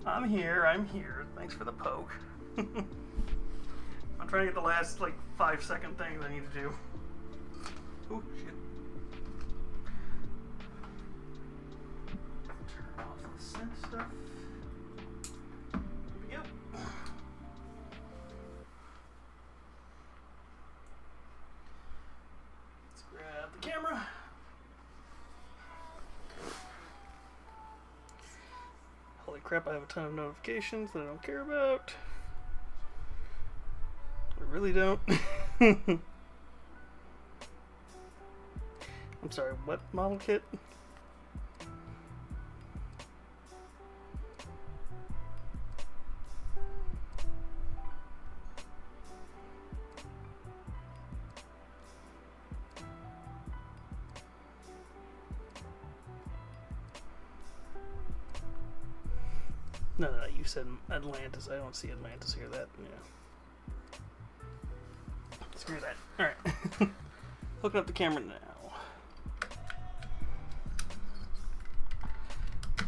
I'm here. Thanks for the poke. I'm trying to get the last, 5-second things I need to do. Oh, shit. Turn off the synth stuff. Yep. Let's grab the camera. Holy crap, I have a ton of notifications that I don't care about. I really don't. I'm sorry, what model kit? No, you said Atlantis. I don't see Atlantis here. That, yeah. Screw that. Alright. Hooking up the camera now.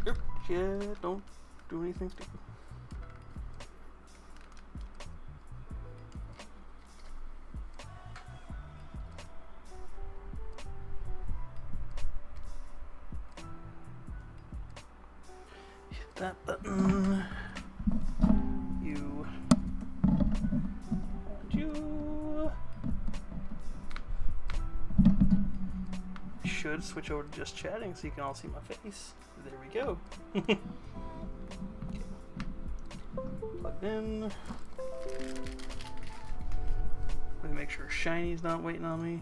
Oop, yeah, don't do anything stupid. Hit that button. You. And you. Should switch over to just chatting so you can all see my face. There we go. Okay. Plugged in. Let me make sure Shiny's not waiting on me.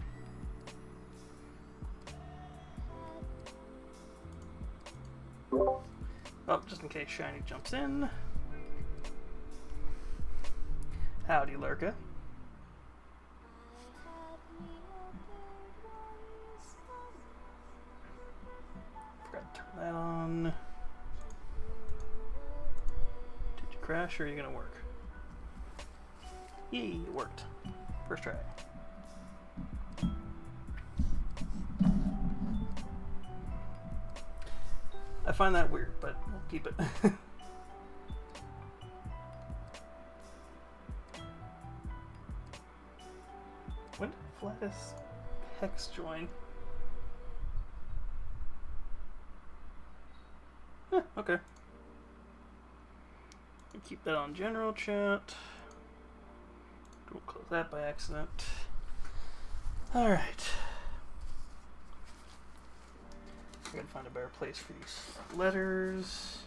Oh, just in case Shiny jumps in. Howdy, Lurka. Forgot to turn that on. Did you crash or are you gonna work? Yay, it worked. First try. I find that weird, but we'll keep it. When did Flatus Hex join? Okay. Keep that on general chat. We'll close that by accident. Alright. I gotta find a better place for these letters.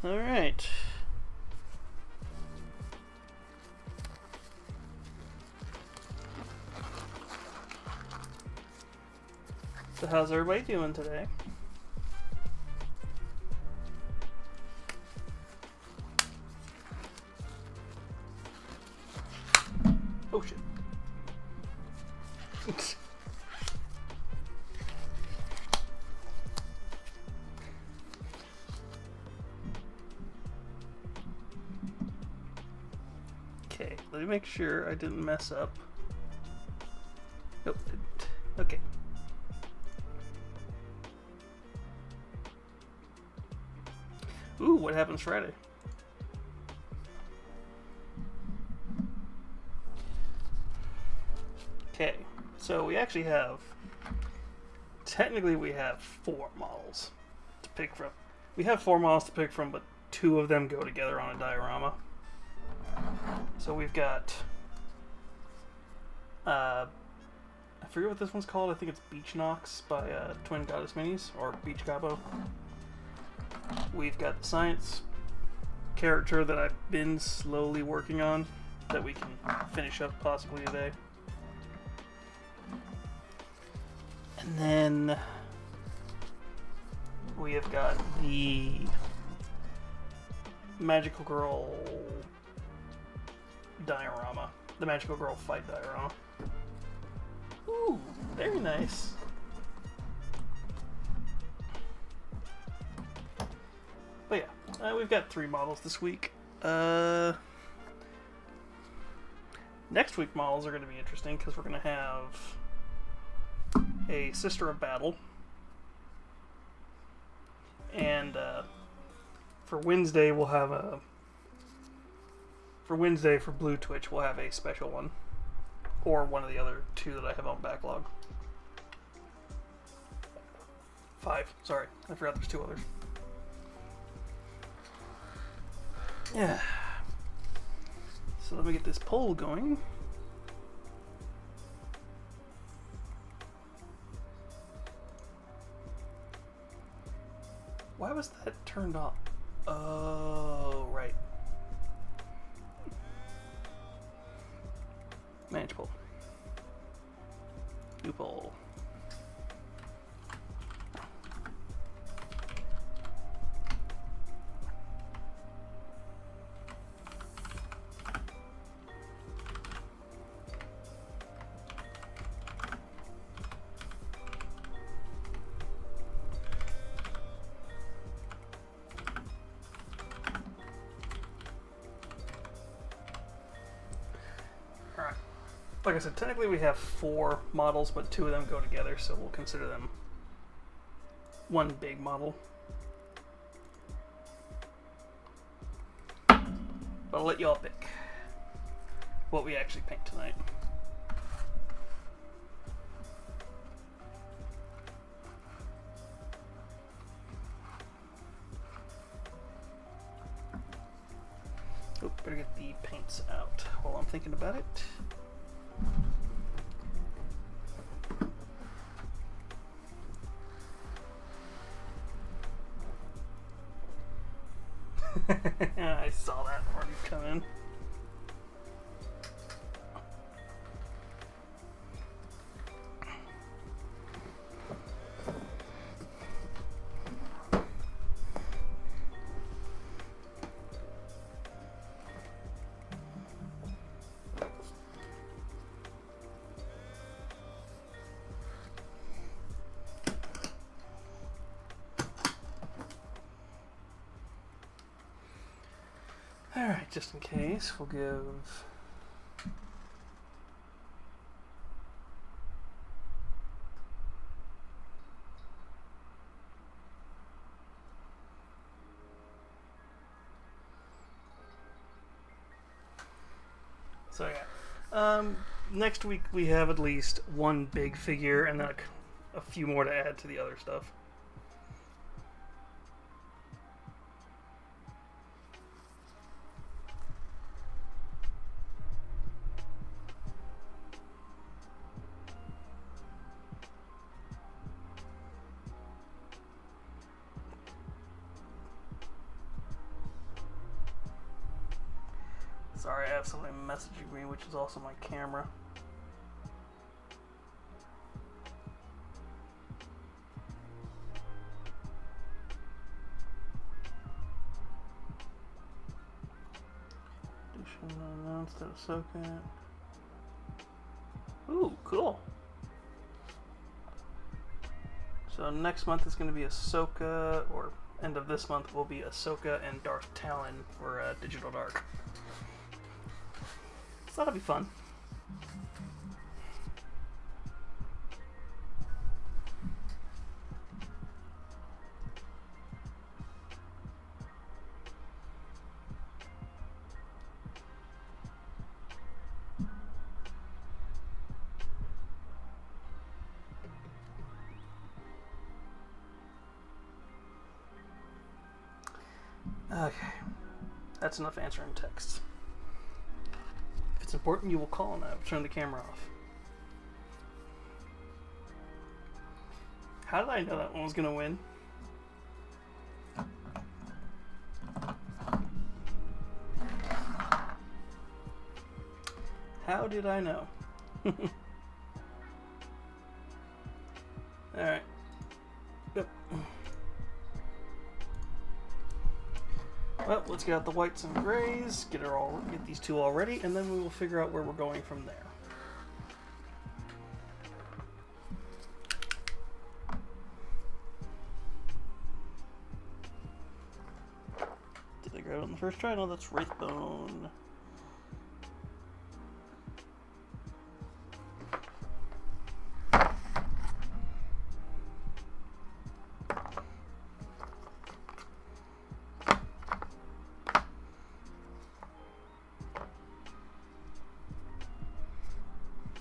Alright. So how's everybody doing today? Oh shit. Okay, let me make sure I didn't mess up. Nope, didn't. Okay. Ooh, what happens Friday? Okay, so we actually have, technically we have 4 models to pick from. We have 4 models to pick from, but 2 of them go together on a diorama. So we've got, I forget what this one's called. I think it's Beach Nox by Twin Goddess Minis, or Beach Cabo. We've got the science character that I've been slowly working on that we can finish up possibly today. And then we have got the Magical Girl diorama. The Magical Girl fight diorama. Ooh, very nice. But yeah, we've got 3 models this week. Next week models are going to be interesting because we're going to have a Sister of Battle, And for Wednesday, we'll have a. For Wednesday, for Blue Twitch, we'll have a special one. Or one of the other 2 that I have on backlog. 5, sorry. I forgot there's 2 others. Yeah. So let me get this poll going. Why was that turned off? Oh, right. Manage poll. New poll. Like I said, technically we have 4 models, but 2 of them go together, so we'll consider them one big model. But I'll let y'all pick what we actually paint tonight. Oh, better get the paints out while I'm thinking about it. I saw that already come in. Alright, just in case, we'll give... So yeah, next week we have at least one big figure and then a few more to add to the other stuff. Sorry, I have somebody messaging me, which is also my camera. Edition announced at Ahsoka. Ooh, cool. So next month is going to be Ahsoka, or end of this month will be Ahsoka and Darth Talon for Digital Dark. So that'll be fun. Okay, that's enough answering texts. If it's important, you will call and I will turn the camera off. How did I know that one was gonna win? How did I know? Alright. Yep. Well, let's get out the whites and grays, get these 2 all ready, and then we will figure out where we're going from there. Did I grab it on the first try? No, that's Wraithbone.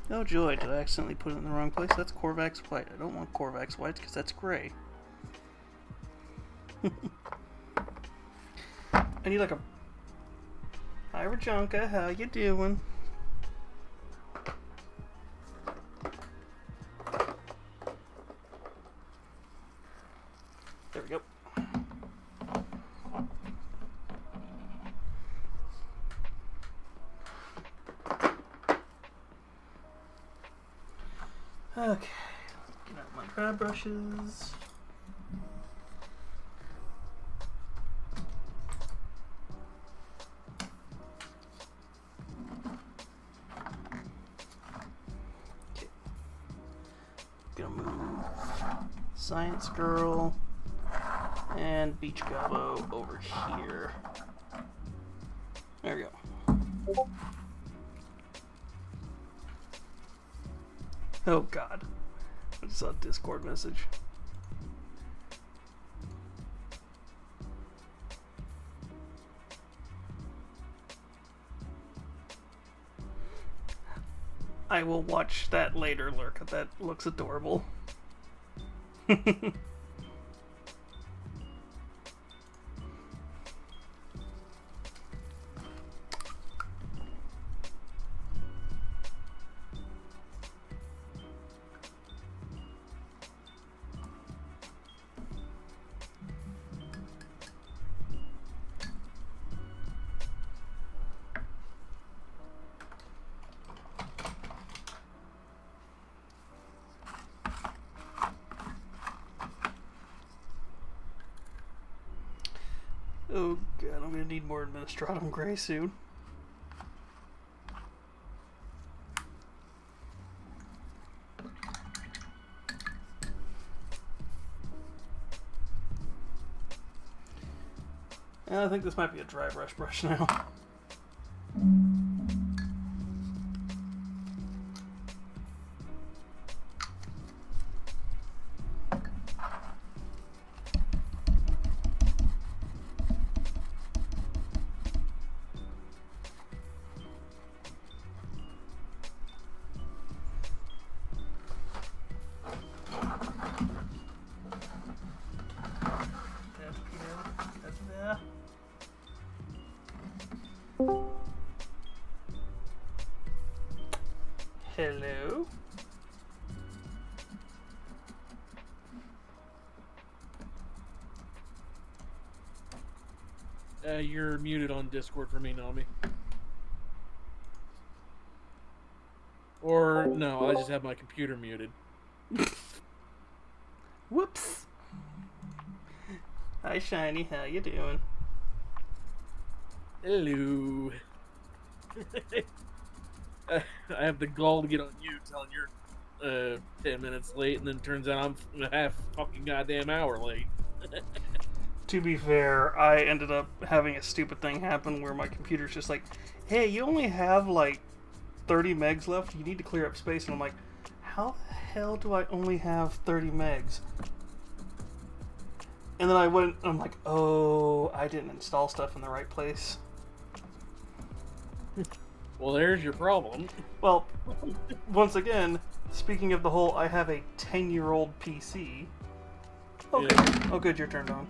Oh joy, did I accidentally put it in the wrong place? That's Corvax White. I don't want Corvax White because that's gray. I need like a... Hi Rajanka, how you doing? There we go. Okay, get out my crab brushes. Okay, gonna move Science Girl and Beach Gobbo over here. There we go. Oh god. I just saw a Discord message. I will watch that later, Lurk. That looks adorable. Oh god, I'm gonna need more Administratum Gray soon. And I think this might be a dry brush now. Hello? You're muted on Discord for me, Nami. Or, no, I just have my computer muted. Whoops. Hi, Shiny. How you doing? Hello. I have the gall to get on you telling you're 10 minutes late, and then turns out I'm a half fucking goddamn hour late. To be fair, I ended up having a stupid thing happen where my computer's just like, hey, you only have like 30 megs left, you need to clear up space. And I'm like, how the hell do I only have 30 megs? And then I went, I'm like, oh, I didn't install stuff in the right place. Well, there's your problem. Well, once again, speaking of the whole, I have a 10-year-old PC. Okay. Yeah. Oh, good, you're turned on.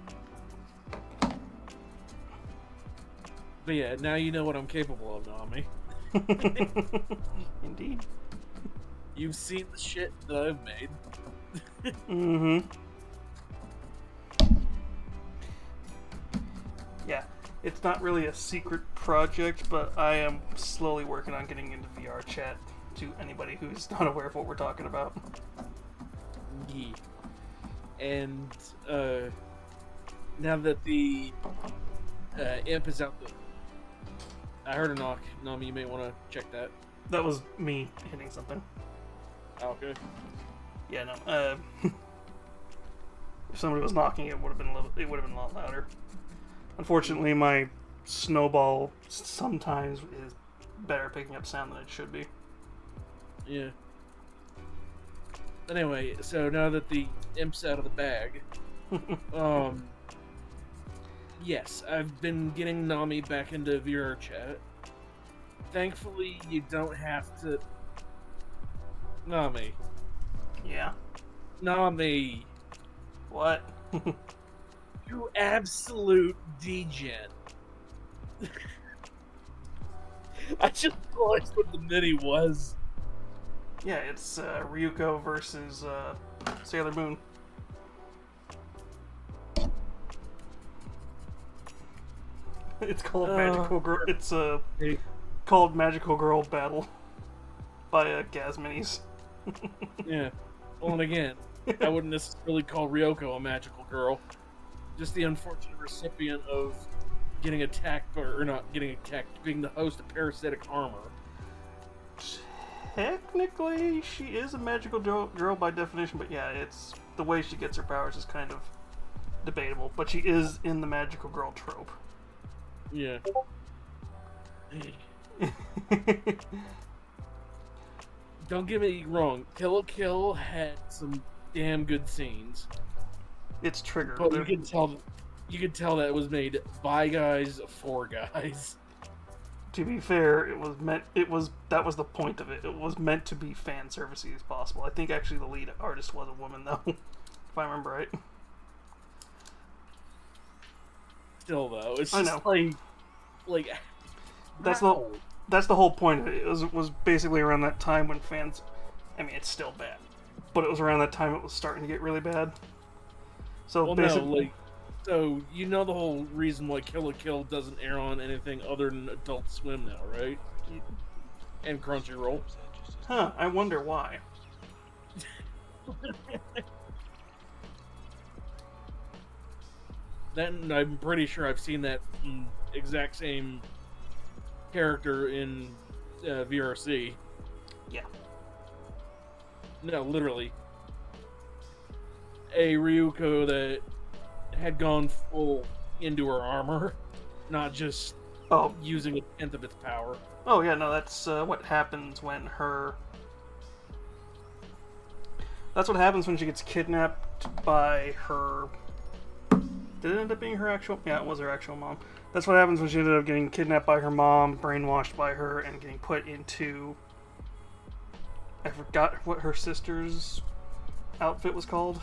But yeah, now you know what I'm capable of, Nami. Indeed. You've seen the shit that I've made. Mm-hmm. Yeah, it's not really a secret project, but I am slowly working on getting into VR chat to anybody who's not aware of what we're talking about. Yeah. And, now that the imp is out the... I heard a knock. Nami, you may want to check that. That was me hitting something. Oh, okay. Yeah, no. If somebody was knocking, it would have been a lot louder. Unfortunately, my snowball sometimes is better picking up sound than it should be. Yeah. Anyway, so now that the imp's out of the bag, yes, I've been getting Nami back into VR chat. Thankfully, you don't have to Nami. Yeah. Nami. What? You absolute degen. I just realized what the mini was. Yeah, it's Ryuko versus Sailor Moon. It's called Magical Girl. It's Hey, called Magical Girl Battle by Gaz Minis. yeah. Well, and again, I wouldn't necessarily call Ryoko a magical girl. Just the unfortunate recipient of getting attacked, or not getting attacked, being the host of parasitic armor. Technically, she is a magical girl by definition, but yeah, it's the way she gets her powers is kind of debatable. But she is in the magical girl trope. Yeah. Don't get me wrong, Kill la Kill had some damn good scenes, It's triggered. but you could tell that it was made by guys for guys. To be fair, that was the point of it. It was meant to be fan servicey as possible. I think actually the lead artist was a woman though, if I remember right. Still though, it's I just know. like That's how? the whole point of it. It was basically around that time when fans. I mean, it's still bad, but it was around that time it was starting to get really bad. So Well, basically, so you know the whole reason why Kill la Kill doesn't air on anything other than Adult Swim now, right? And Crunchyroll. huh? I wonder why. Then I'm pretty sure I've seen that exact same character in VRC. Yeah. No, literally. A Ryuko that had gone full into her armor, not just Oh. using a tenth of its power. Oh yeah. No, that's what happens when her. That's what happens when she gets kidnapped by her. Did it end up being her actual? Yeah, it was her actual mom. That's what happens when she ended up getting kidnapped by her mom, brainwashed by her, and getting put into. I forgot what her sister's outfit was called.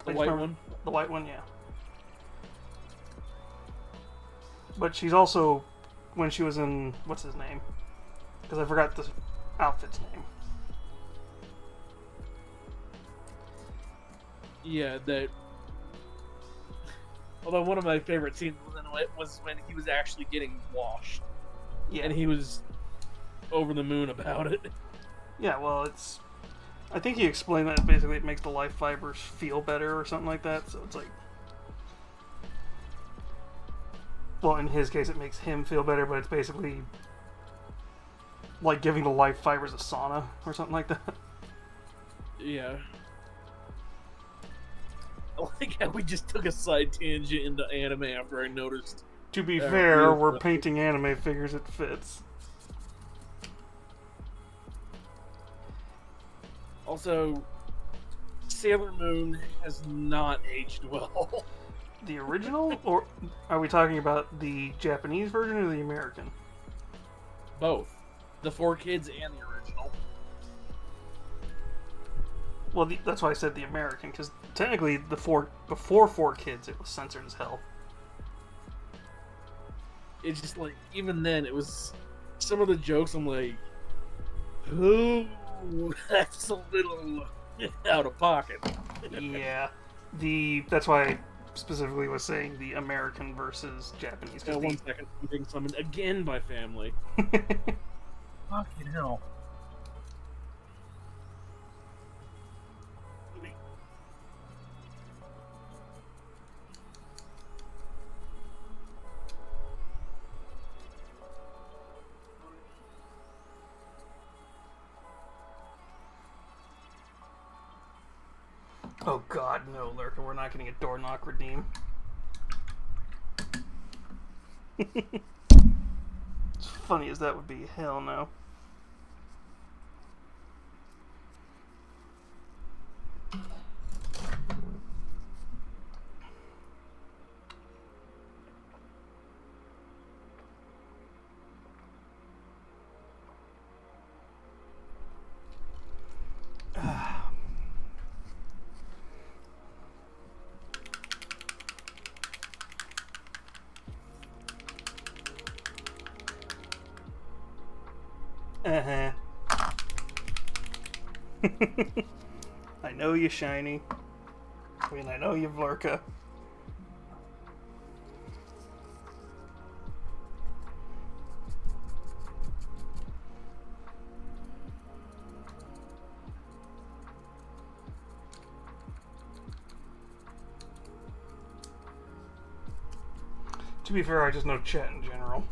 The white one? The white one, yeah. But she's also, when she was in, what's his name? Because I forgot the outfit's name. Yeah, that. Although one of my favorite scenes was when he was actually getting washed. Yeah. And he was over the moon about it. Yeah, well, it's. I think he explained that basically it makes the life fibers feel better or something like that. So it's like. Well, in his case, it makes him feel better, but it's basically like giving the life fibers a sauna or something like that. Yeah. I like how we just took a side tangent into anime after I noticed. To be fair, yeah. we're painting anime figures, it fits. Also, Sailor Moon has not aged well. The original? Or are we talking about the Japanese version or the American? Both. The 4Kids and the original. Well, that's why I said the American, because technically before 4Kids, it was censored as hell. It's just like, even then, it was. Some of the jokes, I'm like. Ooh, that's a little out of pocket. Yeah. That's why I specifically was saying the American versus Japanese. 1 second, I'm being summoned again by family. Fucking hell. Oh god, no, Lurker, we're not getting a door knock redeem. As funny as that would be, hell no. Uh-huh. I know you, Shiny. I mean, I know you, Vlurka. To be fair, I just know chat in general.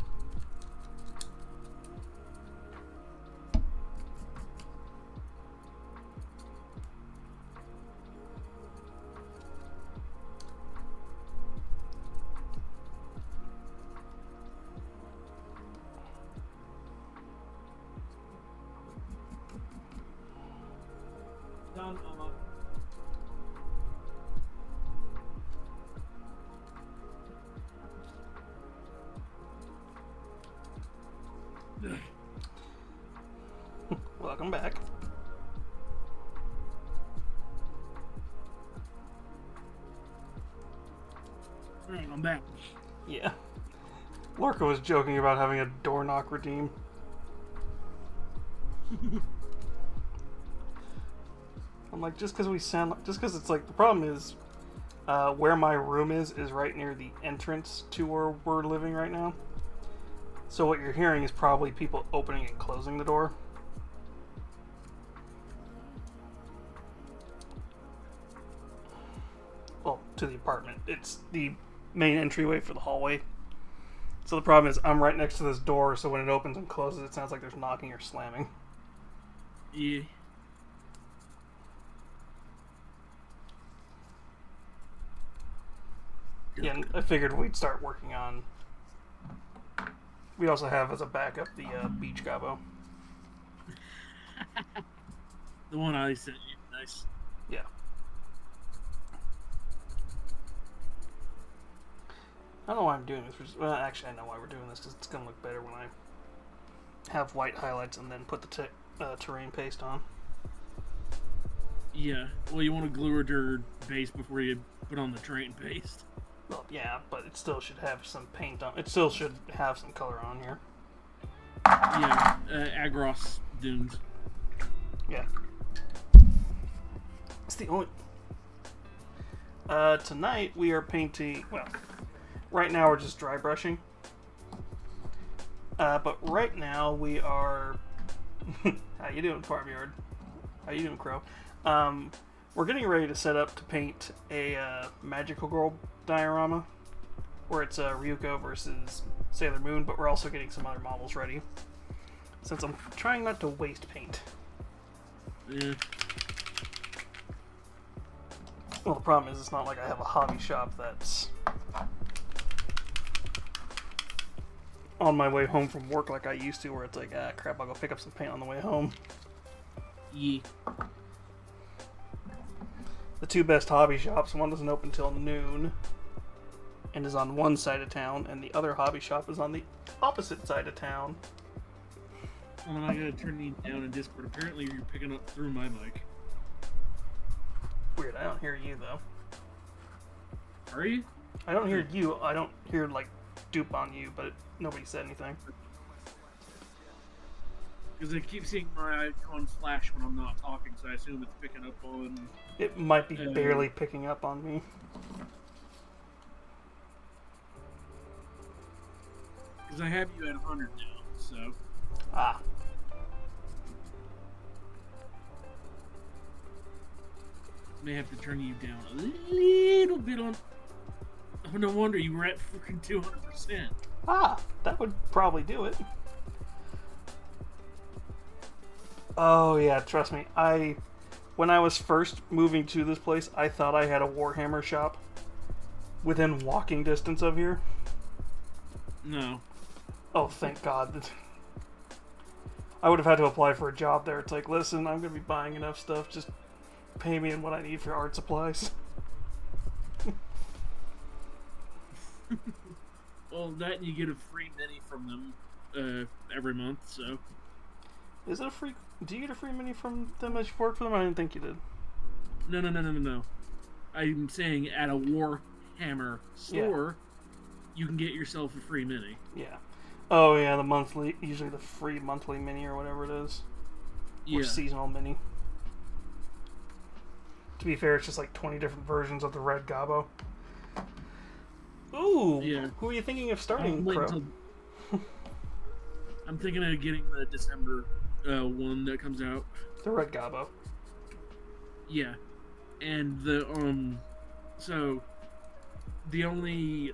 Done, Welcome back. Alright, I'm back. Yeah. Lorca was joking about having a door knock redeem. I'm like, just because it's like, the problem is, where my room is right near the entrance to where we're living right now. So what you're hearing is probably people opening and closing the door. Well, to the apartment. It's the main entryway for the hallway. So the problem is I'm right next to this door, so when it opens and closes, it sounds like there's knocking or slamming. Yeah. Yeah, and I figured we'd start working on... We also have as a backup the Beach Gobbo. The one I sent you. Nice. Yeah. I don't know why I'm doing this. Well, actually, I know why we're doing this, because it's going to look better when I have white highlights and then put the terrain paste on. Yeah. Well, you want to glue it to your base before you put on the terrain paste. Well, yeah, but it still should have some paint on. It still should have some color on here. Yeah. Agros dunes. Yeah. It's the only... tonight we are painting... Well, right now we're just dry brushing. But right now we are... How you doing, Farmyard? How you doing, Crow? We're getting ready to set up to paint a Magical Girl diorama, where it's Ryuko versus Sailor Moon, but we're also getting some other models ready, since I'm trying not to waste paint. Yeah. Well, the problem is it's not like I have a hobby shop that's on my way home from work like I used to, where it's like, ah, crap, I'll go pick up some paint on the way home. Yeah. The two best hobby shops, one doesn't open till noon and is on one side of town, and the other hobby shop is on the opposite side of town. Well, I gotta turn these down in Discord. Apparently you're picking up through my mic. Weird, I don't hear you though. Are you? I don't hear you. I don't hear like dupe on you, but nobody said anything. Because I keep seeing my icon flash when I'm not talking, so I assume it's picking up on... It might be barely picking up on me. Because I have you at 100 now, so... Ah. May have to turn you down a little bit on... Oh, no wonder you were at freaking 200%. Ah, that would probably do it. Oh yeah, trust me. When I was first moving to this place, I thought I had a Warhammer shop within walking distance of here. No. Oh, thank God. I would have had to apply for a job there. It's like, listen, I'm going to be buying enough stuff. Just pay me in what I need for art supplies. Well, that and you get a free mini from them every month, so... Is it a free... Do you get a free mini from them as you work for them? I didn't think you did. No. I'm saying at a Warhammer store, you can get yourself a free mini. Yeah. Oh yeah, the monthly, usually the free monthly mini or whatever it is, or Yeah. seasonal mini. To be fair, it's just like 20 different versions of the Red Gobbo. Ooh, Yeah. who are you thinking of I'm starting, waiting Crow? till. I'm thinking of getting the December one that comes out. The Red Gobbo. Yeah, and the so the only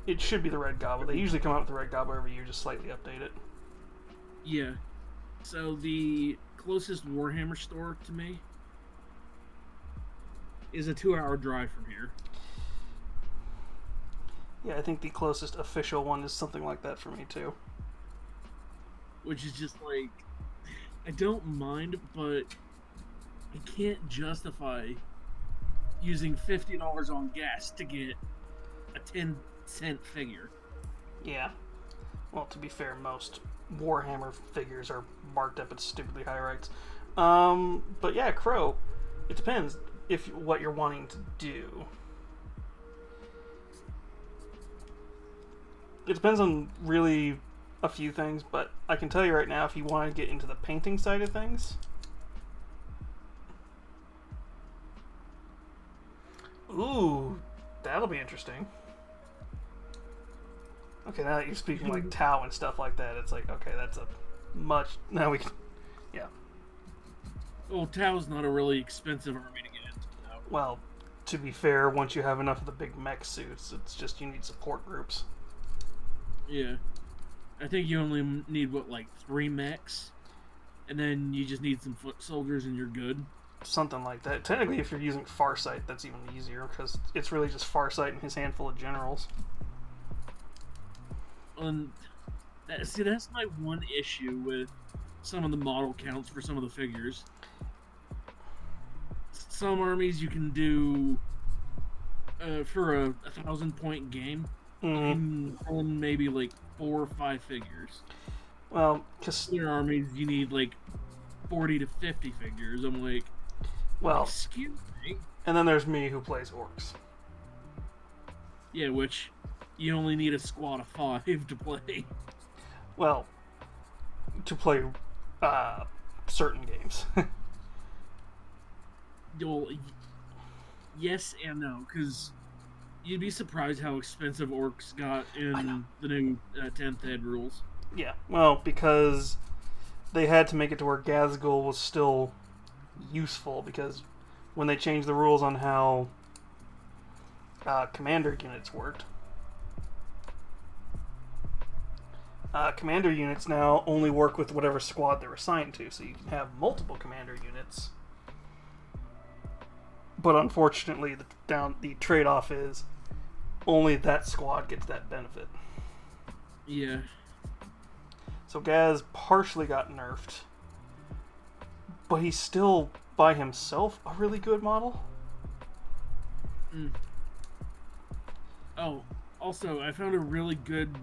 It should be the Red Gobbo. They usually come out with the Red Gobbo every year, just slightly update it. yeah, so the closest Warhammer store to me is a 2-hour drive from here. Yeah, I think the closest official one is something like that for me too. Which is just like, I don't mind, but I can't justify using $50 on gas to get a 10-cent figure. Yeah. Well, to be fair, most Warhammer figures are marked up at stupidly high rates. But yeah, Crow. It depends if what you're wanting to do. It depends on really a few things, but I can tell you right now, if you want to get into the painting side of things, ooh, that'll be interesting. Okay, now that you're speaking like Tau and stuff like that, it's like, okay, that's a much. Now we can. Yeah. Well, Tau's not a really expensive army to get into, though. Well, to be fair, once you have enough of the big mech suits, it's just you need support groups. Yeah. I think you only need, what, like 3 mechs? And then you just need some foot soldiers and you're good. Something like that. Technically, if you're using Farsight, that's even easier, because it's really just Farsight and his handful of generals. And that's my one issue with some of the model counts for some of the figures. Some armies you can do for a 1,000-point game. You can run maybe like 4 or 5 figures. Well, because Other armies you need like 40 to 50 figures. I'm like, well, excuse me. and then there's me who plays orcs. Yeah, which you only need a squad of 5 to play. Well, to play certain games. Well, yes and no, because you'd be surprised how expensive orcs got in the new 10th ed rules. Yeah, well, because they had to make it to where Gazgul was still useful, because when they changed the rules on how commander units worked, commander units now only work with whatever squad they're assigned to, so you can have multiple commander units. But unfortunately, the trade-off is only that squad gets that benefit. Yeah. So Gaz partially got nerfed, but he's still, by himself, a really good model. Oh, also, I found a really good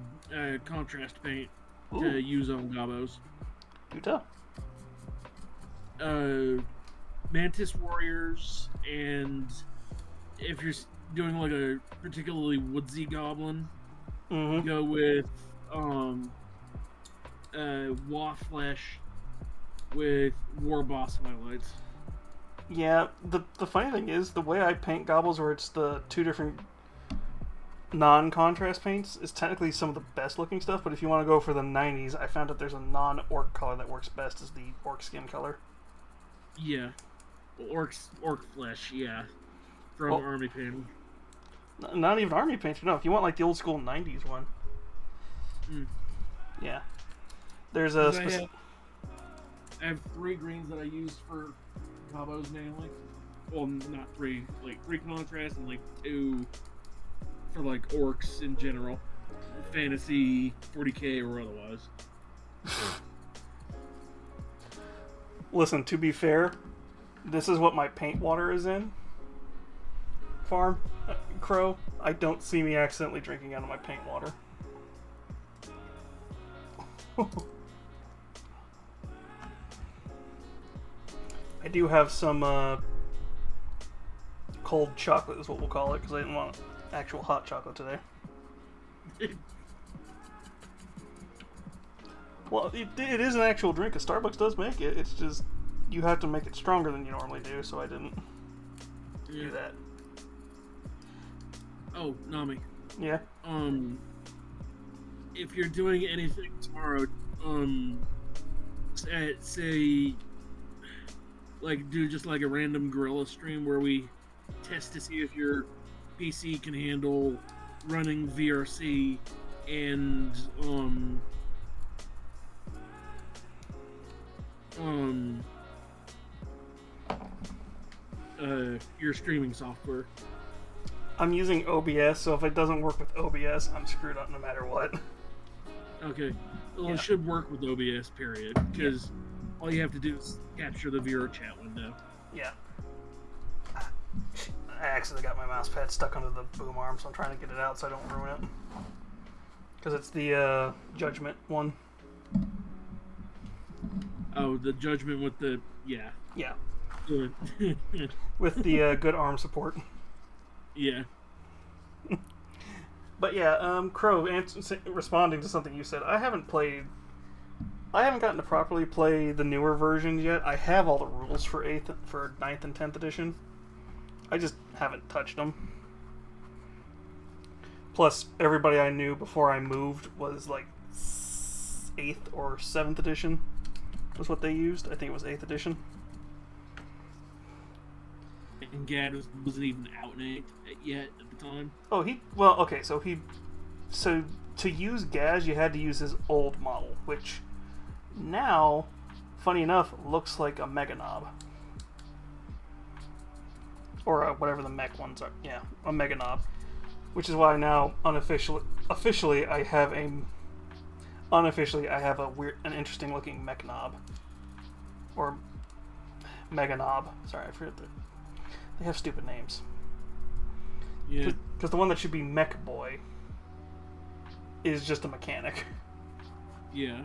contrast paint to use on Gobbos. Do tell. Mantis Warriors, and if you're doing like a particularly woodsy goblin, go with Waflesh with War Boss highlights. Yeah, the funny thing is, the way I paint gobbles, where it's the 2 different non-contrast paints, is technically some of the best looking stuff, but if you want to go for the 90s, I found that there's a non-orc color that works best as the orc skin color. Yeah. Orc flesh, yeah. From army painting. Not even army paint, no. If you want like the old school 90s one. Yeah. There's a I have 3 greens that I use for combos mainly. Well, not 3, like 3 contrast and like 2 for like orcs in general. Fantasy, 40k or otherwise. Listen, to be fair, this is what my paint water is in. Farm, Crow, I don't see me accidentally drinking out of my paint water. I do have some cold chocolate is what we'll call it, because I didn't want actual hot chocolate today. Well, it is an actual drink. A Starbucks does make it. It's just you have to make it stronger than you normally do, so I didn't do that. Oh, Nami. Yeah. If you're doing anything tomorrow, say, like, do just like a random gorilla stream where we test to see if your PC can handle running VRC and your streaming software. I'm using OBS, so if it doesn't work with OBS, I'm screwed up no matter what. Okay. Well, Yeah. It should work with OBS, period. Because all you have to do is capture the viewer chat window. Yeah. I accidentally got my mouse pad stuck under the boom arm, so I'm trying to get it out so I don't ruin it. Because it's the Judgment one. Oh, the Judgment with the... Yeah. Yeah. Good. With the good arm support. Yeah. But yeah, Crow, responding to something you said, I haven't gotten to properly play the newer versions yet. I have all the rules for 9th and 10th edition. I just haven't touched them. Plus, everybody I knew before I moved was like 8th or 7th edition was what they used. I think it was 8th edition. And Gad wasn't even out yet at the time. Oh, so to use Gaz, you had to use his old model, which now, funny enough, looks like a Mega Knob. Or whatever the mech ones are. Yeah, a Mega Knob. Which is why now, officially, I have an interesting looking Mech Knob. Or Mega Knob. Sorry, I forget they have stupid names. Yeah. Because the one that should be Mech Boy is just a mechanic. Yeah.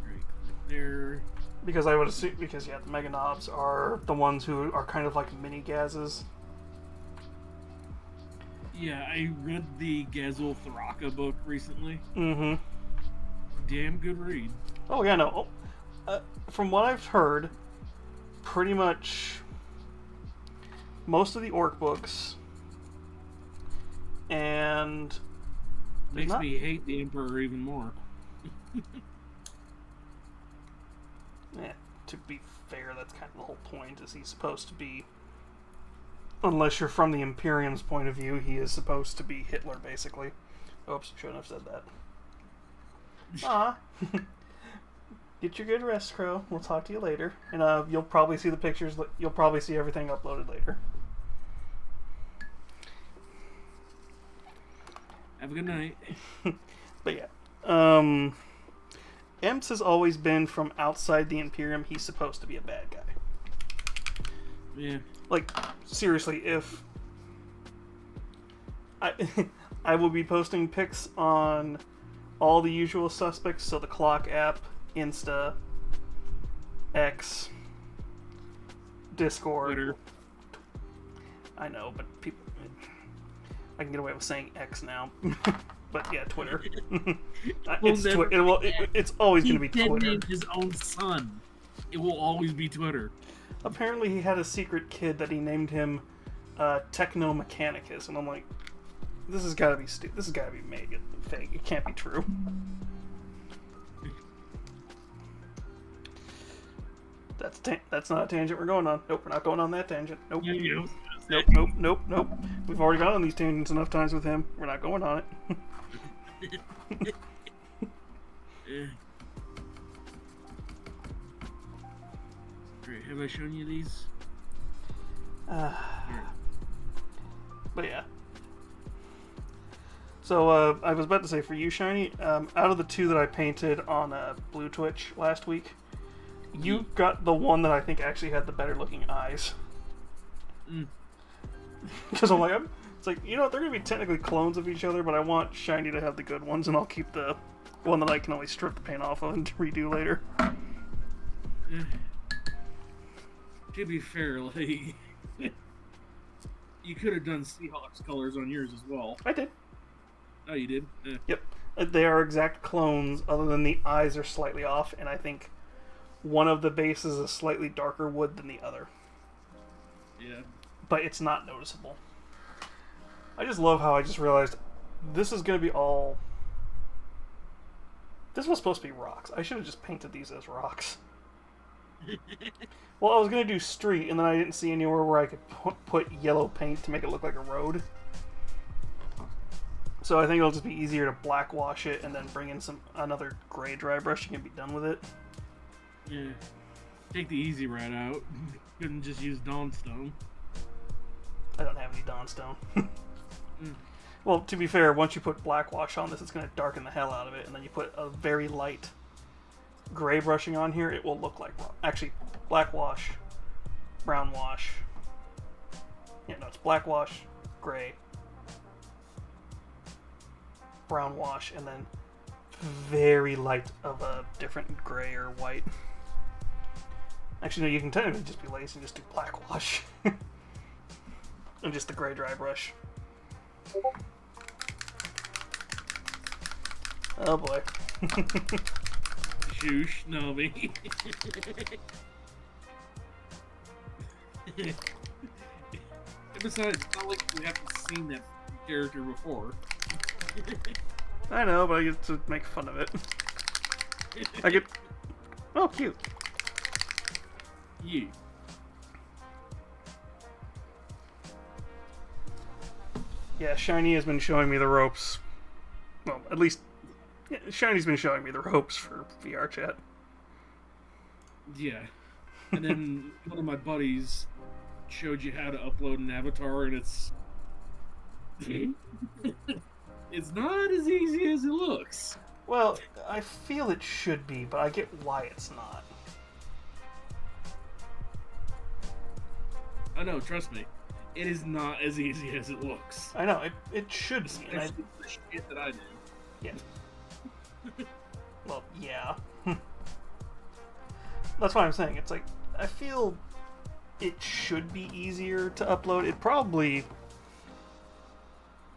Right there. Because I would assume, the Mega Knobs are the ones who are kind of like mini Gazes. Yeah, I read the Gazul Tharaka book recently. Mm-hmm. Damn good read. Oh, yeah, no. From what I've heard, pretty much most of the Orc books and... Makes me hate the Emperor even more. Yeah, to be fair, that's kind of the whole point, is he's supposed to be... Unless you're from the Imperium's point of view, he is supposed to be Hitler, basically. Oops, shouldn't have said that. Ah. Get your good rest, Crow. We'll talk to you later. And you'll probably see the pictures, you'll probably see everything uploaded later. Have a good night. But yeah. Emps has always been from outside the Imperium. He's supposed to be a bad guy. Yeah. Like, seriously, if... I will be posting pics on all the usual suspects, so the Clock app, Insta, X, Discord. Twitter. I know, but people... I can get away with saying X now. But yeah, Twitter. It's always going to be Twitter. He named his own son. It will always be Twitter. Apparently he had a secret kid that he named him Techno Mechanicus, and I'm like, this has got to be stupid. This has got to be made fake. It can't be true. That's not a tangent we're going on. Nope, we're not going on that tangent. Nope. Nope. We've already gone on these tangents enough times with him. We're not going on it. Great. Have I shown you these? But yeah. So I was about to say, for you, Shiny, out of the two that I painted on Blue Twitch last week, you got the one that I think actually had the better looking eyes. Because I'm like, it's like, you know what, they're going to be technically clones of each other, but I want Shiny to have the good ones, and I'll keep the one that I can only strip the paint off of and redo later. To be fair, like, you could have done Seahawks colors on yours as well. I did. Oh, you did? Yep. They are exact clones, other than the eyes are slightly off, and I think one of the bases is slightly darker wood than the other. Yeah. But it's not noticeable. I just love how I just realized this is going to be all... This was supposed to be rocks. I should have just painted these as rocks. Well, I was going to do street, and then I didn't see anywhere where I could put yellow paint to make it look like a road. So I think it'll just be easier to black wash it and then bring in another gray dry brushing and be done with it. Yeah. Take the easy route out. Couldn't just use Dawnstone. I don't have any Dawnstone. Well, to be fair, once you put black wash on this, it's going to darken the hell out of it, and then you put a very light gray brushing on here, it will look like rock. Actually, black wash, brown wash. Yeah, no, it's black wash, gray, brown wash, and then very light of a different gray or white. Actually, no, you can technically just be lazy and just do black wash. And just the gray dry brush. Oh boy. Shoosh, Nami. Besides, it's not like we haven't seen that character before. I know, but I get to make fun of it. I get... Oh, cute. You. Yeah, Shiny has been showing me the ropes. Well, at least... Yeah, Shiny's been showing me the ropes for VR chat. Yeah. And then one of my buddies showed you how to upload an avatar, and it's... It's not as easy as it looks. Well, I feel it should be, but I get why it's not. I know, trust me. It is not as easy as it looks. I know, it should be. Especially the shit that I do. Yeah. Well, yeah. That's why I'm saying. It's like, I feel it should be easier to upload. It probably,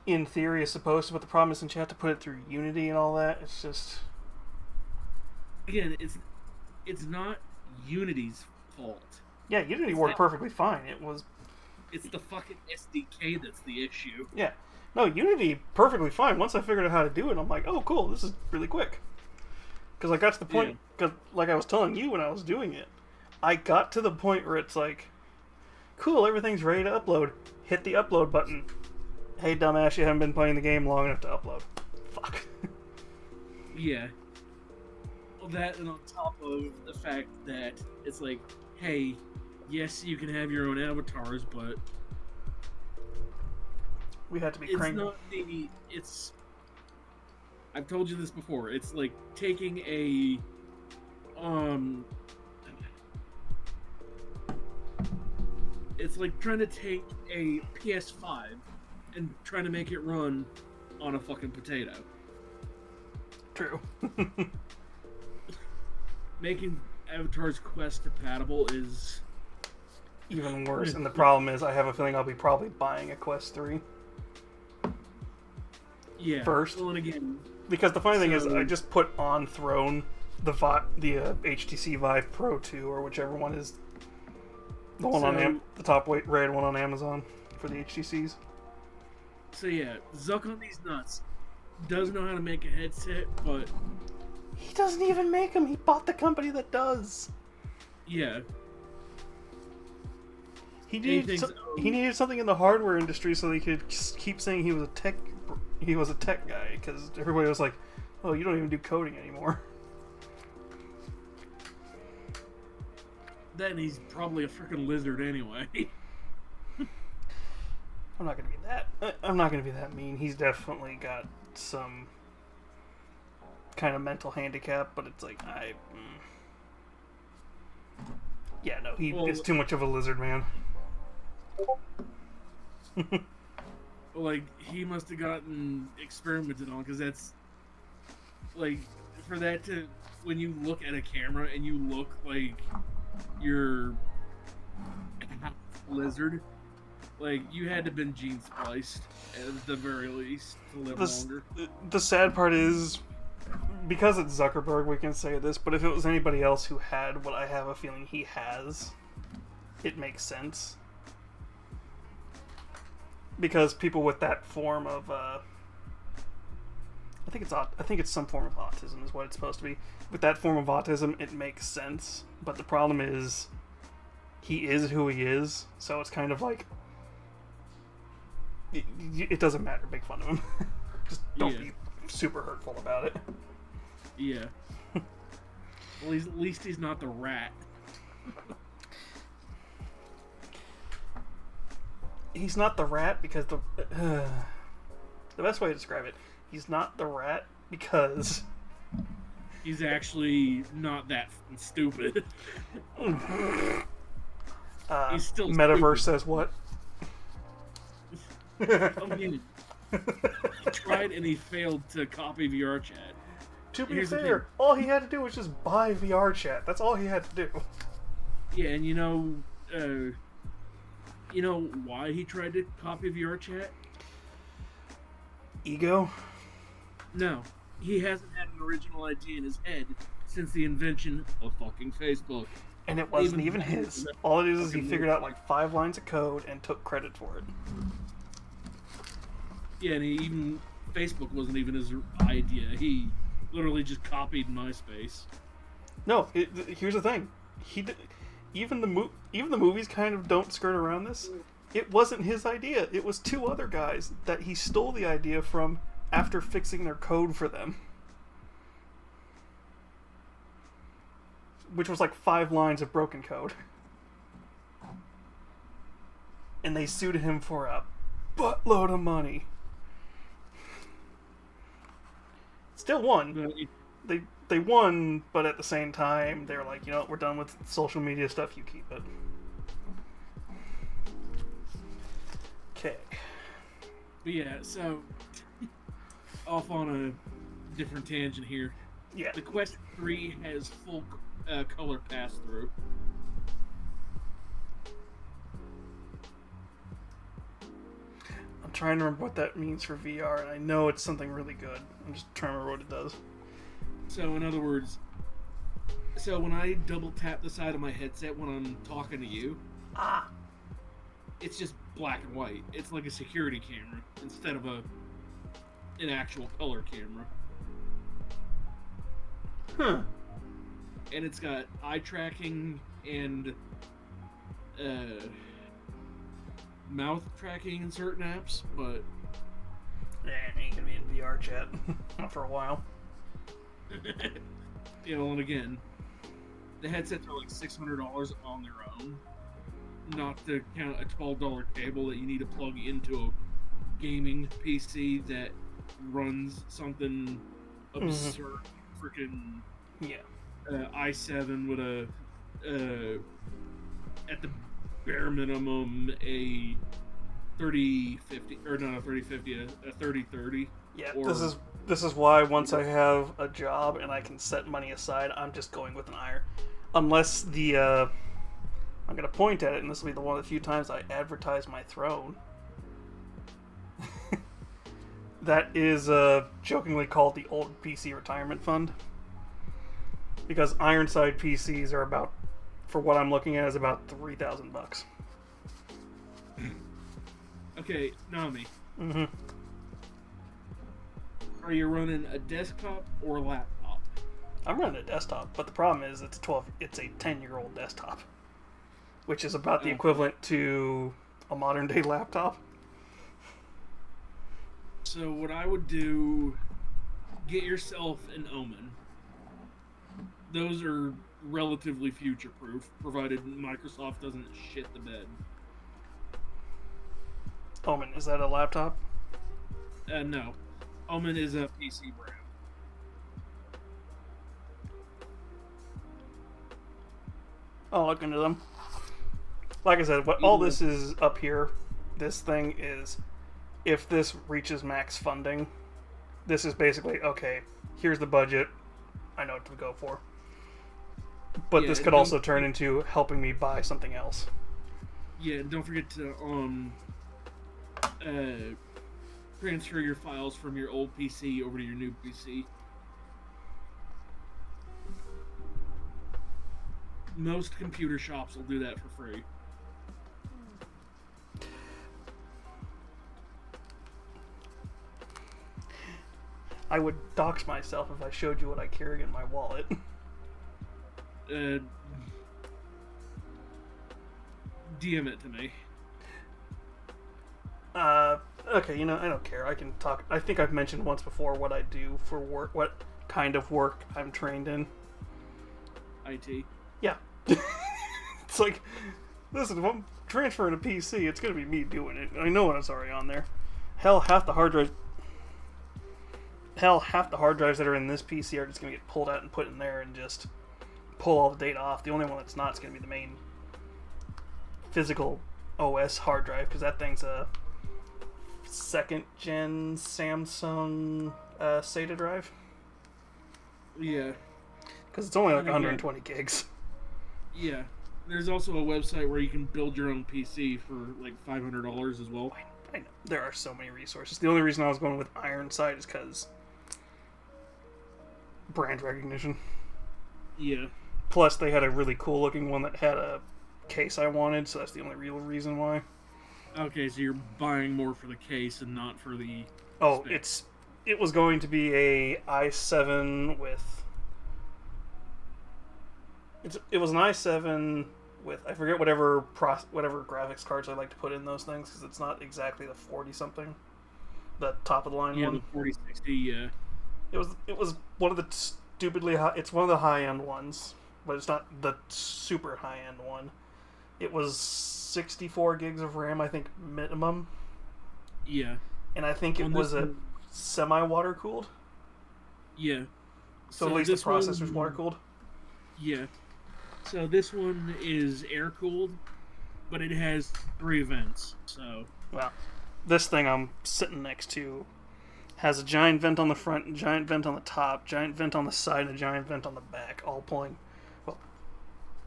in theory, is supposed to, but the problem is since you have to put it through Unity and all that, it's just... Again, it's not Unity's fault. Yeah, Unity worked perfectly fine. It's the fucking SDK that's the issue. Yeah. No, Unity, perfectly fine. Once I figured out how to do it, I'm like, oh, cool, this is really quick. Because I got to the point, because like I was telling you when I was doing it, I got to the point where it's like, cool, everything's ready to upload. Hit the upload button. Hey, dumbass, you haven't been playing the game long enough to upload. Fuck. Yeah. Well, that, and on top of the fact that it's like, hey, yes, you can have your own avatars, but we had to be it's cranked. not the... I've told you this before. It's like taking a... It's like trying to take a PS5 and trying to make it run on a fucking potato. True. Making Avatar's Quest compatible is... even worse, and the problem is I have a feeling I'll be probably buying a Quest 3. Yeah. First. Well, and again... Because the funny thing is, I just put on Throne the HTC Vive Pro 2, or whichever one is the one on the top red one on Amazon for the HTCs. So yeah, Zuck on these nuts does know how to make a headset, but he doesn't even make them. He bought the company that does. Yeah. He needed something in the hardware industry so he could keep saying he was a tech guy, because everybody was like, "Oh, you don't even do coding anymore." Then he's probably a freaking lizard anyway. I'm not gonna be that mean. He's definitely got some kind of mental handicap, but it's like yeah, no, he is too much of a lizard man. Like, he must have gotten experimented on, because that's like, for that to, when you look at a camera and you look like you're half lizard, Like, you had to have been gene spliced at the very least to live longer. The sad part is, because it's Zuckerberg, we can say this, but if it was anybody else who had what I have a feeling he has, it makes sense. Because people with that form of, I think it's some form of autism is what it's supposed to be. With that form of autism, it makes sense. But the problem is, he is who he is, so it's kind of like, it doesn't matter. Make fun of him. Just don't be super hurtful about it. Yeah. Well, at least he's not the rat. He's not the rat because the best way to describe it, he's not the rat because he's actually not that stupid. He's still Metaverse stupid. says what? I mean, he tried and he failed to copy VR chat. To be fair, all he had to do was just buy VR chat. That's all he had to do. Yeah, and you know why he tried to copy VR chat? Ego? No. He hasn't had an original idea in his head since the invention of fucking Facebook. And it wasn't even his. All it is he figured out like 5 lines of code and took credit for it. Yeah, and Facebook wasn't even his idea. He literally just copied MySpace. No, here's the thing. Even the movies kind of don't skirt around this. It wasn't his idea. It was 2 other guys that he stole the idea from after fixing their code for them. Which was like 5 lines of broken code. And they sued him for a buttload of money. Still won. They won, but at the same time, they were like, you know what, we're done with social media stuff, you keep it. Okay. But yeah, so, off on a different tangent here. Yeah. The Quest 3 has full color pass-through. I'm trying to remember what that means for VR, and I know it's something really good. I'm just trying to remember what it does. So, in other words, when I double tap the side of my headset when I'm talking to you, it's just black and white. It's like a security camera instead of an actual color camera. Huh. And it's got eye tracking and mouth tracking in certain apps, but it ain't gonna be in VR chat. Not for a while. And again, the headsets are like $600 on their own. Not to count a $12 cable that you need to plug into a gaming PC that runs something absurd, freaking i7 with a at the bare minimum a 3050 or not a 3050, a 3030. Yeah, this is why once I have a job and I can set money aside, I'm just going with an Ayer. Unless the I'm gonna point at it, and this will be one of the few times I advertise my throne. That is jokingly called the old PC retirement fund. Because Ironside PCs are about, for what I'm looking at, is about $3,000. Okay, Nami. Mm-hmm. Are you running a desktop or a laptop? I'm running a desktop, but the problem is it's a 10-year-old desktop, which is about the equivalent to a modern day laptop. So what I would do, get yourself an Omen. Those are relatively future-proof, provided Microsoft doesn't shit the bed. Omen, is that a laptop? No. Omen is a PC brand. I'll look into them. Like I said, all this is up here, this thing is, if this reaches max funding, this is basically, okay, here's the budget, I know what to go for. But this could also turn into helping me buy something else. Yeah, and don't forget to transfer your files from your old PC over to your new PC. Most computer shops will do that for free. I would dox myself if I showed you what I carry in my wallet. DM it to me. Okay, I don't care. I can talk. I think I've mentioned once before what I do for work, what kind of work I'm trained in. IT. Yeah. It's like, listen, if I'm transferring a PC, it's going to be me doing it. I know when it's already on there. Hell, half the hard drives that are in this PC are just going to get pulled out and put in there and just pull all the data off. The only one that's not is going to be the main physical OS hard drive, because that thing's a 2nd gen Samsung SATA drive. Yeah. Because it's only like 120 gigs. Yeah. There's also a website where you can build your own PC for like $500 as well. I know. There are so many resources. The only reason I was going with Ironside is because brand recognition. Yeah. Plus, they had a really cool looking one that had a case I wanted, so that's the only real reason why. Okay, so you're buying more for the case and not for the... Oh, specs. it was going to be a i7 with... It was an i7 with, I forget whatever graphics cards I like to put in those things, because it's not exactly the 40-something. The top of the line one. Yeah, the 4060, yeah. It was one of the stupidly high... It's one of the high-end ones, but it's not the super high-end one. It was 64 gigs of RAM, I think, minimum. Yeah. And I think it was a semi-water cooled. Yeah. So at least the processor's water cooled. Yeah. So this one is air cooled, but it has 3 vents. So. Well, this thing I'm sitting next to has a giant vent on the front, a giant vent on the top, giant vent on the side, and a giant vent on the back, all pulling. Well,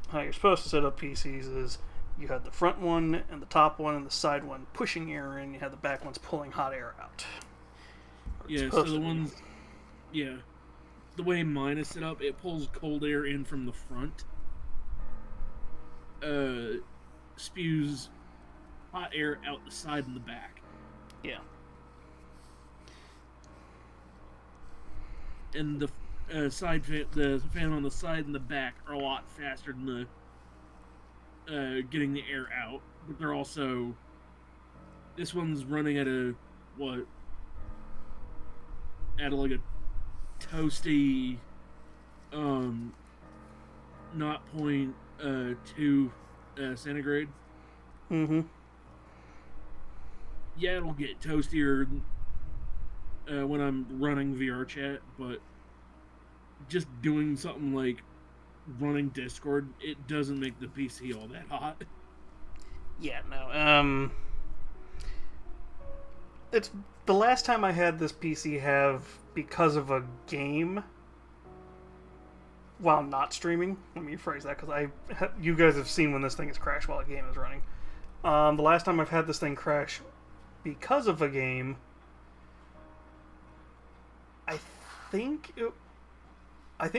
how you're supposed to set up PCs is you had the front one and the top one and the side one pushing air in. You had the back ones pulling hot air out. Yeah, so the ones... Yeah. The way mine is set up, it pulls cold air in from the front. Spews hot air out the side and the back. Yeah. And the the fan on the side and the back are a lot faster than the getting the air out. But they're also... This one's running at a... What? At like a toasty... not 0.2 centigrade. Mm-hmm. Yeah, it'll get toastier when I'm running VR chat, but just doing something like running Discord, it doesn't make the PC all that hot. Yeah, no. It's the last time I had this PC have, because of a game, while not streaming. Let me rephrase that, because you guys have seen when this thing has crashed while a game is running. The last time I've had this thing crash because of a game, I think,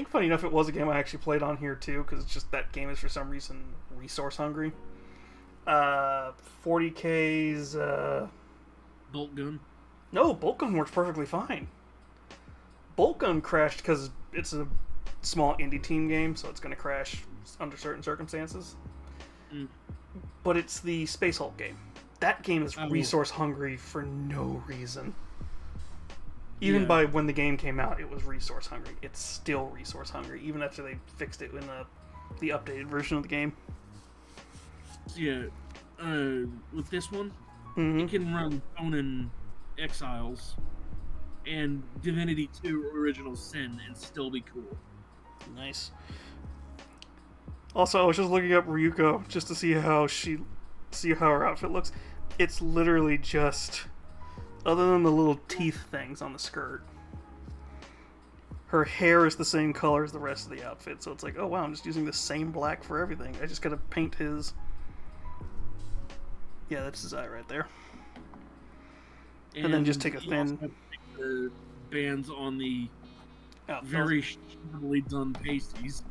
funny enough, it was a game I actually played on here too, because it's just that game is for some reason resource hungry. 40K's Bolt gun? No, Bolt gun works perfectly fine. Bolt gun crashed because it's a small indie team game, so it's going to crash under certain circumstances. Mm. But it's the Space Hulk game. That game is resource hungry for no reason. Even by when the game came out, it was resource hungry. It's still resource hungry, even after they fixed it in the updated version of the game. Yeah, with this one, Mm-hmm. it can run Conan Exiles and Divinity 2 Original Sin and still be cool. Nice. Also, I was just looking up Ryuko just to see how her outfit looks. It's literally just, other than the little teeth things on the skirt, her hair is the same color as the rest of the outfit. So it's like, oh wow, I'm just using the same black for everything. I just gotta paint his Yeah, that's his eye right there. And then just take a you thin- also have to take the bands on the Oh, very shittily done pasties.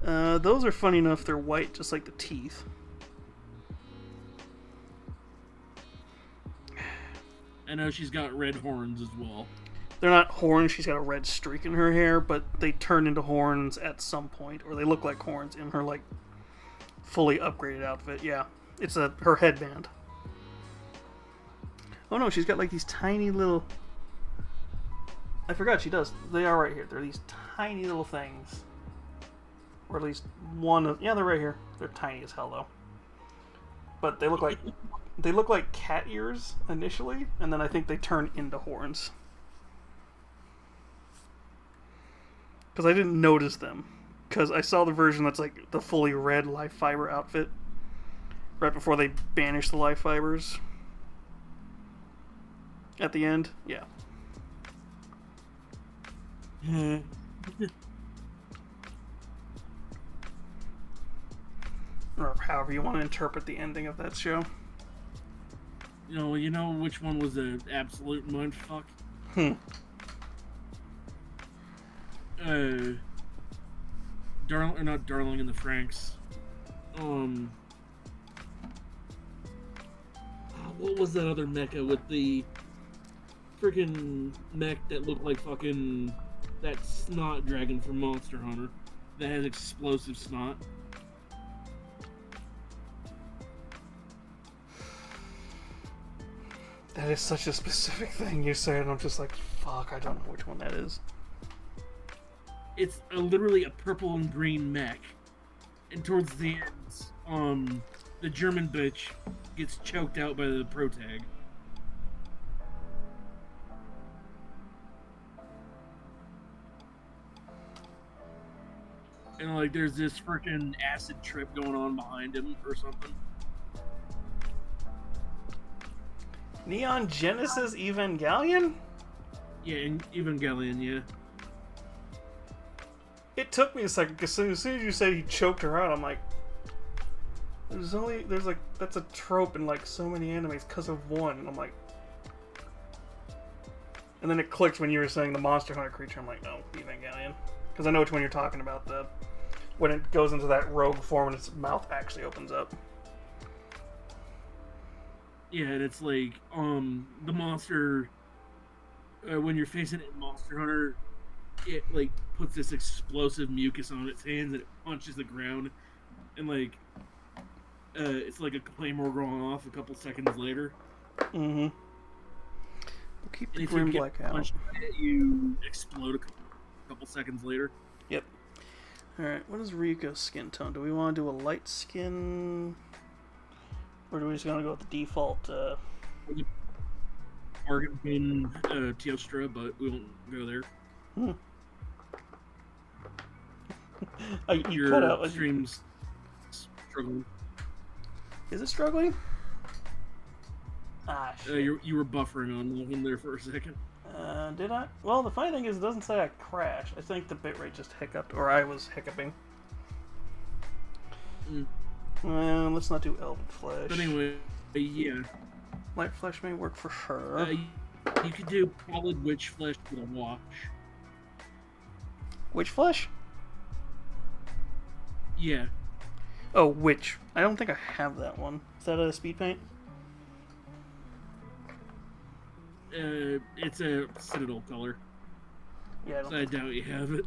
those are funny enough. They're white, just like the teeth. I know she's got red horns as well. They're not horns. She's got a red streak in her hair, but they turn into horns at some point, or they look like horns in her like fully upgraded outfit. Yeah, it's her headband. Oh no, she's got like these tiny little. I forgot she does. They are right here. They're these tiny little things, or at least one of. Yeah, they're right here. They're tiny as hell though. But they look like cat ears initially, and then I think they turn into horns. Because I didn't notice them. Because I saw the version that's like the fully red life fiber outfit. Right before they banish the life fibers. At the end. Yeah. Or however you want to interpret the ending of that show. You know which one was an absolute mindfuck? Not Darling in the Franxx. What was that other mecha with the freaking mech that looked like fucking that snot dragon from Monster Hunter that has explosive snot? That is such a specific thing you say, and I'm just like, fuck, I don't know which one that is. It's literally a purple and green mech, and towards the end, the German bitch gets choked out by the protag. And like, there's this freaking acid trip going on behind him or something. Neon Genesis Evangelion? Yeah, Evangelion, yeah. It took me a second, because as soon as you said he choked her out, I'm like, there's like, that's a trope in like so many animes because of one, and I'm like, and then it clicked when you were saying the Monster Hunter creature, I'm like, no, Evangelion. Because I know which one you're talking about, when it goes into that rogue form and its mouth actually opens up. Yeah, and it's like, the monster, when you're facing it in Monster Hunter, it, like, puts this explosive mucus on its hands and it punches the ground, and, like, it's like a claymore going off a couple seconds later. Mm-hmm. We'll keep the Grim Black out. Punched by it, you explode a couple seconds later. Yep. Alright, what is Riko's skin tone? Do we want to do a light skin? Or do we just want to go with the default? Argentine Teostra, but we won't go there. You cut out. Your stream's struggling. Is it struggling? Ah, shit. You were buffering on him there for a second. Did I? Well, the funny thing is, it doesn't say I crashed. I think the bitrate just hiccuped, or I was hiccuping. Well, let's not do Elven Flesh. But anyway, yeah. Light Flesh may work for her. You could do Pallid Witch Flesh with a wash. Witch Flesh? Yeah. Oh, Witch. I don't think I have that one. Is that a speed paint? It's a Citadel color. Yeah, I doubt you have it.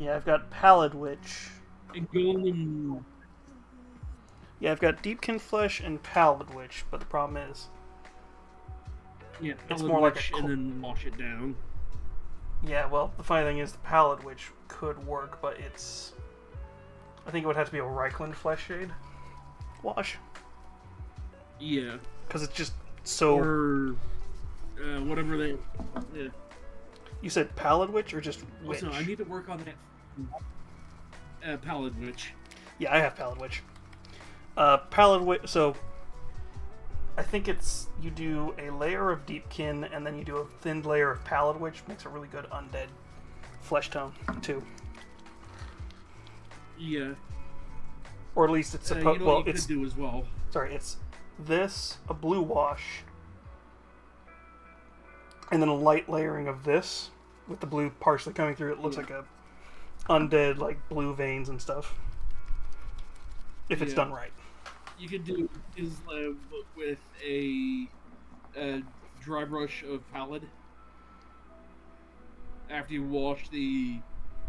Yeah, I've got Pallid Witch. And Golden... Yeah, I've got Deepkin Flesh and Pallid Witch, but the problem is... Yeah, it's more like and then wash it down. Yeah, well, the funny thing is the Pallid Witch could work, but it's... I think it would have to be a Reichland Flesh Shade wash. Yeah. Because it's just so... Or... whatever they... Yeah. You said Pallid Witch or just Witch? Also, I need to work on that Pallid Witch. Yeah, I have Pallid Witch. Pallid Witch, so... I think it's... You do a layer of Deepkin, and then you do a thin layer of Pallid Witch. Makes a really good undead flesh tone, too. Yeah. Or at least it's supposed... you know well, what you it's... could do as well. Sorry, it's this, a blue wash, and then a light layering of this, with the blue partially coming through. It looks like a undead, like, blue veins and stuff. If it's done right. You could do Kislev with a dry brush of pallid after you wash the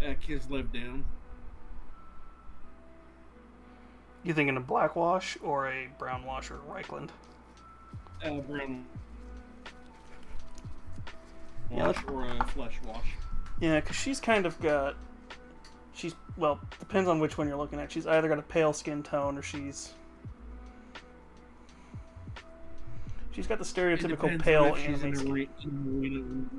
Kislev down. You thinking a black wash or a brown wash or a Reichland? Brown Yeah, wash or a flesh wash. Yeah, because she's kind of got... well, depends on which one you're looking at. She's either got a pale skin tone or she's got the stereotypical pale anime skin.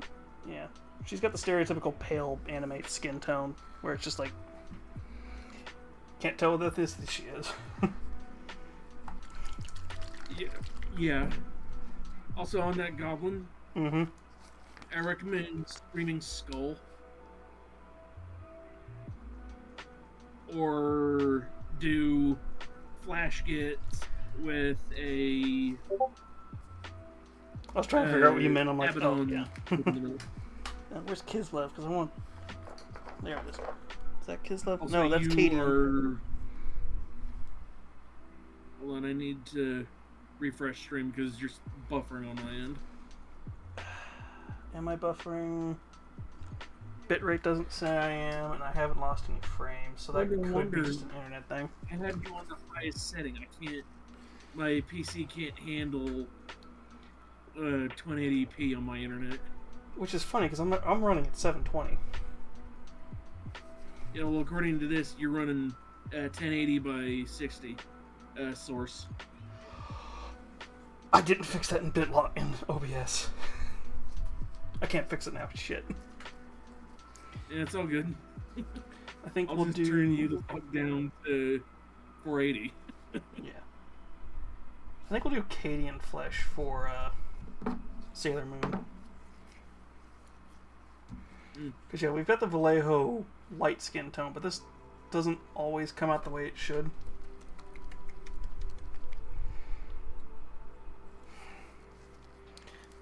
Yeah. She's got the stereotypical pale anime skin tone where it's just like... Can't tell what this she is. Yeah. Also on that goblin, Mm-hmm. I recommend Screaming Skull. Or do Flash Git with a... I was trying to figure out what you meant. I'm like, Abaddon. oh, yeah. Where's Kislev? Because I want... There it is. Is that Kislev? Also, No, that's Cadian. Hold on, I need to refresh stream because you're buffering on my end. Am I buffering? Bitrate doesn't say I am, and I haven't lost any frames, so that could be just an internet thing. I had you on the highest setting. I can't. My PC can't handle 1080p on my internet. Which is funny because I'm running at 720. You know, well, according to this, you're running 1080 by 60 source. I didn't fix that in BitLot in OBS. I can't fix it now. Shit. Yeah, it's all good. I think I'll we'll just turn you the fuck down to 480. Yeah. I think we'll do Cadian Flesh for Sailor Moon. Because, yeah, we've got the Vallejo light skin tone, but this doesn't always come out the way it should.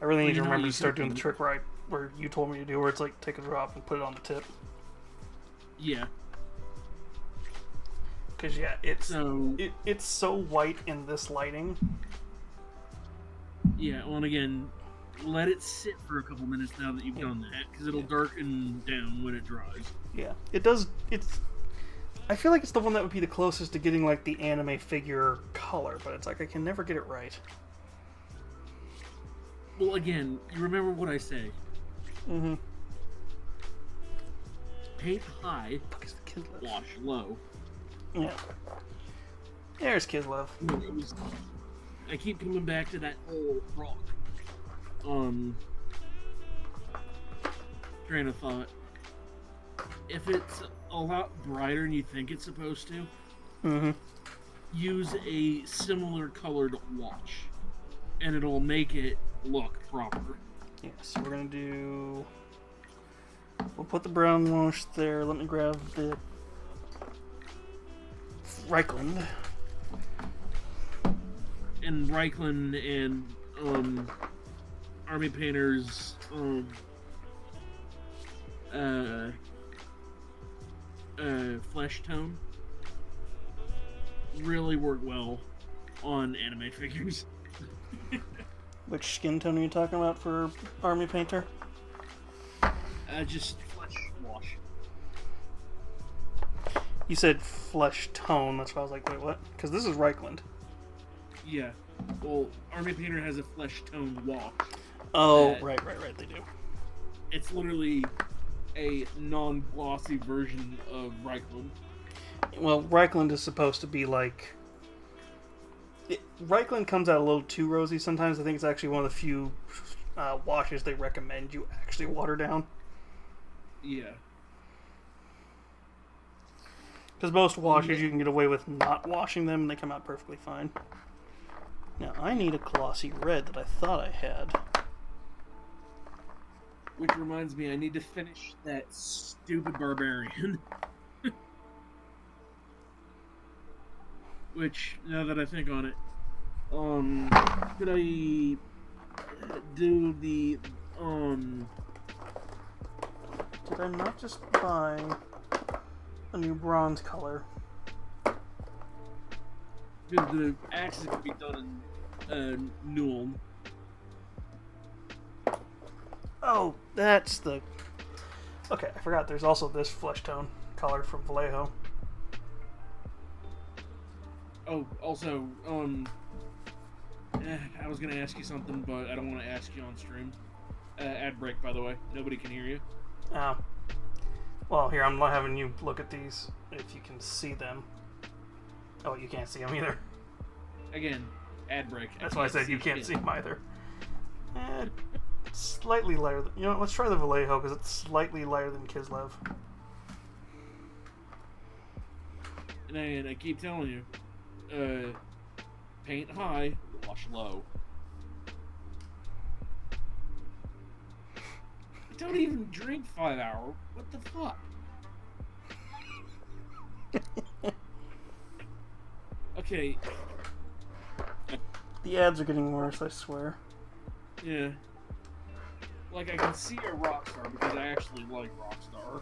I really need to remember to start doing the trick where you told me to do, where it's like take a drop and put it on the tip. Yeah. Because, yeah, it's so white in this lighting. Yeah, well, and again, let it sit for a couple minutes now that you've done that, because it'll darken down when it dries. Yeah, it does. I feel like it's the one that would be the closest to getting like the anime figure color, but it's like I can never get it right. Well, again, you remember what I say. Mm-hmm. Paint high, Kislev. wash low. Yeah. There's Kislev. I keep coming back to that whole rock. Train of thought. If it's a lot brighter than you think it's supposed to, mm-hmm. use a similar colored wash, and it'll make it look proper. Yeah, so we're gonna do... We'll put the brown wash there. Let me grab the Reichland. And Reichland and Army Painter's flesh tone really work well on anime figures. Which skin tone are you talking about for Army Painter? Just flesh wash. You said flesh tone, that's why I was like, wait, what? Because this is Reichland. Yeah. Well, Army Painter has a flesh tone wash. Oh, right, they do. It's literally a non-glossy version of Reichland. Well, Reichland is supposed to be like... Reichland comes out a little too rosy sometimes. I think it's actually one of the few washes they recommend you actually water down. Yeah. Because most washes you can get away with not washing them and they come out perfectly fine. Now, I need a glossy red that I thought I had. Which reminds me, I need to finish that stupid barbarian. Which, now that I think on it, Um, could I do the Did I not just buy a new bronze color? because the axes can be done in Newell. Oh, that's the... Okay, I forgot there's also this flesh tone color from Vallejo. Oh, also, I was gonna ask you something, but I don't want to ask you on stream. Ad break, by the way. Nobody can hear you. Oh. Well, here, I'm having you look at these, if you can see them. Oh, you can't see them either. Again, ad break. That's why I said you can't see them either. It's slightly lighter. You know, let's try the Vallejo, because it's slightly lighter than Kislev. And I keep telling you, paint high, wash low. I don't even drink 5 hour. What the fuck? Okay. The ads are getting worse, I swear. Yeah. Like, I can see a Rockstar because I actually like Rockstar.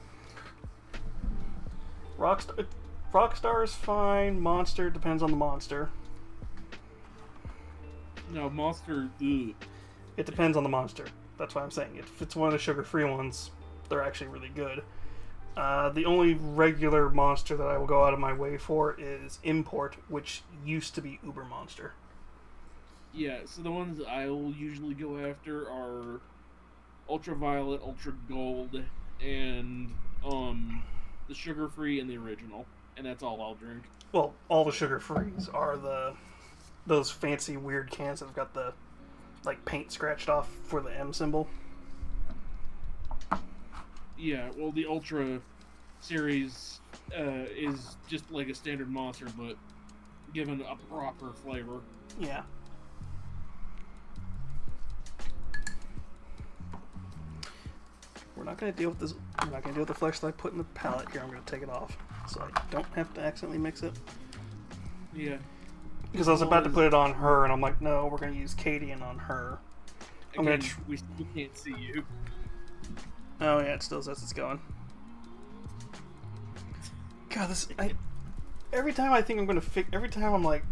Rockstar is fine. Monster depends on the monster. No, Monster, ugh. It depends on the monster. That's why I'm saying if it's one of the sugar-free ones, they're actually really good. The only regular monster that I will go out of my way for is Import, which used to be Uber Monster. Yeah, so the ones I will usually go after are Ultraviolet, Ultra Gold, and the sugar-free and the original. And that's all I'll drink. Well, all the sugar-frees are those fancy weird cans that have got the paint scratched off for the M symbol. Yeah, well, the Ultra series is just like a standard monster, but given a proper flavor. Yeah. We're not going to deal with this. We're not going to deal with the flesh that I put in the palette here. I'm going to take it off so I don't have to accidentally mix it. Yeah. Because I was about to put it on her, and I'm like, no, we're going to use Cadian on her. Again, we can't see you. Oh yeah, it still says it's going. God, every time I think I'm going to fix... Every time I'm like,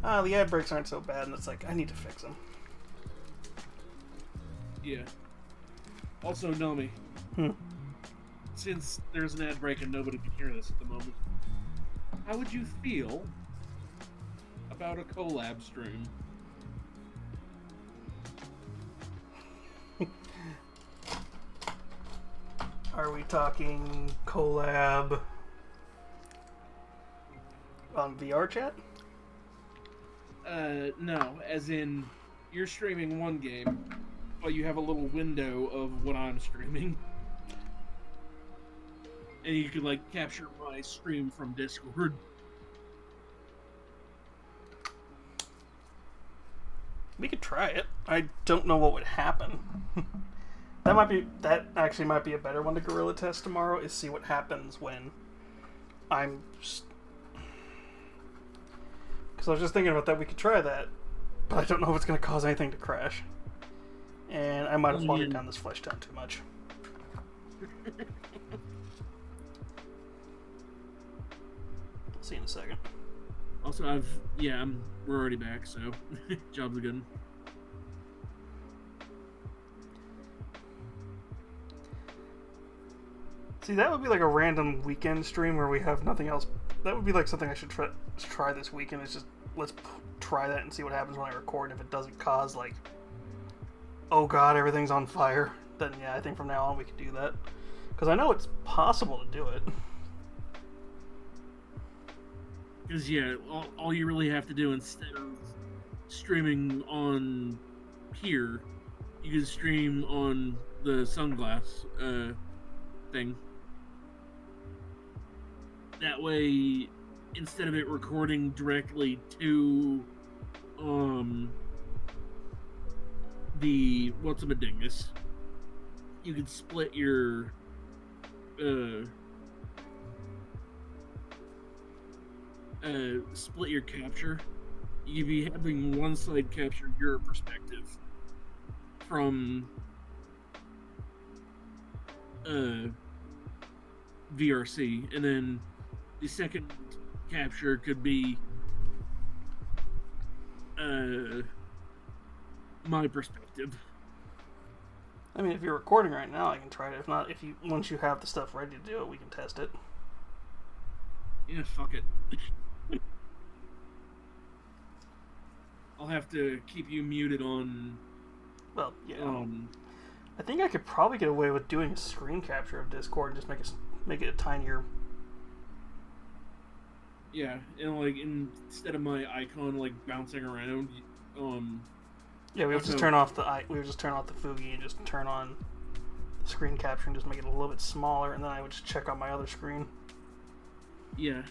the ad breaks aren't so bad, and it's like, I need to fix them. Yeah. Also, Nomi. Since there's an ad break and nobody can hear this at the moment, how would you feel about a collab stream? Are we talking collab on VR chat? No. As in, you're streaming one game, but you have a little window of what I'm streaming. And you could, capture my stream from Discord. We could try it. I don't know what would happen. That actually might be a better one to gorilla test tomorrow, is see what happens when I'm... Because I was just thinking about that, we could try that, but I don't know if it's going to cause anything to crash. And I might have watered down this flesh tone too much. I'll see you in a second. Also, we're already back, so job's a good one. See, that would be like a random weekend stream where we have nothing else. That would be like something I should try this weekend. It's just, let's try that and see what happens when I record. If it doesn't cause, oh god, everything's on fire, then yeah, I think from now on we could do that. Because I know it's possible to do it. Because, yeah, all you really have to do instead of streaming on here, you can stream on the Sunglass thing. That way, instead of it recording directly to the what's-a-dingus, you can split your capture you'd be having one side capture your perspective from VRC, and then the second capture could be my perspective. I mean, if you're recording right now, I can try it. If not, if you once you have the stuff ready to do it, we can test it. Yeah, fuck it. I'll have to keep you muted on. Well, yeah. I think I could probably get away with doing a screen capture of Discord and just make it a tinier. Yeah, and like instead of my icon like bouncing around, Yeah, we would just turn off the Fugi and just turn on the screen capture and just make it a little bit smaller, and then I would just check on my other screen. Yeah,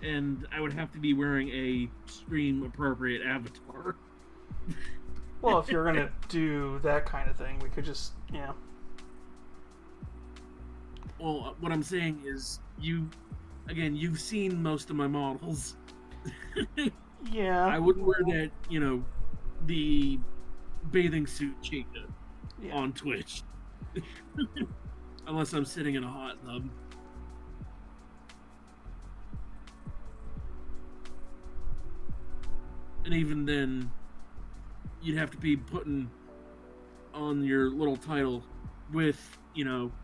and I would have to be wearing a stream appropriate avatar. Well, if you're gonna do that kind of thing, we could just, Well, what I'm saying is, you've seen most of my models. Yeah. I wouldn't wear that, the bathing suit Chica on Twitch. Unless I'm sitting in a hot tub. And even then, you'd have to be putting on your little title with,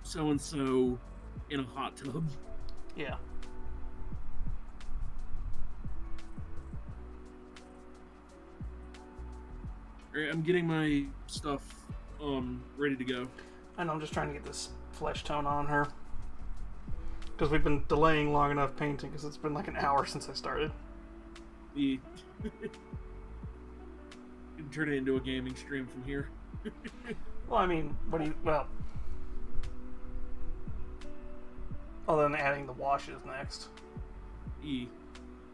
so-and-so in a hot tub. Yeah. Alright, I'm getting my stuff ready to go. I know, I'm just trying to get this flesh tone on her. Because we've been delaying long enough painting, because it's been like an hour since I started. You can turn it into a gaming stream from here. Well, I mean, other than adding the washes next.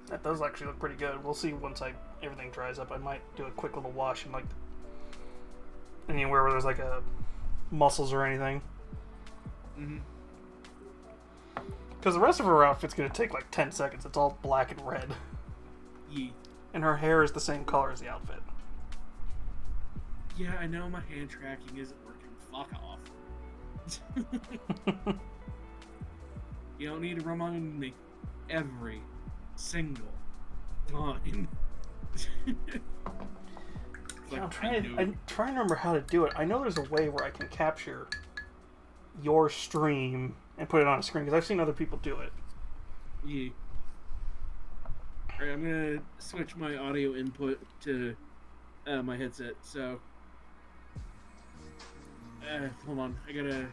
That does actually look pretty good. We'll see once everything dries up. I might do a quick little wash in anywhere where there's like a muscles or anything. Mm-hmm. Because the rest of her outfit's gonna take like 10 seconds. It's all black and red. And her hair is the same color as the outfit. Yeah, I know my hand tracking isn't working. Fuck off. You don't need to remind me every single time. I'm trying to remember how to do it. I know there's a way where I can capture your stream and put it on a screen, because I've seen other people do it. Yeah. Alright, I'm gonna switch my audio input to my headset, so... hold on, I gotta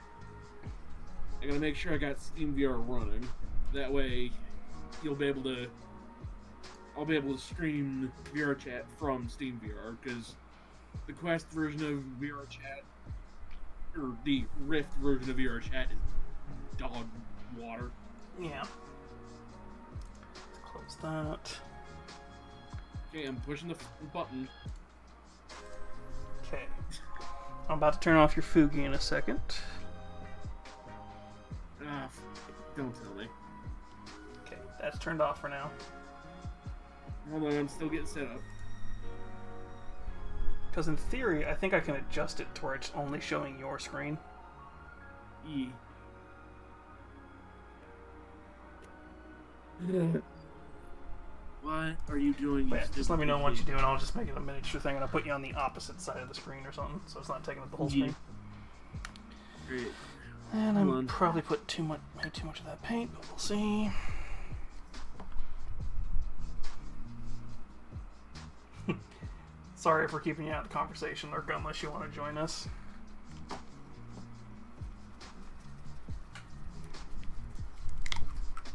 make sure I got SteamVR running. That way, I'll be able to stream VR chat from SteamVR, because the Quest version of VR chat, or the Rift version of VR chat, is dog water. Yeah. Let's close that. Okay, I'm pushing the button. Okay. I'm about to turn off your Fugi in a second. Don't tell me. Okay, that's turned off for now. Hold on, I'm still getting set up. Because in theory, I think I can adjust it to where it's only showing your screen. What are you doing? Yeah, just let me know what you do, and I'll just make it a miniature thing, and I'll put you on the opposite side of the screen or something, so it's not taking up the whole screen. Great. And I'm probably made too much of that paint, but we'll see. Sorry for keeping you out of the conversation, Lurk, unless you want to join us.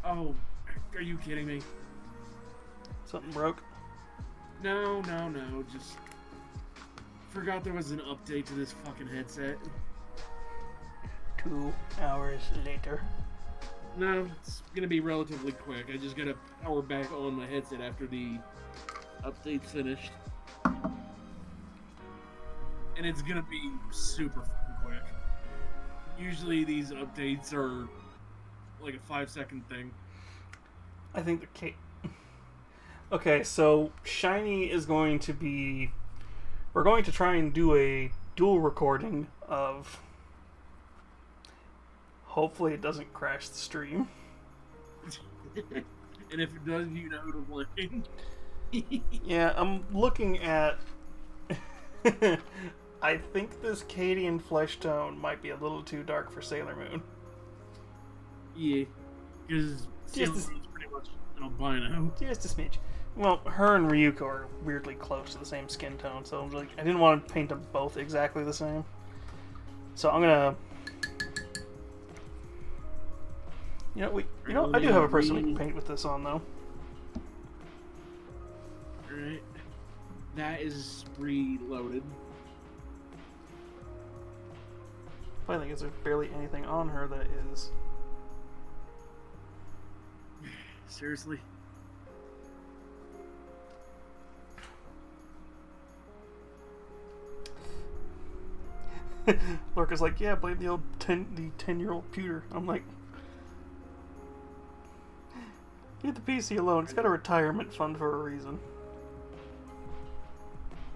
Oh, are you kidding me? Something broke? No, just forgot there was an update to this fucking headset. 2 hours later. No, it's gonna be relatively quick. I just gotta power back on my headset after the update's finished. And it's gonna be super fucking quick. Usually these updates are like a 5-second thing. I think Okay, so Shiny is going to be. We're going to try and do a dual recording of. Hopefully, it doesn't crash the stream. And if it does, you know who to blame. Yeah, I'm looking at. I think this Cadian flesh tone might be a little too dark for Sailor Moon. Yeah, because Sailor Moon's pretty much an albino. Just a smidge. Well, her and Ryuko are weirdly close to the same skin tone, so like, I didn't want to paint them both exactly the same. So I'm gonna. I do have a person we can paint with this on though. Alright. That is reloaded. Funny thing is, there's barely anything on her that is. Seriously? Lorca's like, yeah, blame the 10-year-old pewter. I'm like, leave the PC alone. It's got a retirement fund for a reason.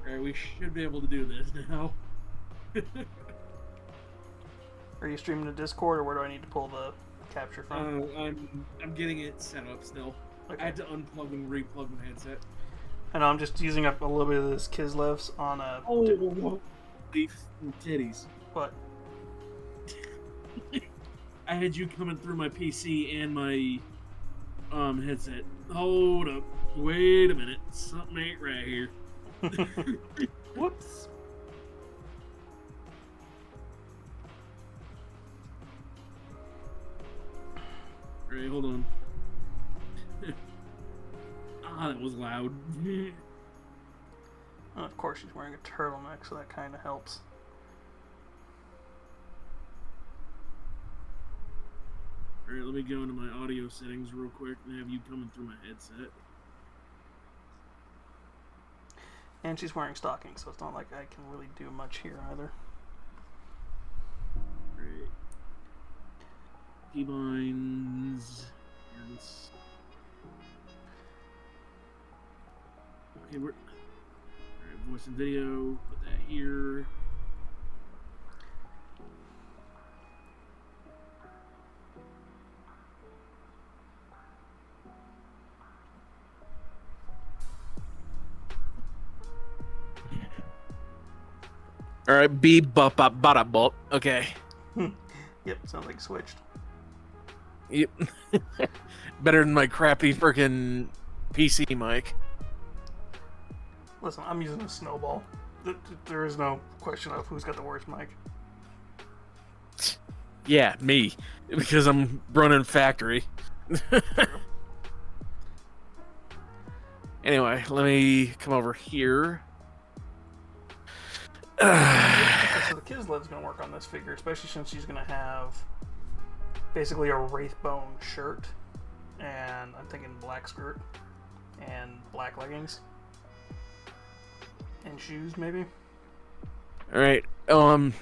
Alright, we should be able to do this now. Are you streaming to Discord, or where do I need to pull the capture from? I'm getting it set up still. Okay. I had to unplug and replug my headset. I know I'm just using up a little bit of this Kislev's on a. Beef and titties. What? I had you coming through my PC and my headset. Hold up. Wait a minute. Something ain't right here. Whoops. Alright, hold on. That was loud. Oh, of course, she's wearing a turtleneck, so that kind of helps. Alright, let me go into my audio settings real quick and have you coming through my headset. And she's wearing stockings, so it's not like I can really do much here either. Alright. Keybinds. Yes. Okay, we're. Alright, voice and video. Put that here. All right, beep, bop, bop, bada, bop. Okay. Yep, sounds like switched. Yep. Better than my crappy freaking PC mic. Listen, I'm using a snowball. There is no question of who's got the worst mic. Yeah, me. Because I'm running factory. Anyway, let me come over here. So the Kislev's going to work on this figure, especially since she's going to have basically a Wraithbone shirt, and I'm thinking black skirt and black leggings and shoes, maybe. All right. I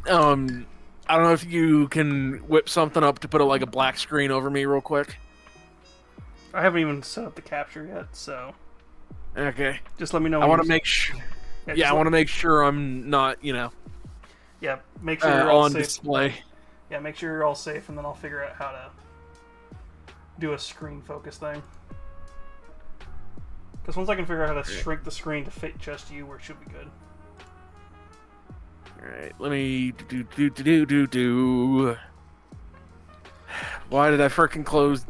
don't know if you can whip something up to put like a black screen over me real quick. I haven't even set up the capture yet, so Okay. just let me know. I want to make sure. Yeah, I want to make sure I'm not, Yeah, make sure you're all on safe. display. Yeah, make sure you're all safe, and then I'll figure out how to do a screen focus thing. Because once I can figure out how to shrink the screen to fit just you, it should be good. Alright, let me do. Why did I frickin' close?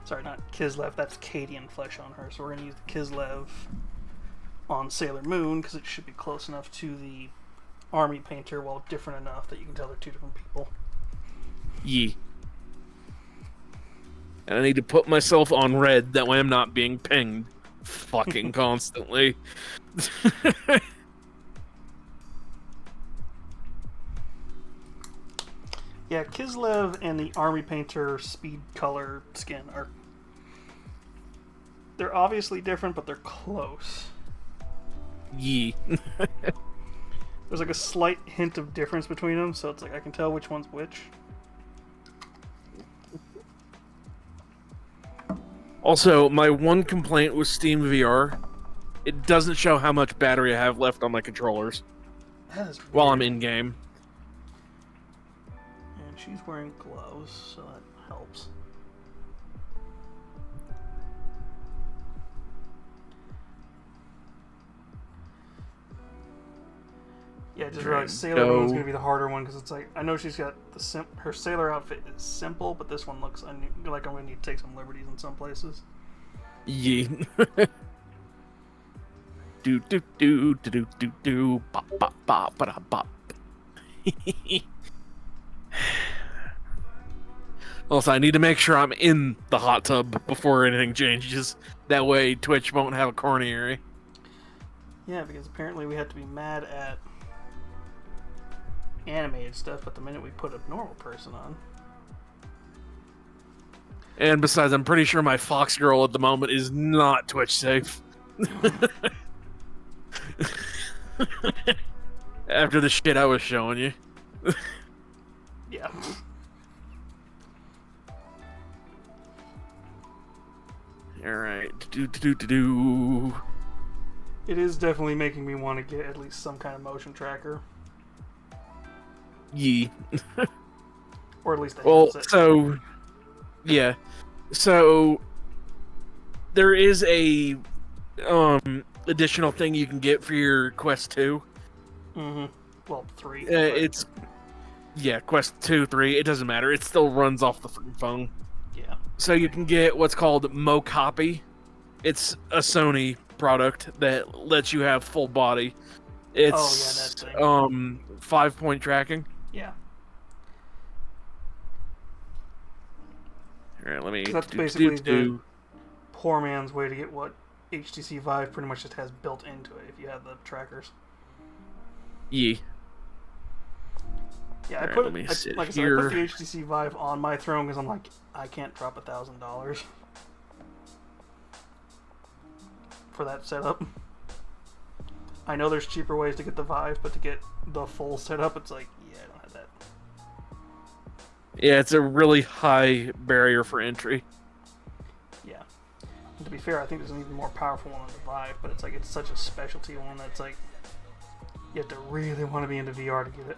Sorry, not Kislev, that's Cadian flesh on her, so we're going to use the Kislev on Sailor Moon, because it should be close enough to the army painter, while different enough that you can tell they're two different people. Yee. And I need to put myself on red, that way I'm not being pinged fucking constantly. Yeah, Kislev and the army painter speed color skin are... They're obviously different, but they're close. Yee. There's like a slight hint of difference between them, so it's like I can tell which one's which. Also, my one complaint with Steam VR, it doesn't show how much battery I have left on my controllers That is weird. while I'm in game. And she's wearing gloves, so that helps. Yeah, I just realized Sailor Moon's gonna be the harder one because it's like I know she's got her sailor outfit is simple, but this one looks like I'm gonna need to take some liberties in some places. Yeah. do do do do do do do bop bop bop ba bop. Also, I need to make sure I'm in the hot tub before anything changes. That way, Twitch won't have a coronary. Yeah, because apparently we have to be mad at animated stuff, but the minute we put a normal person on. And besides, I'm pretty sure my Fox girl at the moment is not Twitch safe. After the shit I was showing you. Yeah. Alright. Do. It is definitely making me want to get at least some kind of motion tracker. Yee. Or at least a well, headset. so... Yeah. So... There is a... additional thing you can get for your Quest 2. Mm-hmm. Well, 3. It's... Yeah, Quest 2, 3, it doesn't matter. It still runs off the freaking phone. Yeah. So you can get what's called Mocopy. It's a Sony product that lets you have full body. It's that thing. 5-point tracking. Yeah. Alright, let me that's basically the poor man's way to get what HTC Vive pretty much just has built into it if you have the trackers. Yeah. Yeah, All I right, put let me sit like I said, here. I put the HTC Vive on my throne because I'm like, I can't drop $1,000 for that setup. I know there's cheaper ways to get the Vive, but to get the full setup, it's like, yeah, I don't have that. Yeah, it's a really high barrier for entry. Yeah. And to be fair, I think there's an even more powerful one on the Vive, but it's like it's such a specialty one that's like you have to really want to be into VR to get it.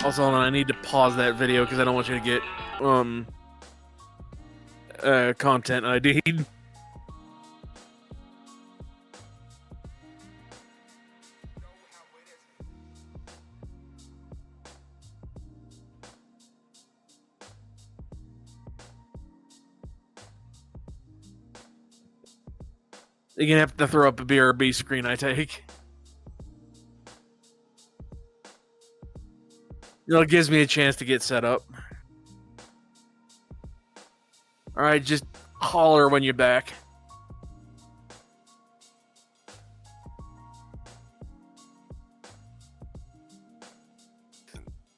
Also, hold on, I need to pause that video because I don't want you to get content ID'd. You're gonna have to throw up a BRB screen, I take. It gives me a chance to get set up. Alright, just holler when you're back.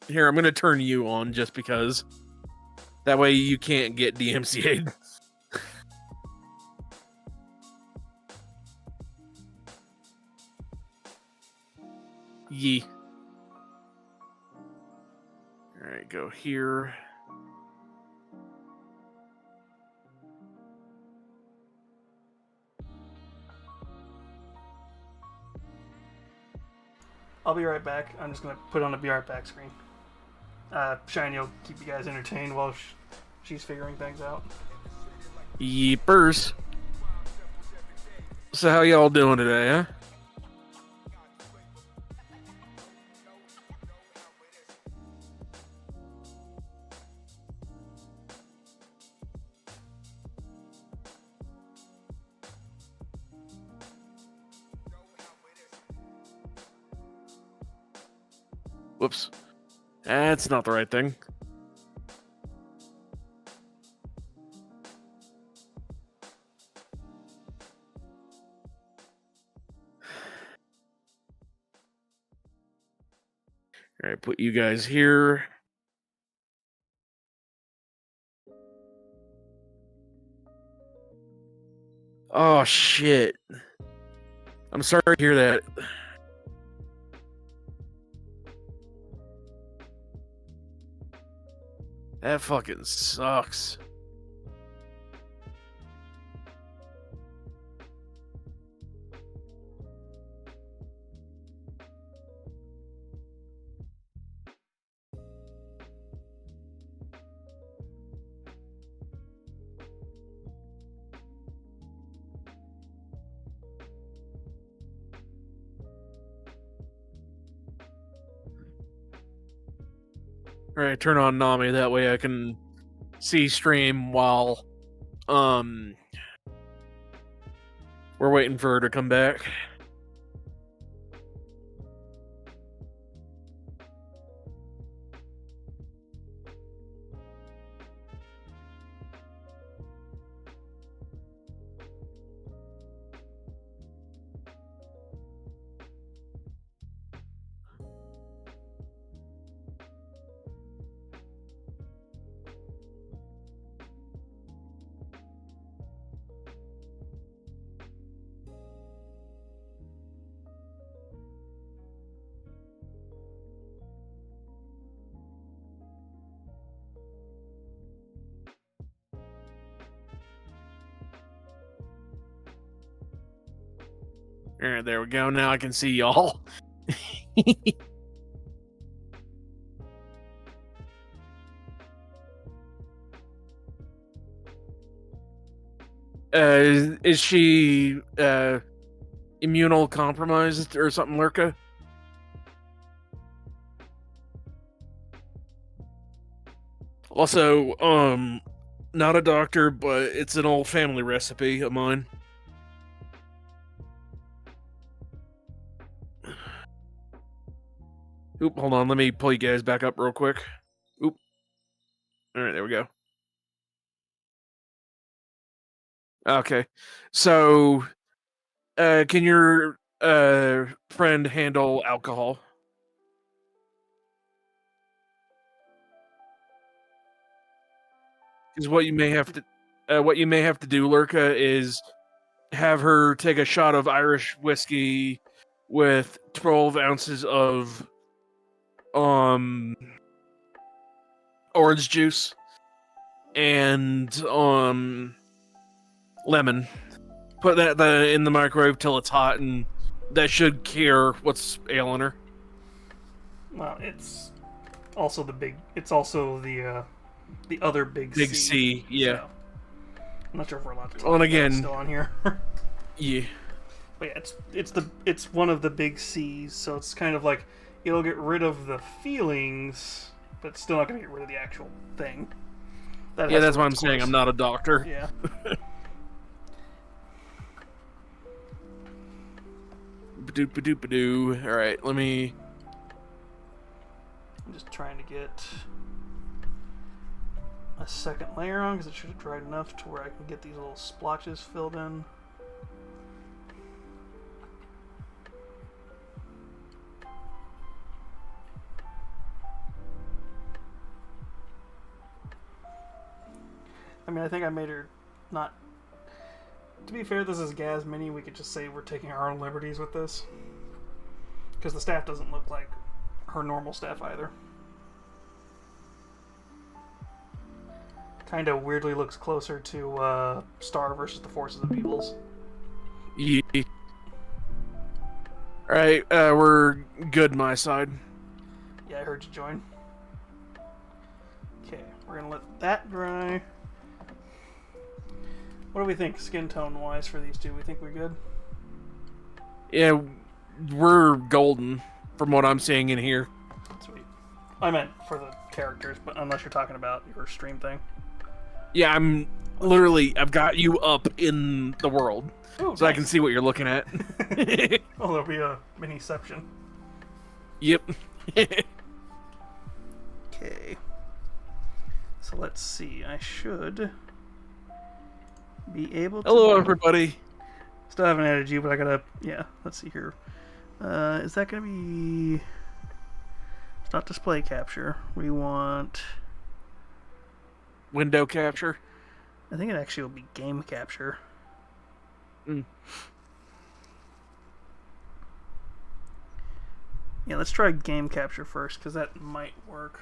Here, I'm gonna turn you on just because. That way you can't get DMCA'd. Yee. Alright, go here. I'll be right back. I'm just going to put on a be right back screen. Shiny will keep you guys entertained while she's figuring things out. Yeepers. So how y'all doing today, huh? Whoops. That's not the right thing. Alright, put you guys here. Oh, shit. I'm sorry to hear that. That fucking sucks. Alright, turn on Nami, that way I can see stream while we're waiting for her to come back. Alright, there we go. Now I can see y'all. Is she immunocompromised or something, Lurka? Also, not a doctor, but it's an old family recipe of mine. Oop, hold on, let me pull you guys back up real quick. Oop. Alright, there we go. Okay. So, can your friend handle alcohol? Because what you may have to do, Lurka, is have her take a shot of Irish whiskey with 12 ounces of orange juice and lemon. Put that in the microwave till it's hot, and that should cure what's ailing her. Well, it's also the other big C, yeah. So, I'm not sure if we're allowed to talk And about again, it still on here. Yeah. But yeah, it's one of the big C's, so it's kind of like it'll get rid of the feelings, but it's still not going to get rid of the actual thing. Yeah, that's why I'm saying I'm not a doctor. Yeah. Ba-doop-ba-doop-ba-doo. Alright, let me... I'm just trying to get a second layer on, because it should have dried enough to where I can get these little splotches filled in. I mean, I think I made her not... To be fair, this is Gaz Mini. We could just say we're taking our own liberties with this. Because the staff doesn't look like her normal staff either. Kind of weirdly looks closer to Star versus the Forces of Evils. Yeah. Alright, we're good my side. Yeah, I heard you join. Okay, we're gonna let that dry. What do we think, skin tone wise, for these two? We think we're good? Yeah, we're golden from what I'm seeing in here. Sweet. I meant for the characters, but unless you're talking about your stream thing. Yeah, I've got you up in the world. Ooh, so nice. I can see what you're looking at. Oh, there'll be a mini-ception. Yep. Okay. So let's see. I should be able to... Hello, everybody. Still haven't added you, but I gotta... Yeah, let's see here. Is that gonna be... It's not display capture. We want... Window capture? I think it actually will be game capture. Yeah, let's try game capture first, because that might work.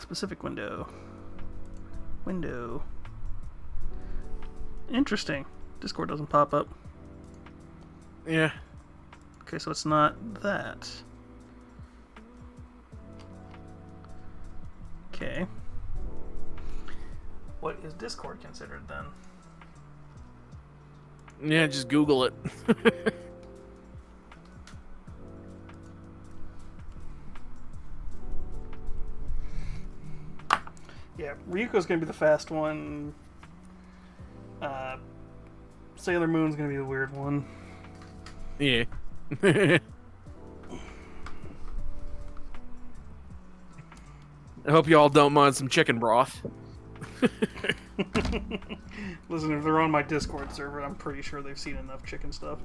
Specific window. Window. Interesting. Discord doesn't pop up. Yeah. Okay, so it's not that. Okay. What is Discord considered then? Yeah, just Google it. Ryuko's gonna be the fast one. Sailor Moon's gonna be the weird one. Yeah. I hope y'all don't mind some chicken broth. Listen, if they're on my Discord server, I'm pretty sure they've seen enough chicken stuff.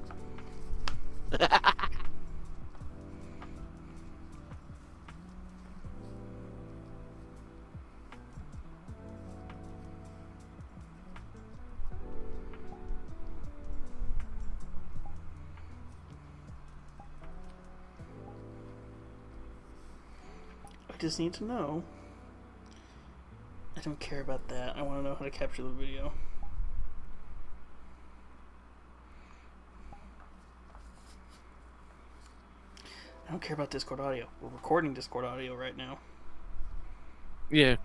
I just need to know. I don't care about that. I want to know how to capture the video. I don't care about Discord audio. We're recording Discord audio right now. Yeah,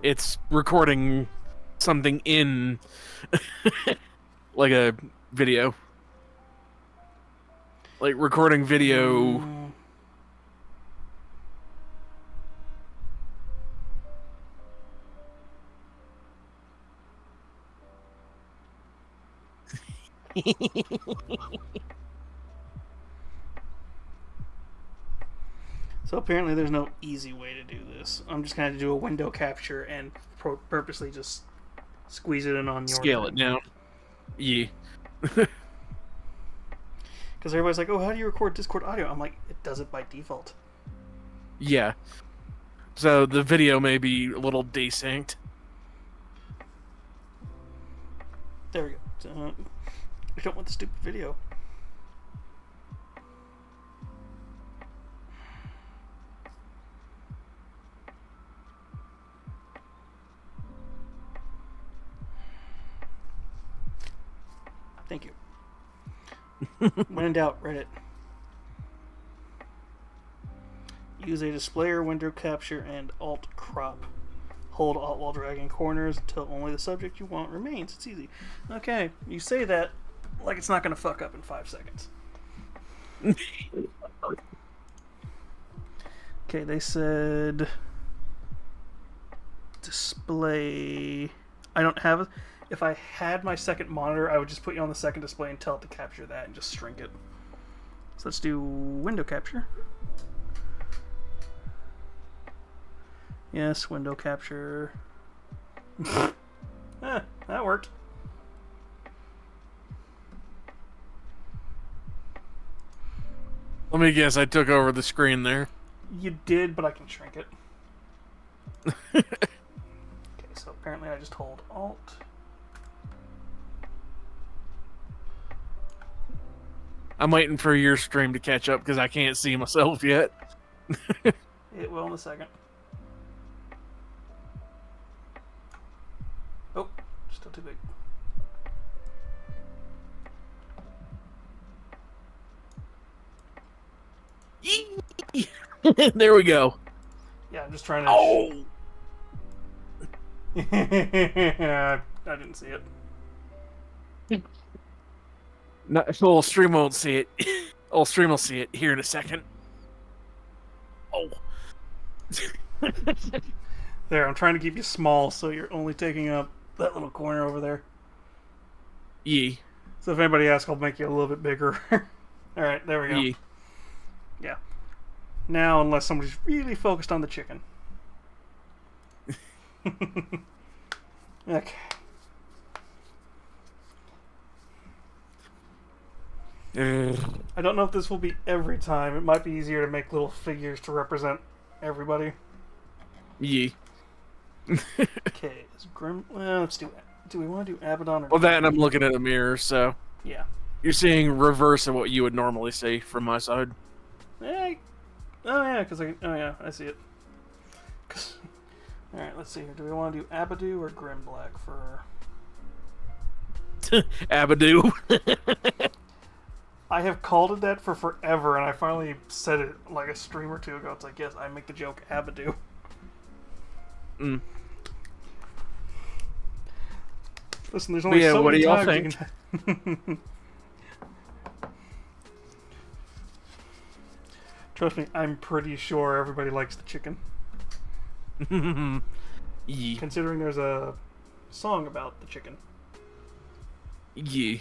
it's recording something in like a video. Like recording video. So apparently there's no easy way to do this. I'm just going to do a window capture and purposely just squeeze it in on your Scale it down. Yeah. Because everybody's like, oh, how do you record Discord audio? I'm like, it does it by default. Yeah. So the video may be a little desynced. There we go. I don't want the stupid video. Thank you. When in doubt, Reddit. Use a displayer, window capture, and alt crop. Hold alt while dragging corners until only the subject you want remains. It's easy. Okay, you say that like it's not going to fuck up in 5 seconds. Okay, they said display. I don't have it. If I had my second monitor, I would just put you on the second display and tell it to capture that and just shrink it. So let's do window capture. Yes, window capture. That worked. Let me guess, I took over the screen there. You did, but I can shrink it. Okay, so apparently I just hold Alt. I'm waiting for your stream to catch up because I can't see myself yet. It will in a second. Oh, still too big. There we go. Yeah, I'm just trying to... Oh! I didn't see it. Well, stream won't see it. Oh, stream will see it here in a second. Oh. There, I'm trying to keep you small so you're only taking up that little corner over there. Yeah. So if anybody asks, I'll make you a little bit bigger. Alright, there we go. Yeah. Yeah. Now, unless somebody's really focused on the chicken. Okay. I don't know if this will be every time. It might be easier to make little figures to represent everybody. Yeah. Okay, is Grim... Well, let's do it. Do we want to do Abaddon or... Well, that and I'm looking at a mirror, so... Yeah. You're seeing reverse of what you would normally see from my side. Oh, yeah, because I... Oh, yeah, I see it. Alright, let's see here. Do we want to do Abadu or Grimblack for... Abadu. I have called it that for forever, and I finally said it like a stream or two ago. It's like, yes, I make the joke Abadu. Mm. Listen, there's only so what many do y'all times think? you can... Trust me, I'm pretty sure everybody likes the chicken. Yeah. considering there's a song about the chicken. Yeah.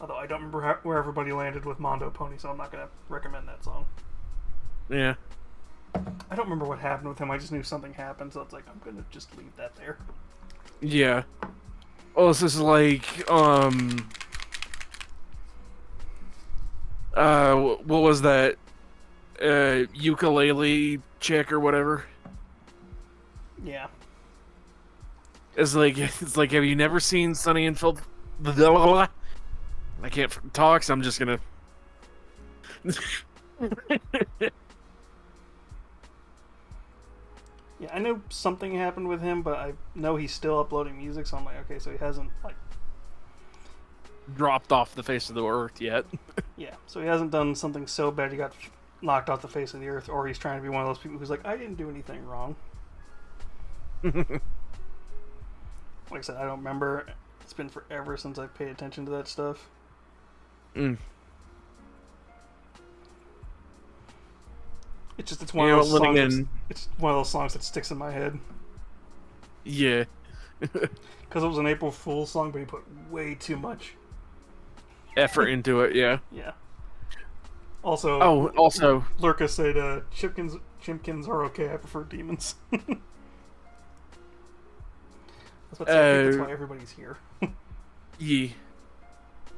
Although I don't remember where everybody landed with Mondo Pony, so I'm not gonna recommend that song. Yeah. I don't remember what happened with him. I just knew something happened, so it's like I'm gonna just leave that there. Yeah. Oh, this is like what was that? Ukulele chick or whatever. Yeah. It's like have you never seen Sunny and Phil? I can't talk, so I'm just gonna. Yeah, I know something happened with him, but I know he's still uploading music, so I'm like, okay, so he hasn't, like... dropped off the face of the earth yet. Yeah, so he hasn't done something so bad he got knocked off the face of the earth, or he's trying to be one of those people who's like, I didn't do anything wrong. Like I said, I don't remember. It's been forever since I've paid attention to that stuff. Mm. It's just, it's one of those living songs. in... It's one of those songs that sticks in my head. Yeah. Because it was an April Fool's song, but he put way too much effort into it. Yeah. Yeah. Also. Oh, also. Lurka said, "Chimkins are okay. I prefer demons." That's why everybody's here. Yeah.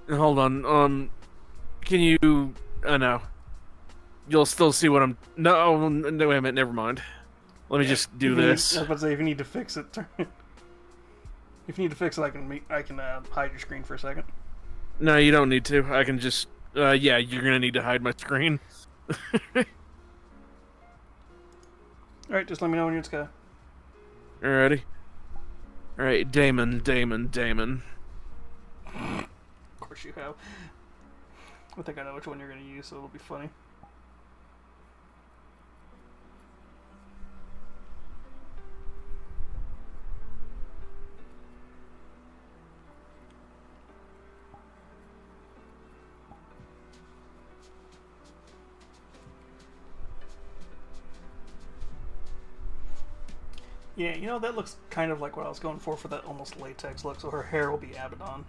Hold on. Can you? No. You'll still see what I'm. No, wait a minute. Never mind. Let me just do this. I was about to say, if you need to fix it, if you need to fix it, I can hide your screen for a second. No, you don't need to. I can just. Yeah, you're gonna need to hide my screen. All right, just let me know when you're in Sky. Alrighty. All right, Damon. Of course you have. I think I know which one you're gonna use, so it'll be funny. Yeah, you know, that looks kind of like what I was going for that almost latex look, so her hair will be Abaddon.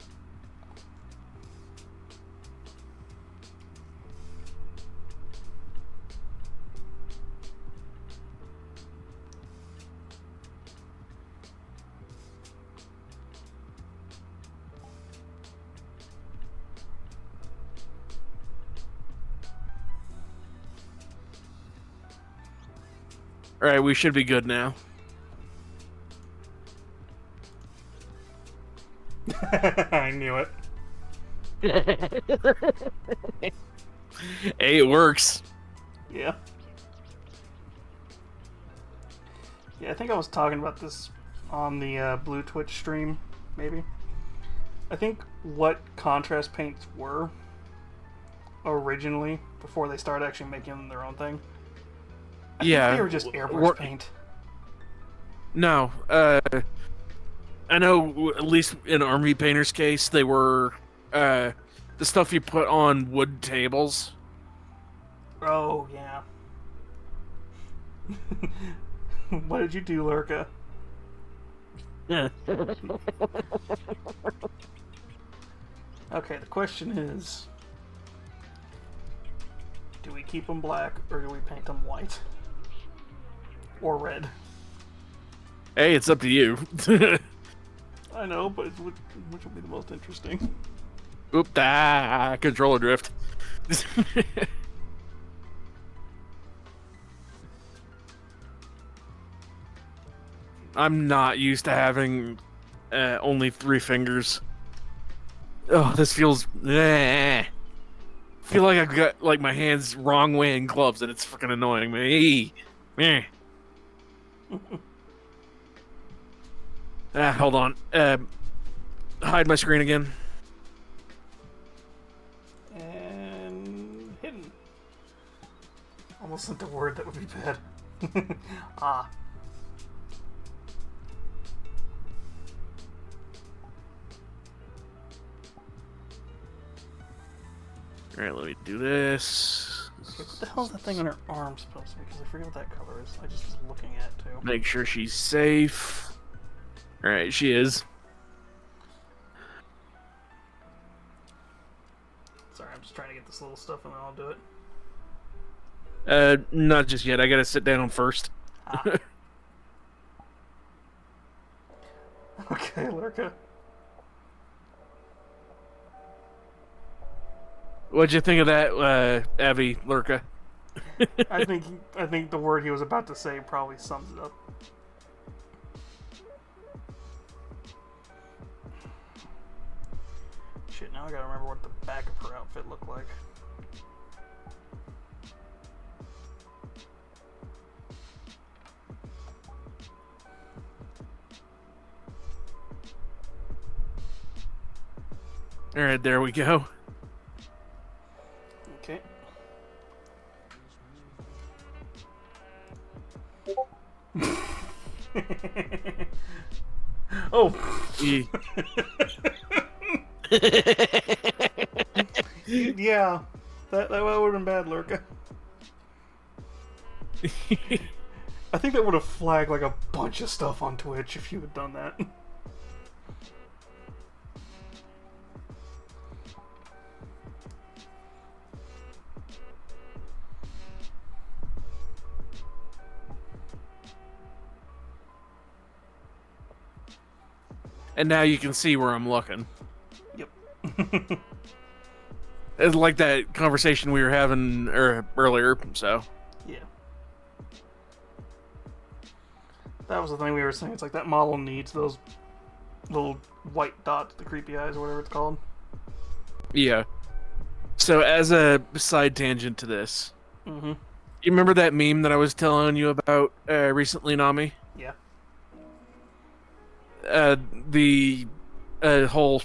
Alright, we should be good now. I knew it. Hey, it works. Yeah. Yeah, I think I was talking about this on the Blue Twitch stream, maybe. I think what contrast paints were originally, before they started actually making their own thing, I think they were just airbrush paint. No, I know, at least in Army Painter's case, they were the stuff you put on wood tables. Oh, yeah. What did you do, Lurka? Okay, the question is, do we keep them black, or do we paint them white? Or red? Hey, it's up to you. I know, but which will be the most interesting? Oop, controller drift. I'm not used to having only 3 fingers. Oh, this feels... I feel like I've got like my hands wrong way in gloves and it's freaking annoying me. Hold on. Hide my screen again. And hidden. Almost sent a word that would be bad. Ah. Alright, let me do this. Okay, what the hell's that thing on her arm supposed to be? Because I forget what that color is. I just was looking at it, too. Make sure she's safe. Alright, she is. Sorry, I'm just trying to get this little stuff and then I'll do it. Not just yet. I gotta sit down first. Ah. Okay, Lurka. What'd you think of that, Avi Lurka? I think the word he was about to say probably sums it up. Shit, now I gotta remember what the back of her outfit looked like. Alright, there we go. Okay. Oh. Yeah. That would have been bad, Lurka. I think that would have flagged like a bunch of stuff on Twitch if you had done that. And now you can see where I'm looking. Yep. It's like that conversation we were having earlier, so. Yeah. That was the thing we were saying. It's like that model needs those little white dots, the creepy eyes, or whatever it's called. Yeah. So as a side tangent to this, Mm-hmm. you remember that meme that I was telling you about recently, Nami? Yeah. The whole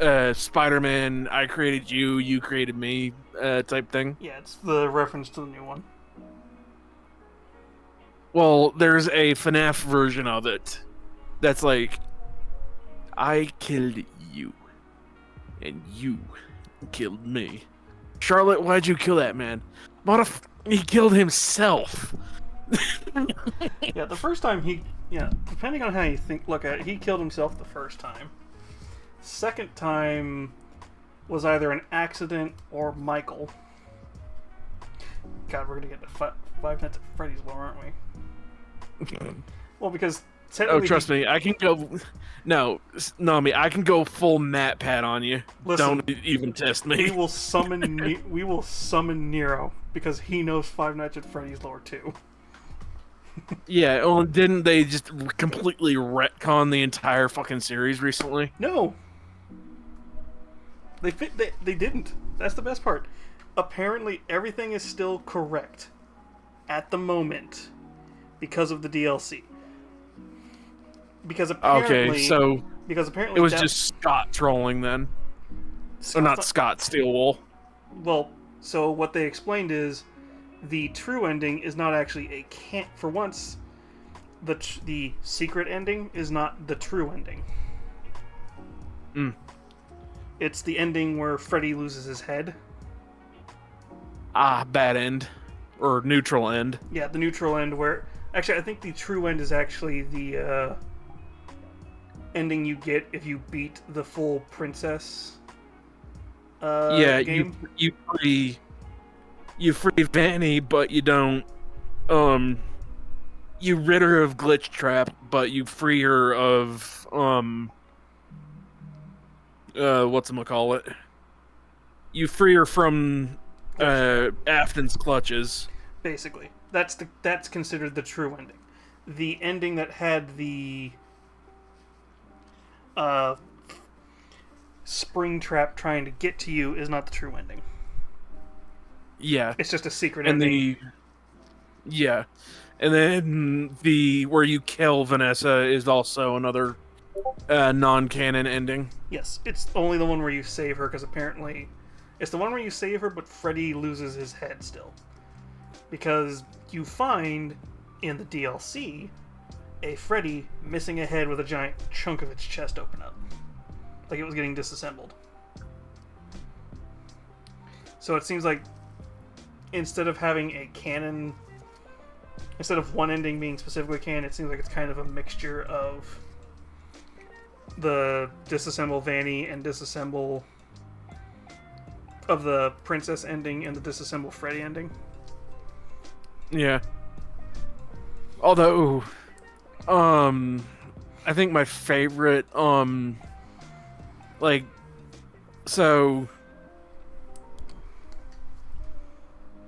Spider-Man, I created you, you created me type thing. Yeah, it's the reference to the new one. Well, there's a FNAF version of it that's like, I killed you, and you killed me. Charlotte, why'd you kill that man? He killed himself. Yeah, the first time depending on how you look at it, he killed himself the first time. Second time was either an accident or Michael. God, we're gonna get to Five Nights at Freddy's, aren't we? Well, because Oh, trust me, I can go. No, Nami, I can go full Matt Pat on you. Listen, Don't even test me. we will summon Nero because he knows Five Nights at Freddy's lore too. Yeah, well, didn't they just completely retcon the entire fucking series recently? No, they didn't. That's the best part. Apparently, everything is still correct at the moment because of the DLC. Because apparently, it was just Scott trolling then. Or not Scott, Steelwool. Well, so what they explained is the true ending is not actually a can't. For once, the secret ending is not the true ending. Mm. It's the ending where Freddy loses his head. Ah, bad end. Or neutral end. Yeah, the neutral end where... Actually, I think the true end is actually the ending you get if you beat the full princess game. you free Vanny, but you don't... you rid her of Glitch Trap, but you free her of... whatchamacallit? You free her from Afton's clutches. Basically. That's considered the true ending. The ending that had the Springtrap trying to get to you is not the true ending. Yeah. It's just a secret and ending. Yeah. And then where you kill Vanessa is also another non-canon ending. Yes, it's only the one where you save her, because apparently... It's the one where you save her, but Freddy loses his head still. Because you find, in the DLC, a Freddy missing a head with a giant chunk of its chest open up. Like it was getting disassembled. So it seems like instead of having a canon, instead of one ending being specifically canon, it seems like it's kind of a mixture of the disassemble Vanny and disassemble of the princess ending and the disassemble Freddy ending. Yeah. Although, I think my favorite, so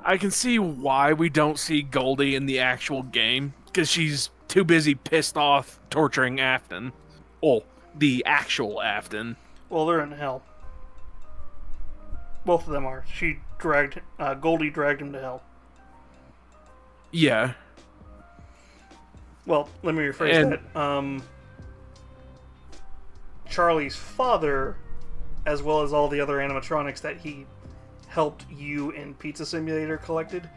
I can see why we don't see Goldie in the actual game, because she's too busy pissed off torturing Afton. Oh, the actual Afton. Well, they're in hell. Both of them are. Goldie dragged him to hell. Yeah. Well, let me rephrase that. Charlie's father, as well as all the other animatronics that he helped you in Pizza Simulator collected,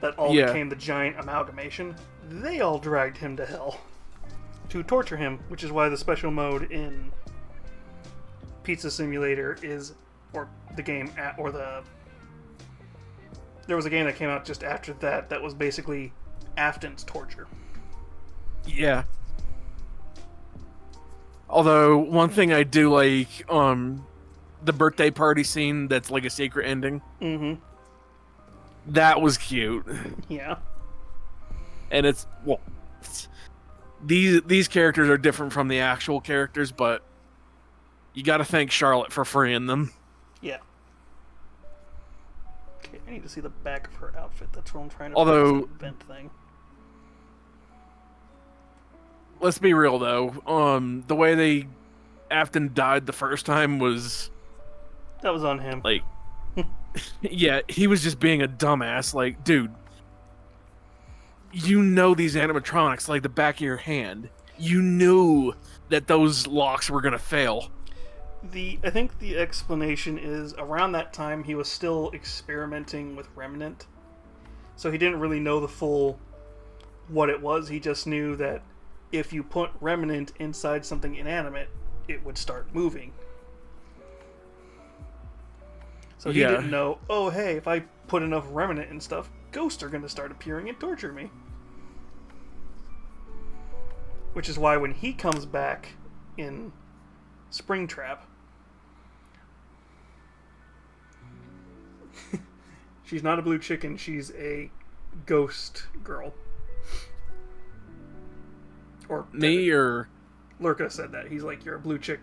that all became the giant amalgamation, they all dragged him to hell to torture him, which is why the special mode in Pizza Simulator is, or the game, or the... There was a game that came out just after that that was basically Afton's torture. Yeah. Although, one thing I do like, the birthday party scene that's like a secret ending. Mm-hmm. That was cute. Yeah. And it's, well, these characters are different from the actual characters, but you gotta thank Charlotte for freeing them. Yeah. Okay, I need to see the back of her outfit. That's what I'm trying to Although, do, event thing. Let's be real though. The way Afton died the first time was... That was on him. Like, yeah, he was just being a dumbass. Like, dude, you know these animatronics like the back of your hand. You knew that those locks were gonna fail. I think the explanation is around that time he was still experimenting with Remnant, so he didn't really know the full what it was. He just knew that if you put Remnant inside something inanimate, it would start moving. So he didn't know, oh hey, if I put enough Remnant and stuff, ghosts are going to start appearing and torture me. Which is why when he comes back in Springtrap, she's not a blue chicken, she's a ghost girl. Or me or Lurka said that. He's like, you're a blue chick.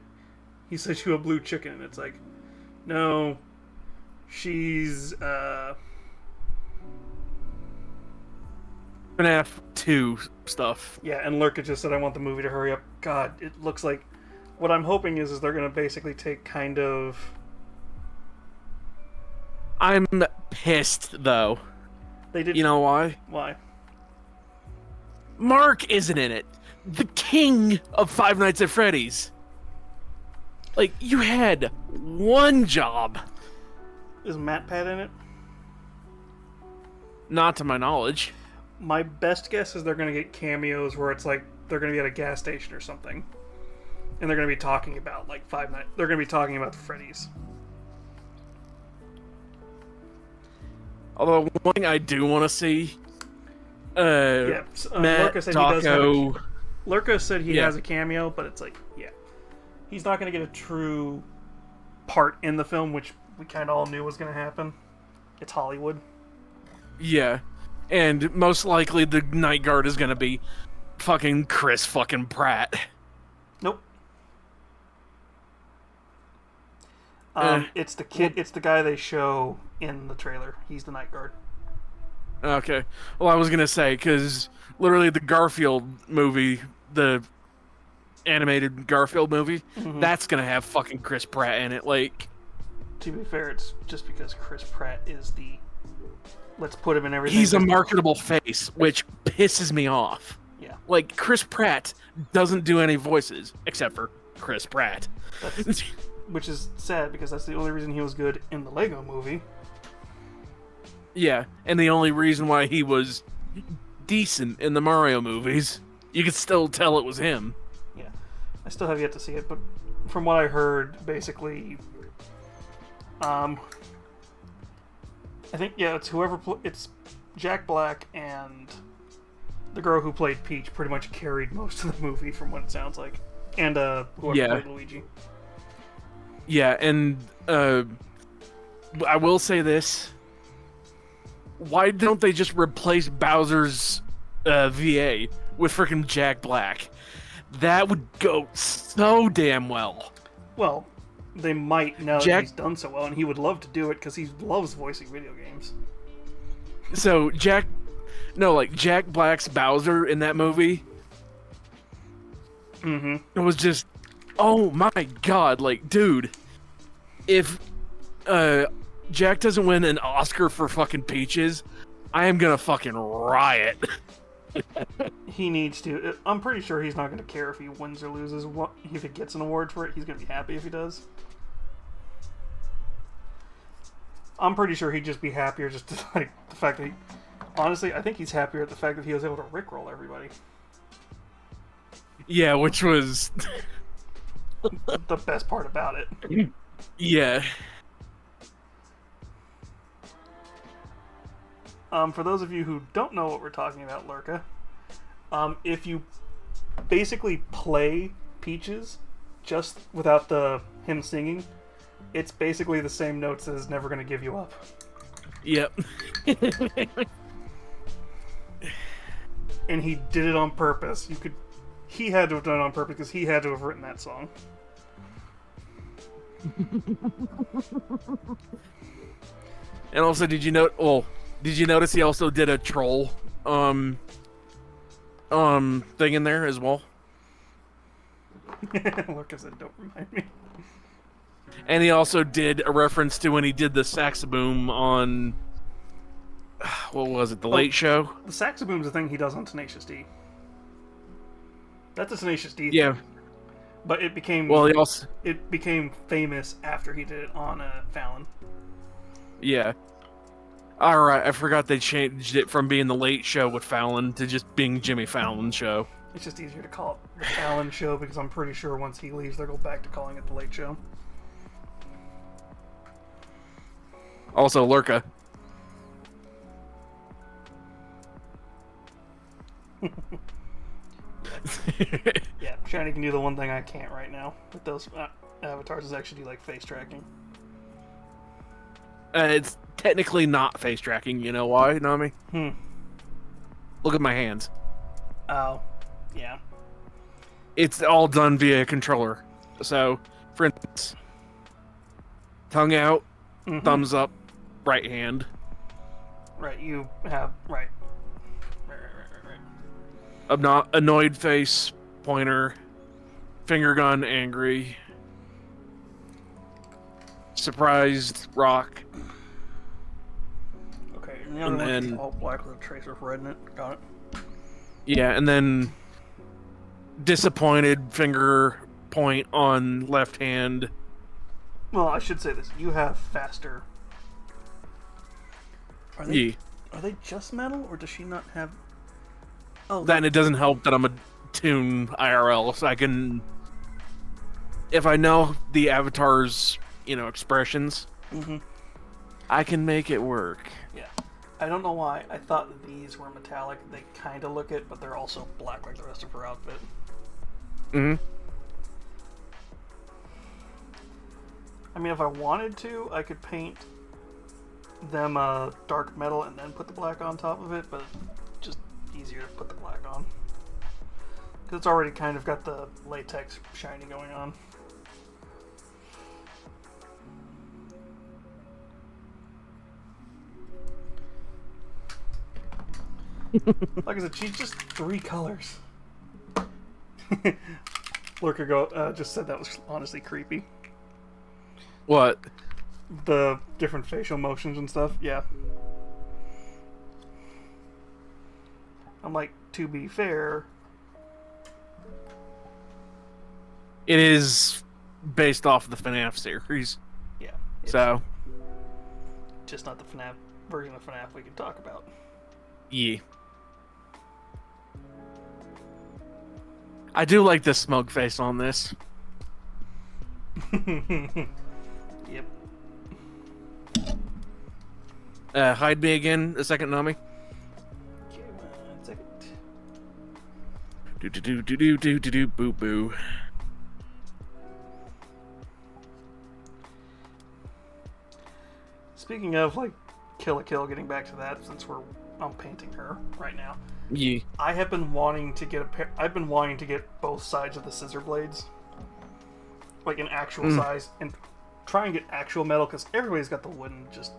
He says you're a blue chicken, and it's like, no, she's FNAF 2 stuff. Yeah, and Lurka just said, I want the movie to hurry up. God, it looks like what I'm hoping is they're gonna basically take kind of... I'm pissed though. They did. You know why? Why? Mark isn't in it. The king of Five Nights at Freddy's. Like, you had one job. Is MatPat in it? Not to my knowledge. My best guess is they're going to get cameos where it's like they're going to be at a gas station or something, and they're going to be talking about like Five Nights. They're going to be talking about the Freddy's. Although one thing I do want to see, Matt Lurka said Taco. Lurka said he has a cameo, but it's like, he's not going to get a true part in the film, which we kind of all knew was going to happen. It's Hollywood. Yeah, and most likely the night guard is going to be fucking Chris fucking Pratt. Nope. It's the kid. It's the guy they show in the trailer. He's the night guard. Okay. Well, I was gonna say because literally the Garfield movie, the animated Garfield movie, that's gonna have fucking Chris Pratt in it. Like, to be fair, it's just because Chris Pratt is the... Let's put him in everything. He's a marketable face, which pisses me off. Yeah. Like, Chris Pratt doesn't do any voices except for Chris Pratt. Which is sad because that's the only reason he was good in the Lego movie. Yeah, and the only reason why he was decent in the Mario movies. You could still tell it was him. Yeah. I still have yet to see it, but from what I heard, basically, I think it's whoever it's Jack Black and the girl who played Peach pretty much carried most of the movie from what it sounds like, and whoever played Luigi. Yeah, and I will say this: why don't they just replace Bowser's VA with freaking Jack Black? That would go so damn well. Well, they might now that he's done so well, and he would love to do it because he loves voicing video games. So Jack Black's Bowser in that movie. It was just, oh my god, like, dude, if Jack doesn't win an Oscar for fucking Peaches, I am gonna fucking riot. He needs to. I'm pretty sure he's not going to care if he wins or loses. If he gets an award for it, he's going to be happy if he does. I'm pretty sure he'd just be happier just to, like, the fact that honestly, I think he's happier at the fact that he was able to rickroll everybody. Yeah, which was the best part about it. Yeah. For those of you who don't know what we're talking about, Lurka, if you basically play Peaches just without him singing, it's basically the same notes as Never Gonna Give You Up. Yep. And he did it on purpose. He had to have done it on purpose because he had to have written that song. And also, did you notice he also did a troll thing in there as well? Look, I said, don't remind me. And he also did a reference to when he did the saxoboom on, what was it, The Late Show? The saxoboom's a thing he does on Tenacious D. That's a Tenacious D thing. Yeah. But it became it became famous after he did it on Fallon. Yeah. Alright, I forgot they changed it from being The Late Show with Fallon to just being Jimmy Fallon Show. It's just easier to call it The Fallon Show because I'm pretty sure once he leaves, they'll go back to calling it The Late Show. Also, Lurka. Yeah, Shiny can do the one thing I can't right now with those avatars is actually do like face tracking. It's technically not face tracking, you know why, Nami? Look at my hands. Oh, yeah. It's all done via controller. So, for instance, tongue out, thumbs up, right hand. Right, you have, right. Annoyed face, pointer, finger gun, angry, surprised, rock. Okay, and the other one is all black with a trace of red in it. Got it. Yeah, and then disappointed, finger point on left hand. Well, I should say this. You have faster. Are they just metal, or does she not have... Oh, then it doesn't help that I'm a Toon IRL, so I can... If I know the avatar's, expressions, I can make it work. Yeah. I don't know why. I thought that these were metallic. They kind of look it, but they're also black like the rest of her outfit. I mean, if I wanted to, I could paint them dark metal and then put the black on top of it, but just easier to put the black on. Because it's already kind of got the latex shiny going on. Like I said, she's just 3 colors. Lurker just said that was honestly creepy. What? The different facial motions and stuff, yeah. I'm like, to be fair... It is based off the FNAF series. Yeah. So... Just not the FNAF version of FNAF we can talk about. Yeah. I do like the smug face on this. Yep. Hide me again a second, Nami. Okay, 1 second. Do boo boo. Speaking of like Kill la Kill, getting back to that, since I'm painting her right now. Yeah. I have been wanting to get I've been wanting to get both sides of the scissor blades, like an actual size, and try and get actual metal, because everybody's got the wooden, just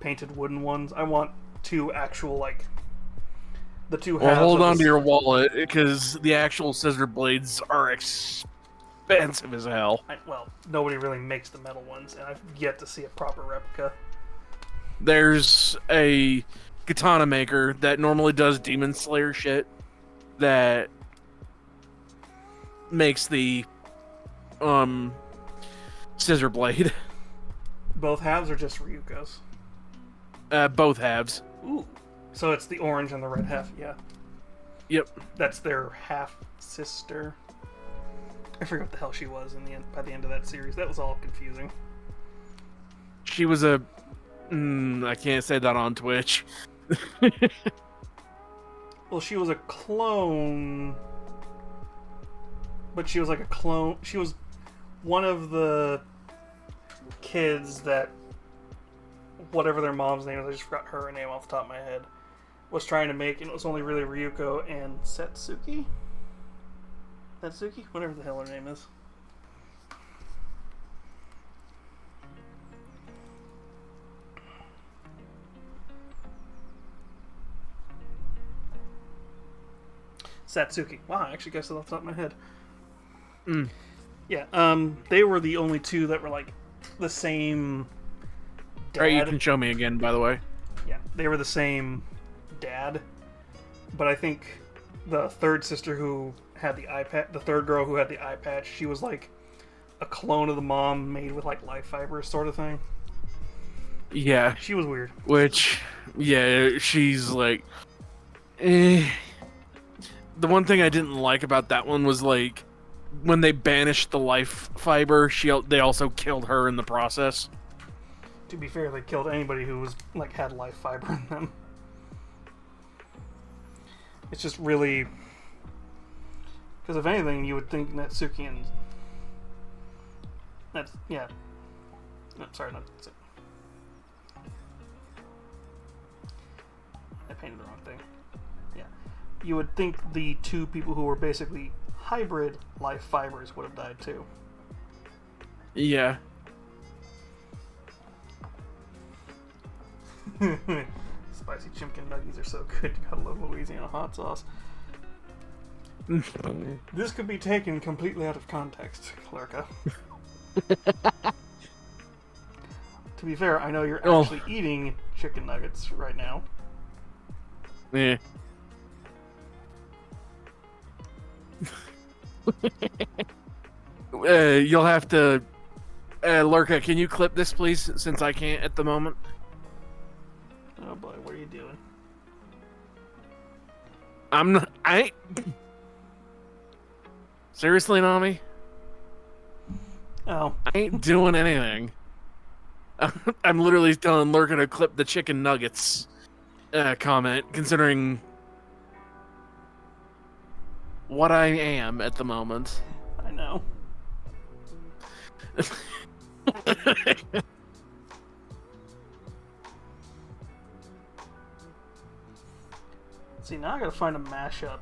painted wooden ones. I want two actual, like the two halves. Well, hold on to your wallet, because the actual scissor blades are expensive as hell. Well, nobody really makes the metal ones, and I've yet to see a proper replica. There's a katana maker that normally does Demon Slayer shit that makes the scissor blade. Both halves or just Ryuko's? Both halves. Ooh. So it's the orange and the red half, yeah. Yep. That's their half sister. I forget what the hell she was by the end of that series. That was all confusing. She was a I can't say that on Twitch. Well, she was a clone, but she was like a clone. She was one of the kids that, whatever their mom's name is, I just forgot her name off the top of my head, was trying to make, and it was only really Ryuko and Satsuki? Satsuki? Whatever the hell her name is. Satsuki. Wow, I actually guessed it off the top of my head. Yeah, they were the only two that were like the same dad. Alright, you can show me again, by the way. Yeah, they were the same dad. But I think the third sister who had the eye patch, the third girl who had the eye patch, she was like a clone of the mom made with like life fibers sort of thing. Yeah. She was weird. Which, yeah, she's like... The one thing I didn't like about that one was, like, when they banished the life fiber, they also killed her in the process. To be fair, they killed anybody who was like had life fiber in them. It's just really... Because if anything, you would think Natsuki and... Yeah. No, sorry, not Natsuki. I painted the wrong thing. Yeah. You would think the two people who were basically hybrid life fibers would have died too. Yeah. Spicy chimkin nuggies are so good. You gotta love Louisiana hot sauce. This could be taken completely out of context, Clerka. To be fair, I know you're actually eating chicken nuggets right now. Yeah. You'll have to... Lurka, can you clip this, please, since I can't at the moment? Oh boy, what are you doing? I Seriously, Nami? Oh. I ain't doing anything. I'm literally telling Lurka to clip the chicken nuggets comment, considering what I am at the moment. I know. See, now I gotta find a mashup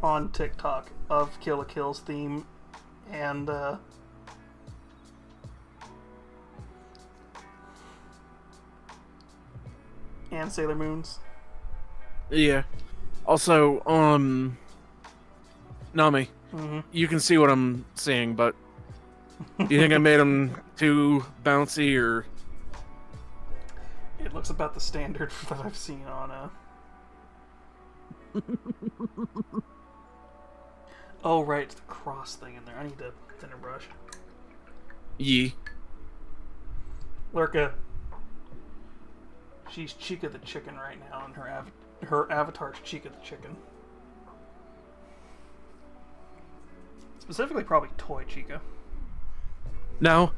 on TikTok of Kill la Kill's theme and Sailor Moon's. Yeah. Also, Nami, you can see what I'm seeing, but do you think I made them too bouncy, or? It looks about the standard that I've seen on Oh, right, it's the cross thing in there. I need a thinner brush. Yee. Lurka. She's Chica the chicken right now, and her avatar's Chica the chicken. Specifically, probably Toy Chica. No.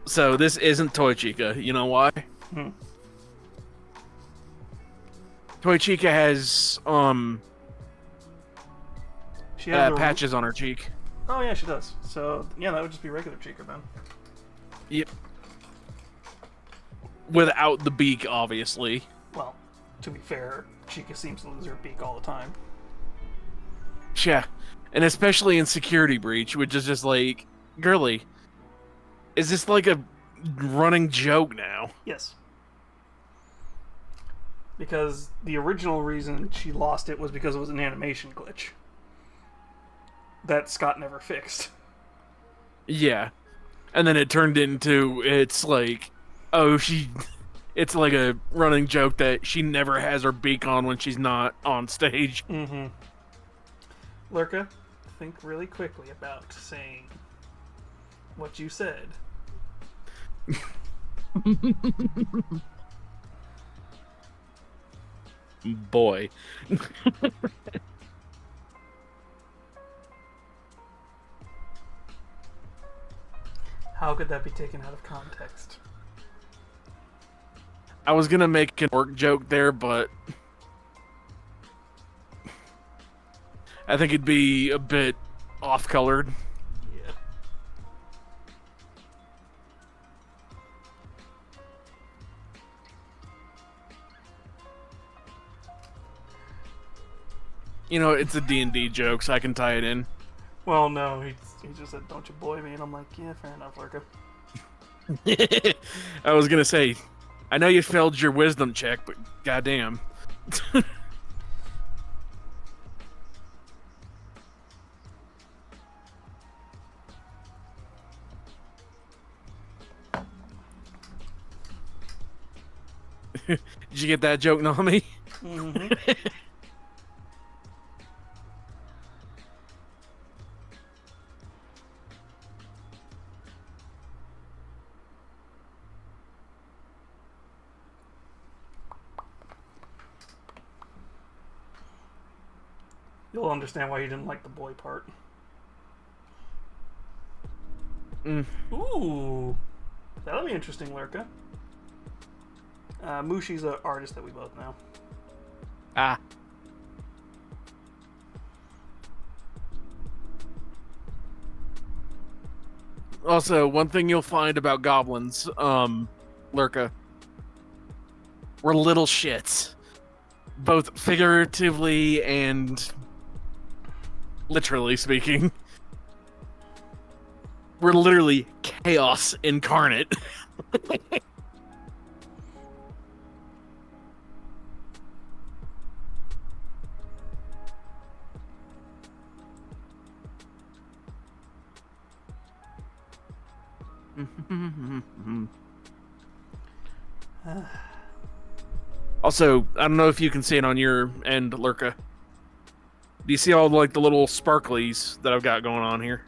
So this isn't Toy Chica. You know why? Toy Chica has She has a patches on her cheek. Oh yeah, she does. So yeah, that would just be regular Chica then. Yep. Without the beak, obviously. Well, to be fair, Chica seems to lose her beak all the time. Yeah. And especially in Security Breach, which is just like, girly, is this like a running joke now? Yes. Because the original reason she lost it was because it was an animation glitch that Scott never fixed. Yeah. And then it turned into, it's like, oh, it's like a running joke that she never has her beak on when she's not on stage. Mm-hmm. Lurka, think really quickly about saying what you said. Boy. How could that be taken out of context? I was gonna make a work joke there, but I think it'd be a bit off-colored. Yeah. You know, it's a D&D joke, so I can tie it in. Well, no, he just said, "Don't you boy me," and I'm like, yeah, fair enough, Lurka. I was gonna say, I know you failed your wisdom check, but goddamn. Did you get that joke, Nami? Mm-hmm. You'll understand why you didn't like the boy part. Ooh, that'll be interesting, Lurka. Mushi's an artist that we both know. Ah. Also, one thing you'll find about goblins, Lurka, we're little shits. Both figuratively and literally speaking. We're literally chaos incarnate. Also, I don't know if you can see it on your end, Lurka. Do you see all like the little sparklies that I've got going on here?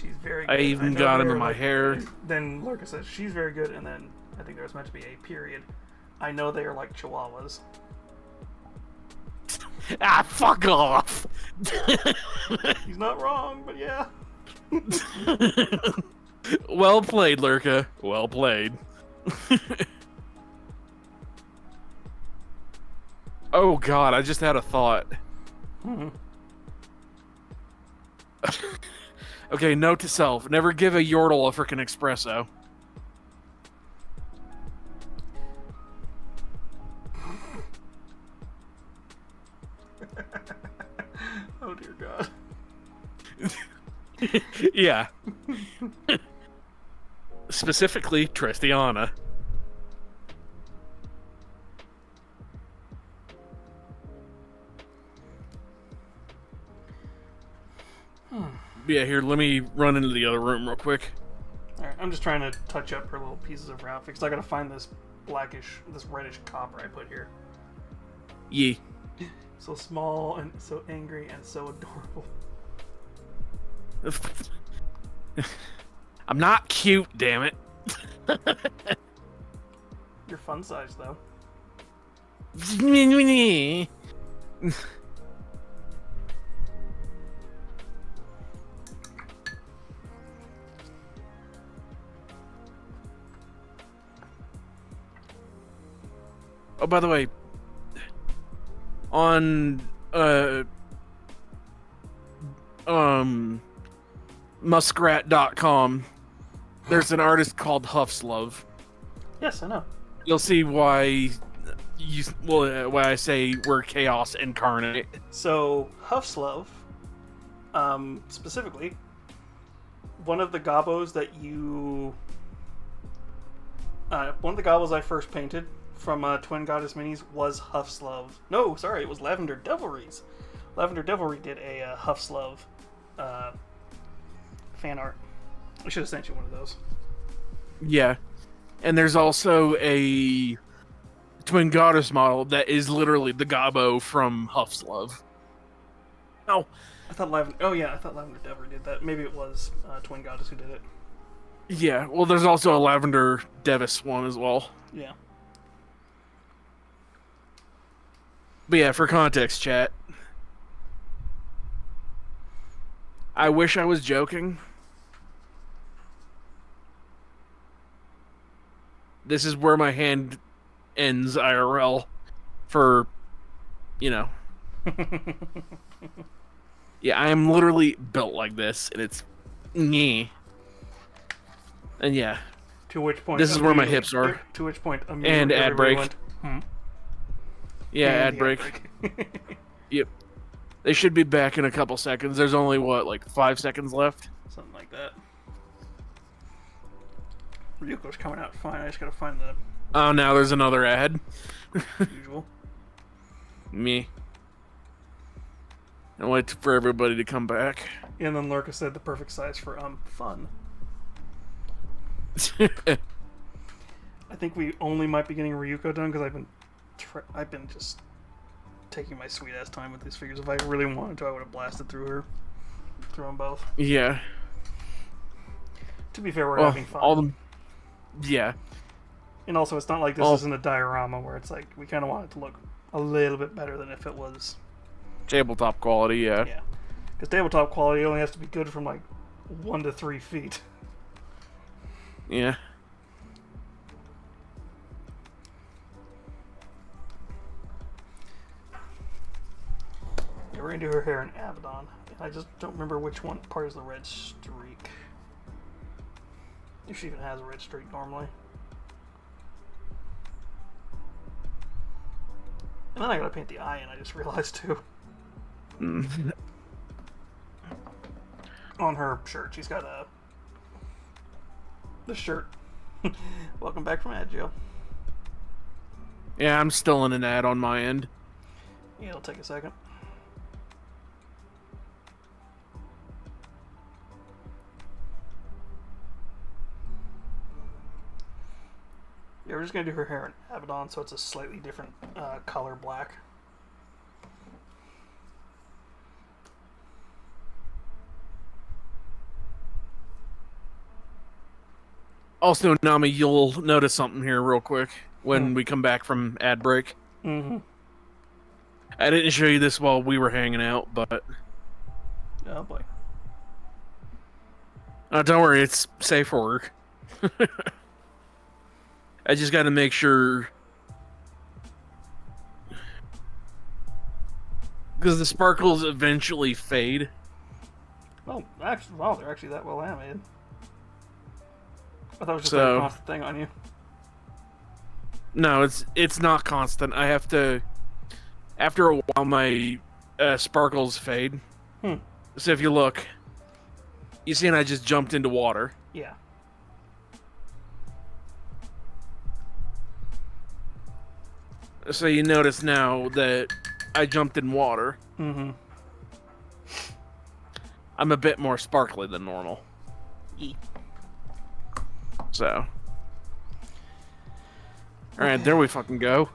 She's very good. I even got him in my hair. Then Lurka says she's very good, and then I think there's meant to be a period. I know they are like chihuahuas. Ah, fuck off! He's not wrong, but yeah. Well played, Lurka. Well played. Oh god, I just had a thought. Okay, note to self. Never give a Yordle a frickin' espresso. Oh dear god. Yeah. Specifically, Tristiana. Yeah, here, let me run into the other room real quick. Alright, I'm just trying to touch up her little pieces of her outfit, because I gotta find this this reddish copper I put here. Yeah. So small and so angry and so adorable. I'm not cute, damn it. You're fun size, though. Oh, by the way, on muskrat.com, there's an artist called Huffslove. Yes, I know. You'll see why why I say we're chaos incarnate. So Huffslove, specifically, one of the gobos that one of the gobos I first painted from Twin Goddess Minis was Huffslove. No, sorry, it was Lavender Devilries. Lavender Devilry did a Huffslove fan art. I should have sent you one of those. Yeah. And there's also a Twin Goddess model that is literally the Gobbo from Huffslove. Oh. I thought Lavender Devilry did that. Maybe it was Twin Goddess who did it. Yeah, well, there's also a Lavender Devis one as well. Yeah. But yeah, for context, chat, I wish I was joking. This is where my hand ends IRL for, you know. Yeah, I am literally built like this, and it's nyeh. And yeah. To which point this is where my hips are. To which point and ad break. Went, Yeah, ad break. Yep. They should be back in a couple seconds. There's only, what, like 5 seconds left? Something like that. Ryuko's coming out fine. I just gotta find the... Oh, now there's another ad. usual. Me. I wait for everybody to come back. And then Lurka said the perfect size for, fun. I think we only might be getting Ryuko done because I've been just taking my sweet ass time with these figures. If I really wanted to, I would have blasted through them both. Yeah. To be fair, we're having fun. All them. Yeah. And also, it's not like this isn't a diorama where it's like we kind of want it to look a little bit better than if it was tabletop quality. Yeah. Yeah. Because tabletop quality only has to be good from like 1 to 3 feet. Yeah. Yeah, we're gonna do her hair in Abaddon. I just don't remember which one part is the red streak. If she even has a red streak normally. And then I gotta paint the eye in, I just realized too. On her shirt, she's got the shirt. Welcome back from ad jail. Yeah, I'm still in an ad on my end. Yeah, it'll take a second. Yeah, we're just gonna do her hair in Abaddon, so it's a slightly different color black. Also, Nami, you'll notice something here real quick when we come back from ad break. Mm-hmm. I didn't show you this while we were hanging out, but... Oh, boy. Don't worry, it's safe for work. I just gotta make sure... Because the sparkles eventually fade. Oh, actually, wow, they're actually that well animated. I thought it was just like a constant thing on you. No, it's not constant. I have to... After a while, my sparkles fade. So if you look, you see, and I just jumped into water. Yeah. So you notice now that I jumped in water. Mm-hmm. I'm a bit more sparkly than normal. So. Alright, there we fucking go.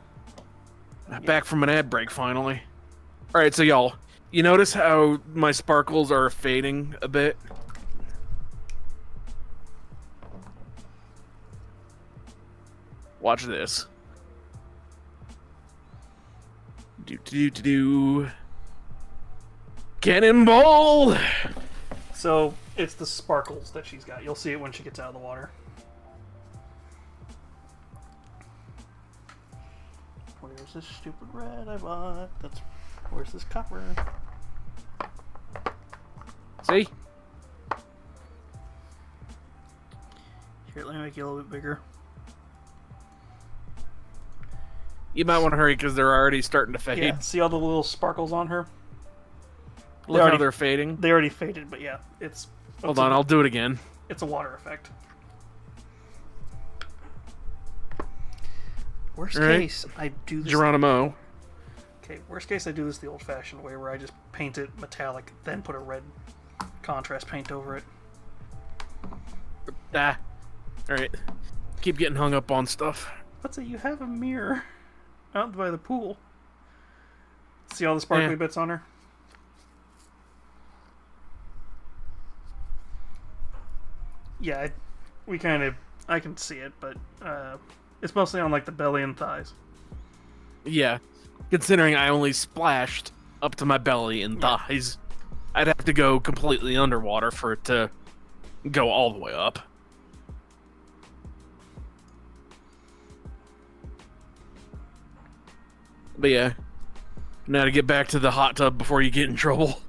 Back from an ad break, finally. Alright, so y'all, you notice how my sparkles are fading a bit? Watch this. Do. Cannonball! So, it's the sparkles that she's got. You'll see it when she gets out of the water. We're Where's this stupid red I bought? Where's this copper? See? Here, let me make you a little bit bigger. You might want to hurry because they're already starting to fade. Yeah, see all the little sparkles on her? Look how they're fading. They already faded, but yeah, it's... Hold on, I'll do it again. It's a water effect. Worst case, I do this... Geronimo. Okay, worst case, I do this the old-fashioned way, where I just paint it metallic, then put a red contrast paint over it. Ah. Alright. Keep getting hung up on stuff. Let's say you have a mirror out by the pool. See all the sparkly bits on her? Yeah, I can see it, but it's mostly on like the belly and thighs. Yeah. Considering I only splashed up to my belly and thighs, I'd have to go completely underwater for it to go all the way up. But yeah, now to get back to the hot tub before you get in trouble.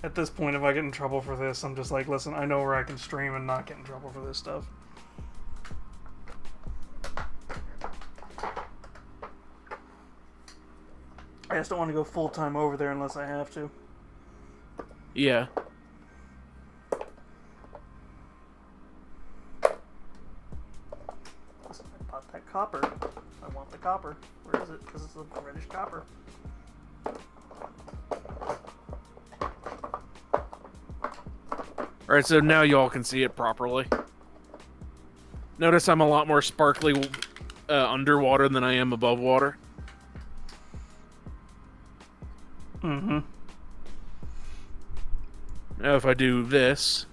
At this point, if I get in trouble for this, I'm just like, listen, I know where I can stream and not get in trouble for this stuff. I just don't want to go full-time over there unless I have to. Yeah. Listen, I bought that copper. I want the copper. Where is it? Because it's a reddish copper. Alright, so now y'all can see it properly. Notice I'm a lot more sparkly underwater than I am above water. Mm-hmm. Now if I do this...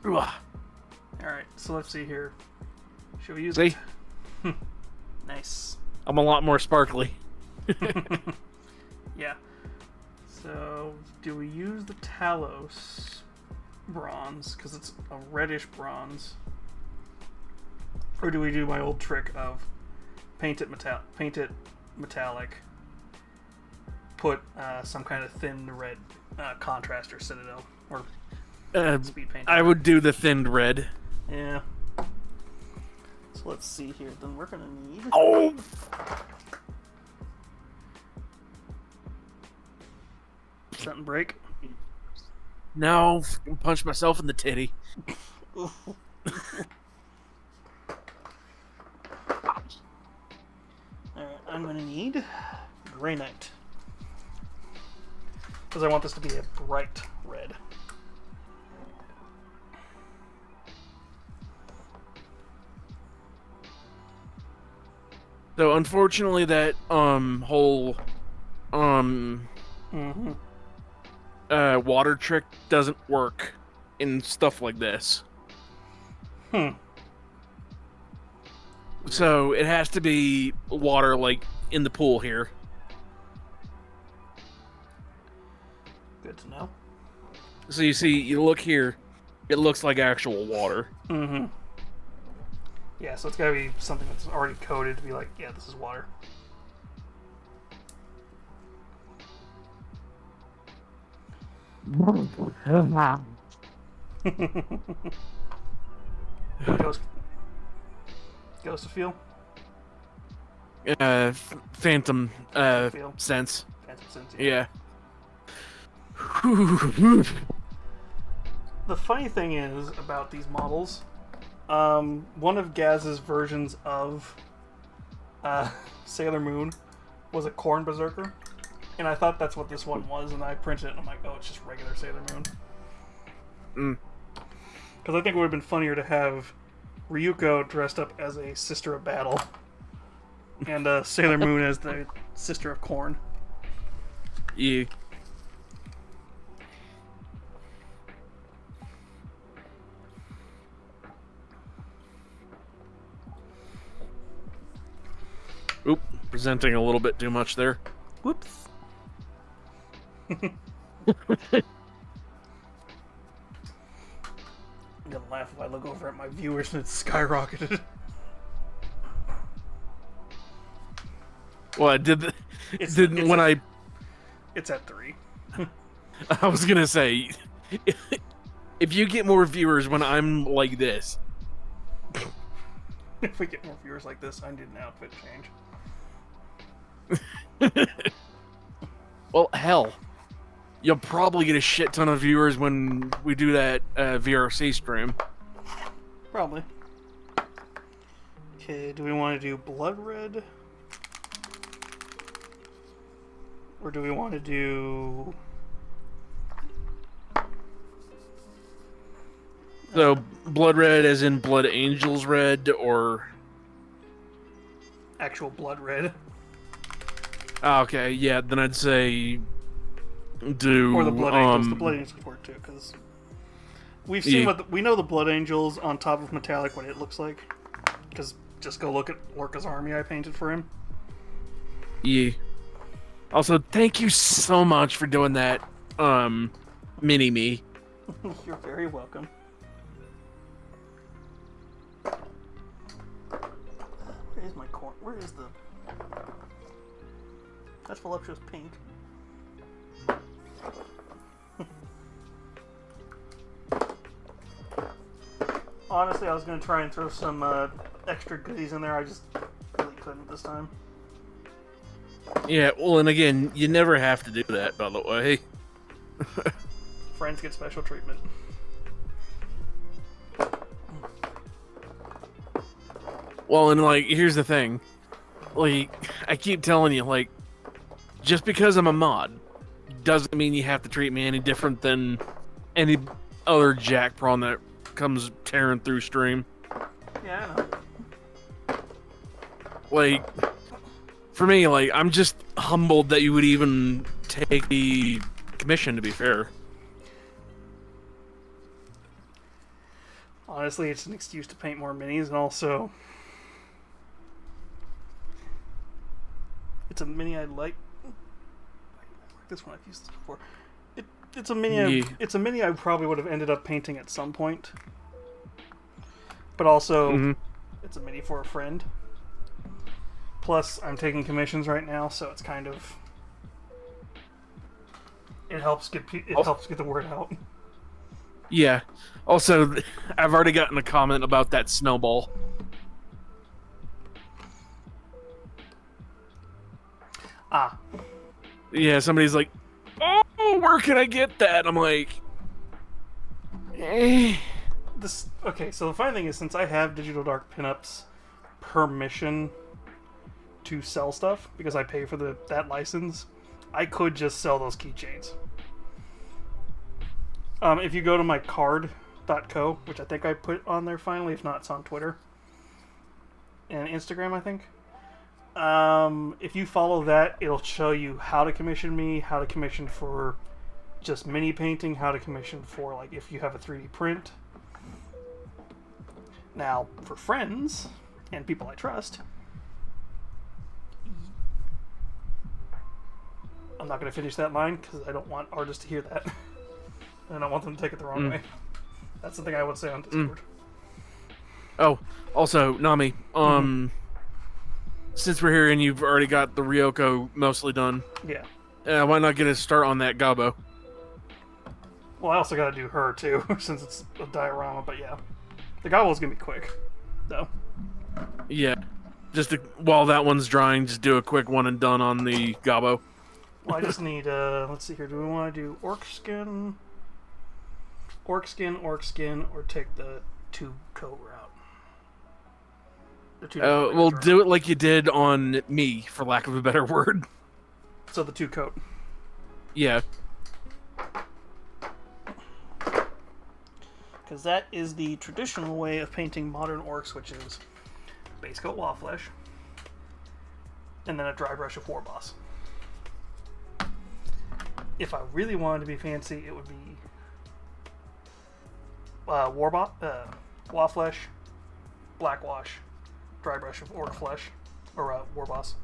Alright, so let's see here. Should we use See? it? Nice. I'm a lot more sparkly. Yeah. So, do we use the Talos bronze, because it's a reddish bronze? Or do we do my old trick of paint it metallic, put some kind of thin red contrast or citadel, or speed paint? I would do the thinned red. Yeah. So let's see here. Then we're gonna need... Oh! Something break? No, punch myself in the titty. Alright, I'm gonna need Grey Knight. Because I want this to be a bright red. So unfortunately that whole water trick doesn't work in stuff like this. So it has to be water like in the pool here. Good to know. So you see, you look here, it looks like actual water. Yeah, so it's gotta be something that's already coated to be like, yeah, this is water. Ghost of feel? Phantom Feel? sense. Phantom sense, Yeah. The funny thing is about these models, one of Gaz's versions of Sailor Moon was a Corn Berserker, and I thought that's what this one was, and I printed it and I'm like, oh, it's just regular Sailor Moon. Because I think it would have been funnier to have Ryuko dressed up as a Sister of Battle and Sailor Moon as the Sister of Corn. Yeah. Oop, presenting a little bit too much there. Whoops. Got a laugh if I look over at my viewers and it's skyrocketed. Well, It's at 3. I was gonna say, if you get more viewers when I'm like this. If we get more viewers like this, I need an outfit change. Well, hell, you'll probably get a shit ton of viewers when we do that VRC stream. Probably. Okay, do we want to do blood red? Or do we want to do... So, blood red as in blood angels red, or... actual blood red? Okay, yeah, then I'd say... do... Or the blood angels. The blood angels work too, because... we've seen we know the blood angels on top of metallic, what it looks like. Because just go look at Lorca's army I painted for him. Yeah. Also, thank you so much for doing that, mini-me. You're very welcome. Where is my corn? Where is the... that's voluptuous pink. Honestly, I was going to try and throw some extra goodies in there. I just really couldn't this time. Yeah, well, and again, you never have to do that, by the way. Friends get special treatment. Well, and, like, here's the thing. Like, I keep telling you, like, just because I'm a mod doesn't mean you have to treat me any different than any other Jack Prawn that comes tearing through stream. Yeah, I know. Like, for me, like, I'm just humbled that you would even take the commission, to be fair. Honestly, it's an excuse to paint more minis, and also... it's a mini I like. This one I've used this before. It's a mini. It's a mini I probably would have ended up painting at some point. But also, it's a mini for a friend. Plus, I'm taking commissions right now, so it's kind of... it helps get the word out. Yeah. Also, I've already gotten a comment about that snowball. Ah. Yeah, somebody's like, oh, where can I get that? I'm like, eh. Okay, so the funny thing is, since I have Digital Dark Pinups permission to sell stuff, because I pay for that license, I could just sell those keychains. If you go to my card.co, which I think I put on there finally, if not, it's on Twitter and Instagram, I think. If you follow that, it'll show you how to commission me, how to commission for just mini painting, how to commission for, like, if you have a 3D print. Now, for friends and people I trust, I'm not going to finish that line because I don't want artists to hear that. And I don't want them to take it the wrong way. That's the thing I would say on Discord. Oh, also, Nami, since we're here and you've already got the Ryoko mostly done, yeah, why not get a start on that Gabo? Well, I also got to do her too, since it's a diorama. But yeah, the Gobbo's gonna be quick, though. Yeah, while that one's drying, just do a quick one and done on the Gabo. Well, I just need let's see here. Do we want to do orc skin, or take the 2-coat route? Well, do it like you did on me, for lack of a better word. So the 2-coat. Yeah. Because that is the traditional way of painting modern orcs, which is base coat wall flesh, and then a dry brush of Warboss. If I really wanted to be fancy, it would be wall flesh, black wash, dry brush of orc flesh, or Warboss.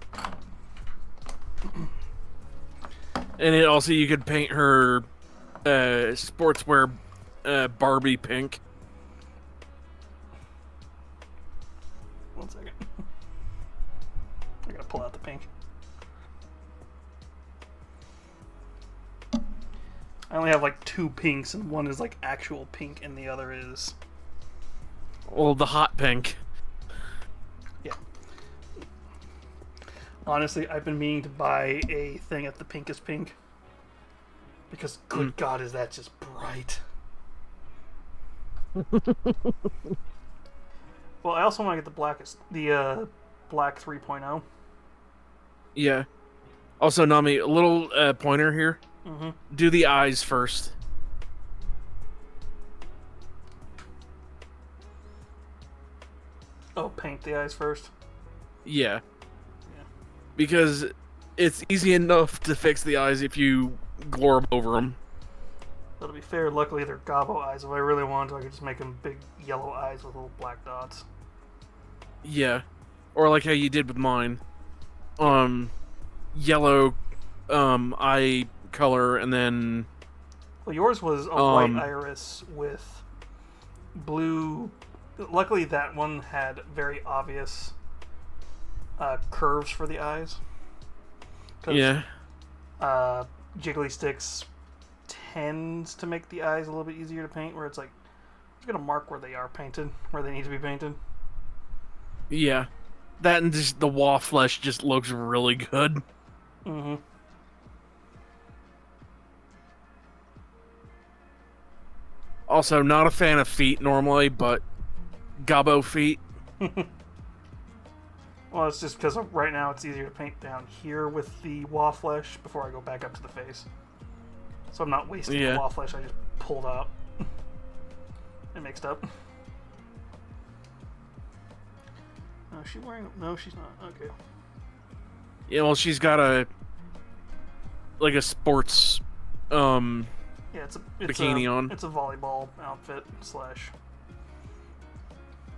And it also, you could paint her sportswear Barbie pink. pull out the pink. I only have like 2 pinks, and one is like actual pink, and the other is... Well, the hot pink. Yeah. Honestly, I've been meaning to buy a thing at the Pink is Pink. Because, good God, is that just bright. Well, I also want to get the black 3.0. Yeah. Also, Nami, a little pointer here. Mm-hmm. Do the eyes first. Oh, paint the eyes first? Yeah. Because it's easy enough to fix the eyes if you glorb over them. But to be fair, luckily they're gobbo eyes. If I really wanted to, I could just make them big yellow eyes with little black dots. Yeah. Or like how you did with mine. Yellow eye color, and then... Well, yours was a white iris with blue... Luckily that one had very obvious curves for the eyes. Yeah. Jiggly Sticks tends to make the eyes a little bit easier to paint, where it's like, it's going to mark where they are painted, where they need to be painted. Yeah. That and just the Wah flesh just looks really good. Mm-hmm. Also, not a fan of feet normally, but gobbo feet. Well, it's just because right now it's easier to paint down here with the Wah flesh before I go back up to the face. So I'm not wasting the Wah flesh I just pulled out and mixed up. Oh, is she wearing... No, she's not. Okay. Yeah, well, she's got a... like a sports... Yeah, it's bikini on. It's a volleyball outfit slash...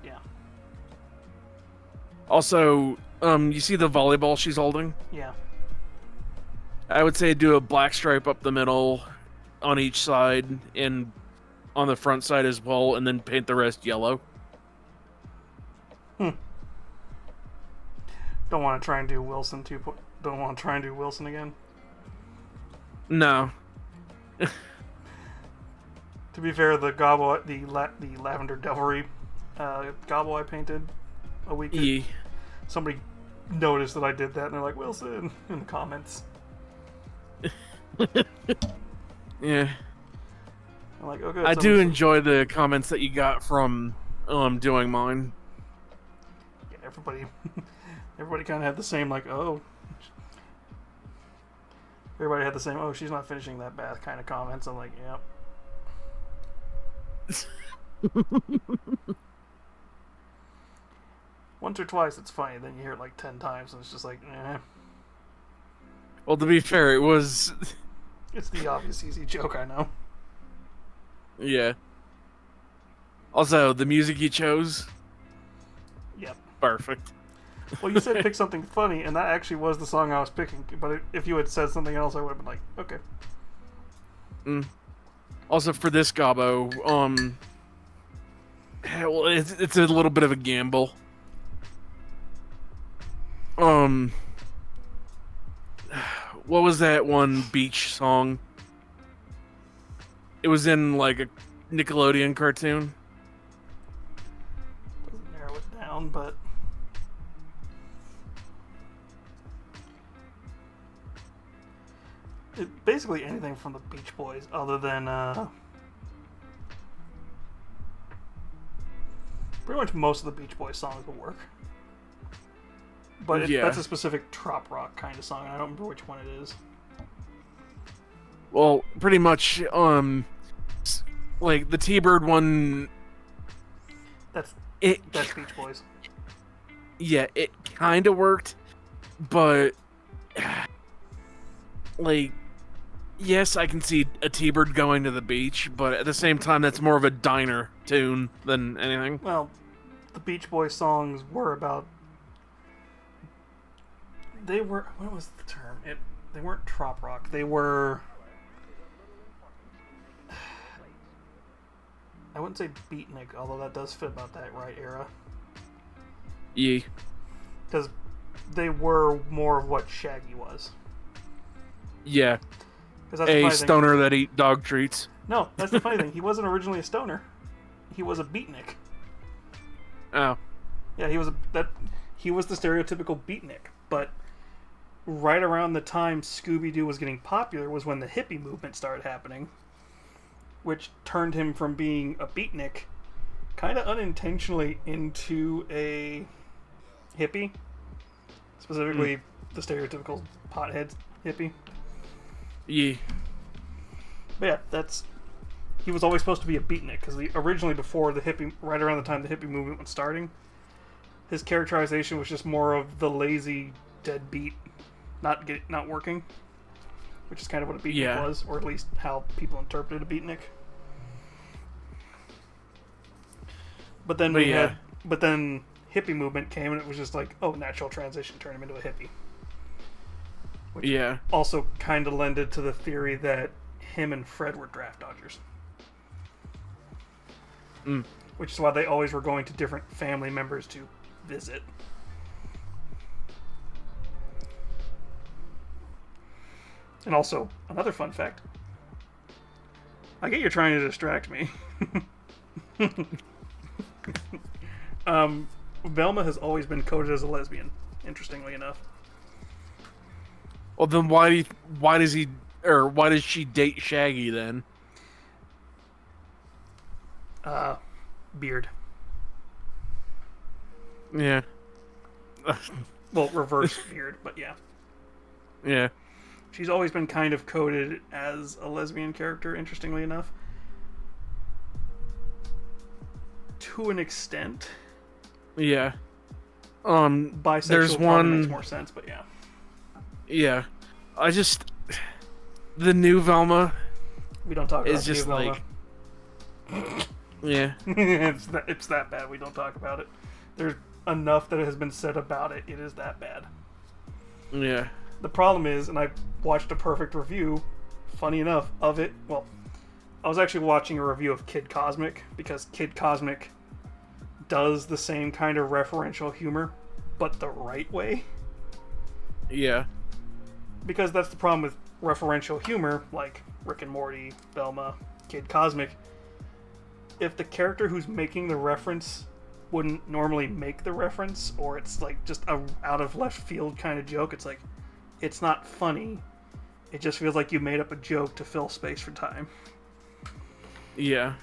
Yeah. Also, you see the volleyball she's holding? Yeah. I would say do a black stripe up the middle on each side and on the front side as well, and then paint the rest yellow. Don't want to try and do Wilson Don't want to try and do Wilson again. No. To be fair, the gobbo, the lavender devilry gobbo I painted a week ago, somebody noticed that I did that, and they're like, Wilson, in the comments. Yeah. I'm like, okay. I do enjoy the comments that you got from doing mine. Yeah, everybody kind of had the same, like, oh. Everybody had the same, oh, she's not finishing that bath kind of comments. I'm like, yep. Once or twice it's funny, then you hear it like 10 times and it's just like, eh. Well, to be fair, it was... It's the obvious easy joke, I know. Yeah. Also, the music you chose? Yep. Perfect. Well, you said pick something funny, and that actually was the song I was picking, but if you had said something else, I would have been like, okay. Also, for this gobbo, well, it's a little bit of a gamble. What was that one beach song? It was in, like, a Nickelodeon cartoon. Doesn't narrow it down, but... basically anything from the Beach Boys, other than, pretty much most of the Beach Boys songs will work. But that's a specific trop rock kind of song, and I don't remember which one it is. Well, pretty much, like, the T-Bird one... That's Beach Boys. Yeah, it kind of worked, but... like, yes, I can see a T-Bird going to the beach, but at the same time, that's more of a diner tune than anything. Well, the Beach Boys songs were about... They were... What was the term? They weren't trop rock. They were... I wouldn't say beatnik, although that does fit about that right era. Yeah. Because they were more of what Shaggy was. Yeah. 'Cause that's the A funny stoner that eat dog treats. thing. No, that's the funny thing. He wasn't originally a stoner. He was a beatnik. Oh. Yeah, he was the stereotypical beatnik. But right around the time Scooby-Doo was getting popular was when the hippie movement started happening, which turned him from being a beatnik kind of unintentionally into a hippie. Specifically, the stereotypical pothead hippie. Yeah. But yeah, he was always supposed to be a beatnik, because originally before right around the time the hippie movement was starting, his characterization was just more of the lazy deadbeat, not working, which is kind of what a beatnik was, or at least how people interpreted a beatnik. But then then hippie movement came, and it was just like, oh, natural transition, turn him into a hippie. Which also kind of lended to the theory that him and Fred were draft dodgers. Which is why they always were going to different family members to visit. And also, another fun fact. I get you're trying to distract me. Velma has always been coded as a lesbian, interestingly enough. Well, then why does she date Shaggy then? Beard. Yeah. Well, reverse beard, but yeah. Yeah. She's always been kind of coded as a lesbian character, interestingly enough. To an extent. Yeah. Bisexual there's probably makes more sense, but yeah. Yeah. The new Velma. We don't talk about is just new Velma. like. Yeah. it's that bad. We don't talk about it. There's enough that has been said about it. It is that bad. Yeah. The problem is, and I watched a perfect review, funny enough, of it. Well, I was actually watching a review of Kid Cosmic, because Kid Cosmic does the same kind of referential humor, but the right way. Yeah. Because that's the problem with referential humor, like Rick and Morty, Velma, Kid Cosmic. If the character who's making the reference wouldn't normally make the reference, or it's like just a out of left field kind of joke, it's like, it's not funny. It just feels like you made up a joke to fill space for time. Yeah.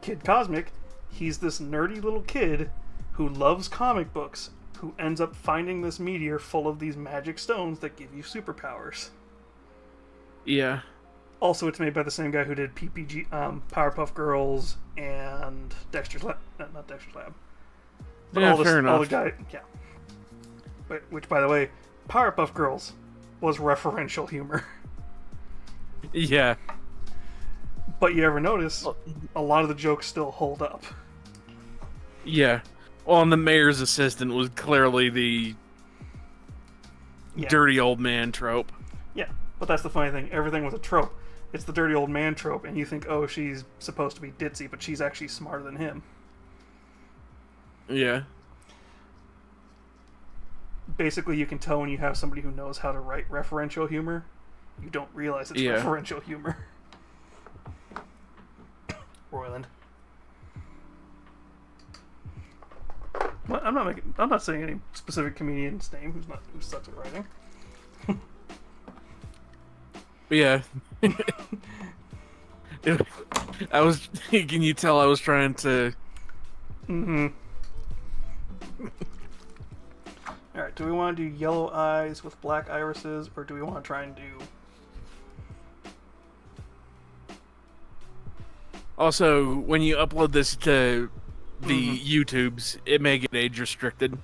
Kid Cosmic, he's this nerdy little kid who loves comic books, who ends up finding this meteor full of these magic stones that give you superpowers. Yeah. Also, it's made by the same guy who did PPG, Powerpuff Girls, and Dexter's Lab. Not Dexter's Lab. But Yeah, all fair enough. all the guy, yeah. But, which, by the way, Powerpuff Girls was referential humor. Yeah. But you ever notice, a lot of the jokes still hold up. Yeah. Well, and the mayor's assistant was clearly the dirty old man trope. Yeah, but that's the funny thing. Everything was a trope. It's the dirty old man trope, and you think, oh, she's supposed to be ditzy, but she's actually smarter than him. Yeah. Basically, you can tell when you have somebody who knows how to write referential humor. You don't realize it's referential humor. Royland. Well, I'm not saying any specific comedian's name who sucks at writing. Yeah. Can you tell I was trying to... Mm-hmm. Alright, do we want to do yellow eyes with black irises, or do we want to try and do... Also, when you upload this to the YouTubes, it may get age restricted.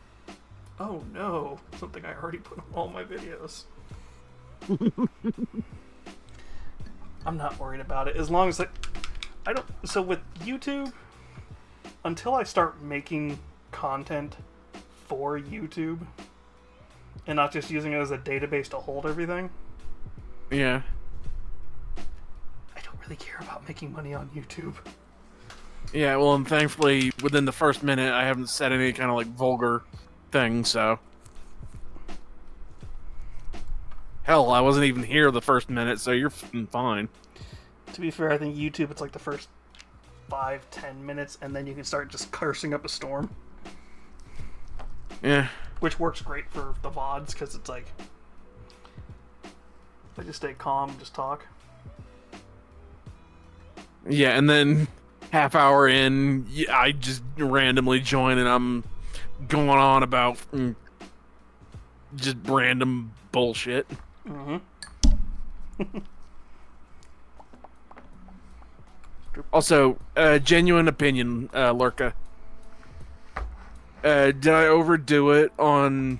Oh no, something I already put on all my videos. I'm not worried about it, as long as I don't... So with YouTube, until I start making content for YouTube, and not just using it as a database to hold everything... Yeah. I don't really care about making money on YouTube. Yeah, well, and thankfully, within the first minute, I haven't said any kind of, like, vulgar thing, so... Hell, I wasn't even here the first minute, so you're fine. To be fair, I think YouTube, it's like the first 5-10 minutes, and then you can start just cursing up a storm. Yeah. Which works great for the VODs, because it's like, I just stay calm and just talk. Yeah, and then half hour in, I just randomly join and I'm going on about just random bullshit. Mm-hmm. Also, genuine opinion, Lurka. Did I overdo it on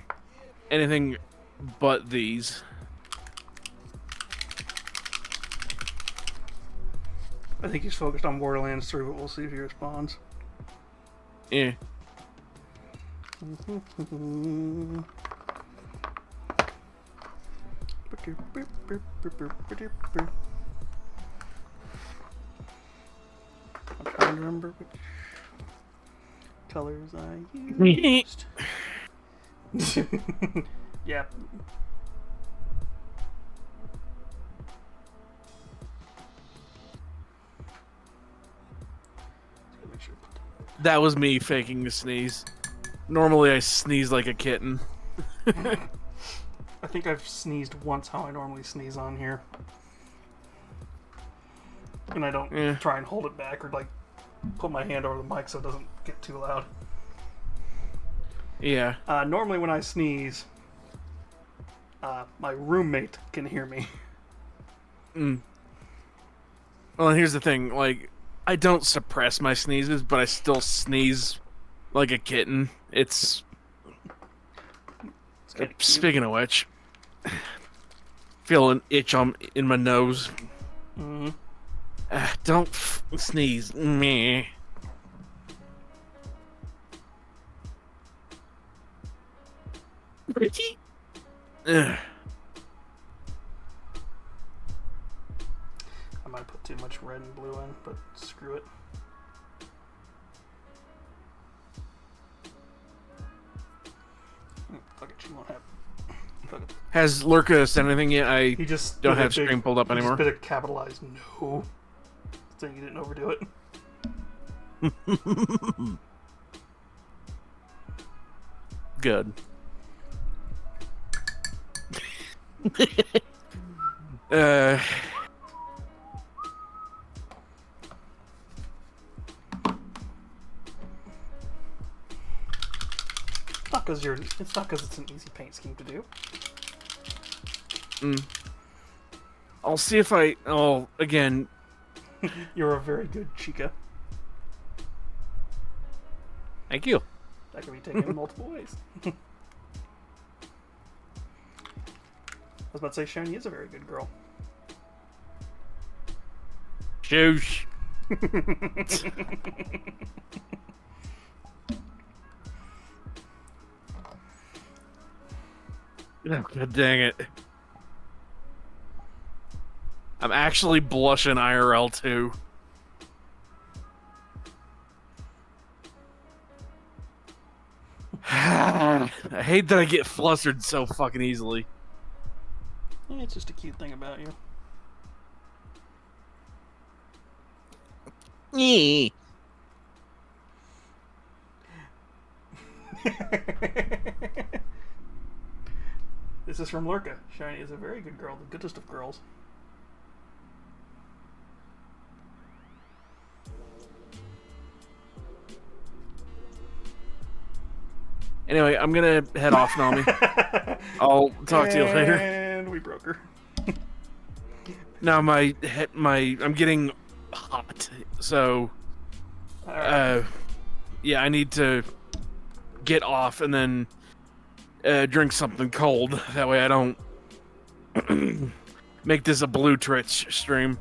anything but these? I think he's focused on Borderlands 3, but we'll see if he responds. Yeah. I'm trying to remember which colors I used. Yeah. That was me faking a sneeze. Normally I sneeze like a kitten. I think I've sneezed once how I normally sneeze on here. And I don't try and hold it back or like put my hand over the mic so it doesn't get too loud. Yeah. Normally when I sneeze, my roommate can hear me. Well, and here's the thing, like, I don't suppress my sneezes, but I still sneeze like a kitten. It's speaking of which, feel an itch in my nose. Mm-hmm. Don't sneeze. Meh. Pretty. I might put too much red and blue in, but screw it. Fuck it, she won't have. Fuck it. Has Lurka said anything yet? I He just don't have stream pulled up anymore. He just did a capitalized no. Saying you didn't overdo it. Good. It's not because it's an easy paint scheme to do. I'll see if again. You're a very good Chica. Thank you. That can be taken in multiple ways. I was about to say Shiny is a very good girl. Shoosh. Oh, God dang it. I'm actually blushing IRL too. I hate that I get flustered so fucking easily. Yeah, it's just a cute thing about you. This is from Lurka. Shiny is a very good girl, the goodest of girls. Anyway, I'm gonna head off, Nami. I'll talk to you later. And we broke her. Now I'm getting hot, so yeah, I need to get off and then drink something cold. That way I don't make this a blue Twitch stream.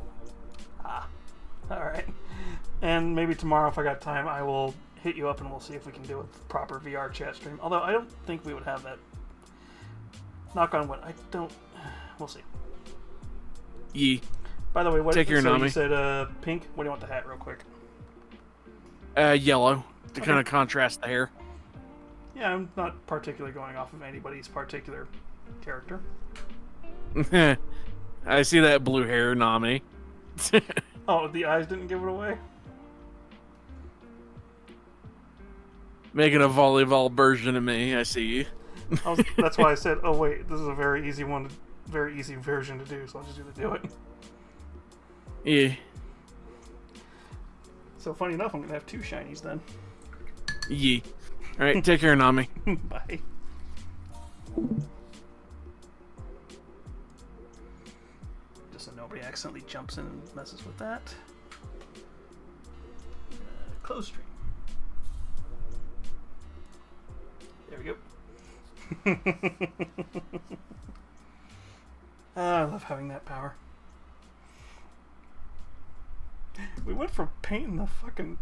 Alright. And maybe tomorrow, if I got time, I will hit you up and we'll see if we can do a proper VR chat stream. Although I don't think we would have that. Knock on wood. I don't. We'll see. Yee. By the way, what Take your Nami. You said pink? What do you want the hat, real quick? Yellow. To kind of contrast the hair. Yeah, I'm not particularly going off of anybody's particular character. I see that blue hair, Nami. Oh, the eyes didn't give it away? Making a volleyball version of me, I see. That's why I said, oh wait, this is a very easy one, very easy version to do, so I'll just do it. Yeah. So funny enough, I'm gonna have 2 shinies then. Yeah. Alright, take care, Nami. Bye. Just so nobody accidentally jumps in and messes with that. Close stream. There we go. I love having that power. We went from painting the fucking...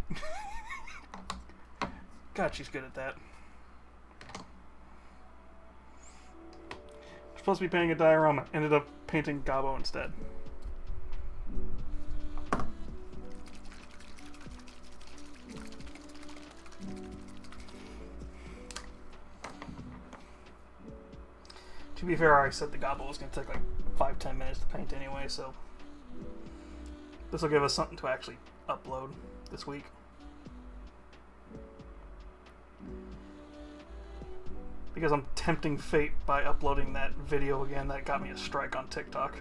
God, she's good at that. Supposed to be painting a diorama. Ended up painting Gabo instead. To be fair, I said the Gobble was going to take like 5-10 minutes to paint anyway, so this will give us something to actually upload this week. Because I'm tempting fate by uploading that video again that got me a strike on TikTok.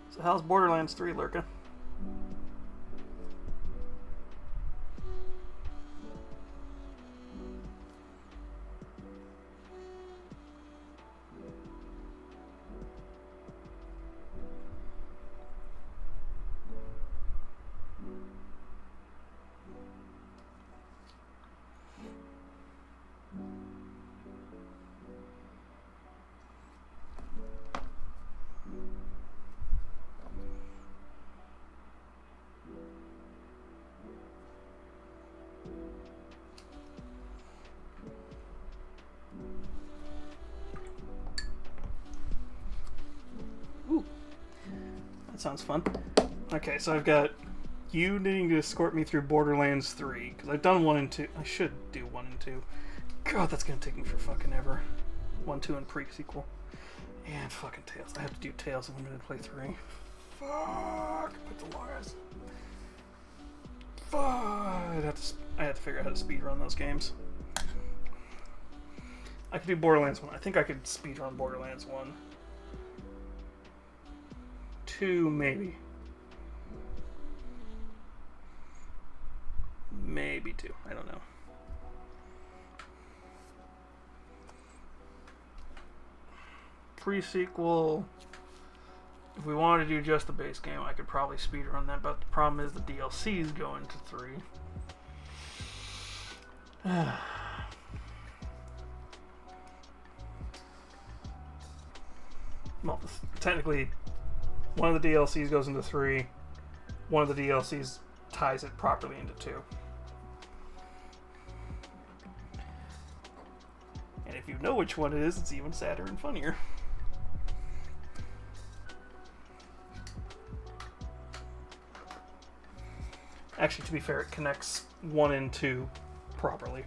So how's Borderlands 3, Lurka? That sounds fun. Okay, so I've got you needing to escort me through Borderlands 3, because I've done 1 and 2. I should do 1 and 2. God, that's gonna take me for fucking ever. 1, 2, and pre-sequel. And fucking Tales. I have to do Tales if I'm gonna play 3. Fuck! Put the lawyers. Fuck! I have to figure out how to speedrun those games. I could do Borderlands 1. I think I could speedrun Borderlands 1. 2, maybe. Maybe 2. I don't know. Pre-sequel. If we wanted to do just the base game, I could probably speedrun that, but the problem is the DLCs go into 3. Well, technically, one of the DLCs goes into 3. One of the DLCs ties it properly into 2. And if you know which one it is, it's even sadder and funnier. Actually, to be fair, it connects 1 and 2 properly.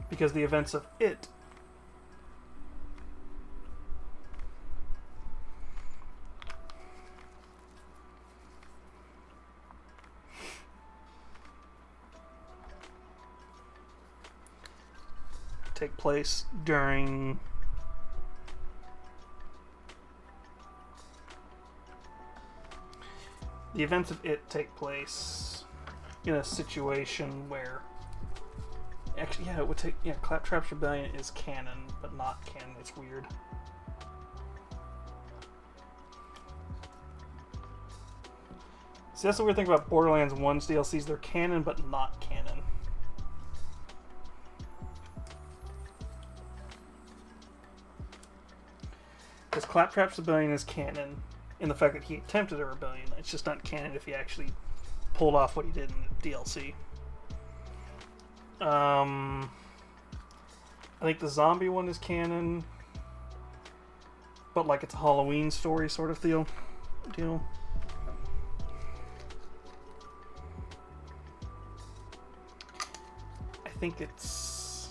Because the events of it take place during the events of it take place in a situation where actually, yeah, it would take. Yeah, Claptrap's Rebellion is canon, but not canon. It's weird. See, that's the weird thing about Borderlands 1's DLCs. They're canon, but not canon. Because Claptrap's Rebellion is canon, in the fact that he attempted a rebellion. It's just not canon if he actually pulled off what he did in the DLC. I think the zombie one is canon, but like it's a Halloween story sort of deal. I think it's...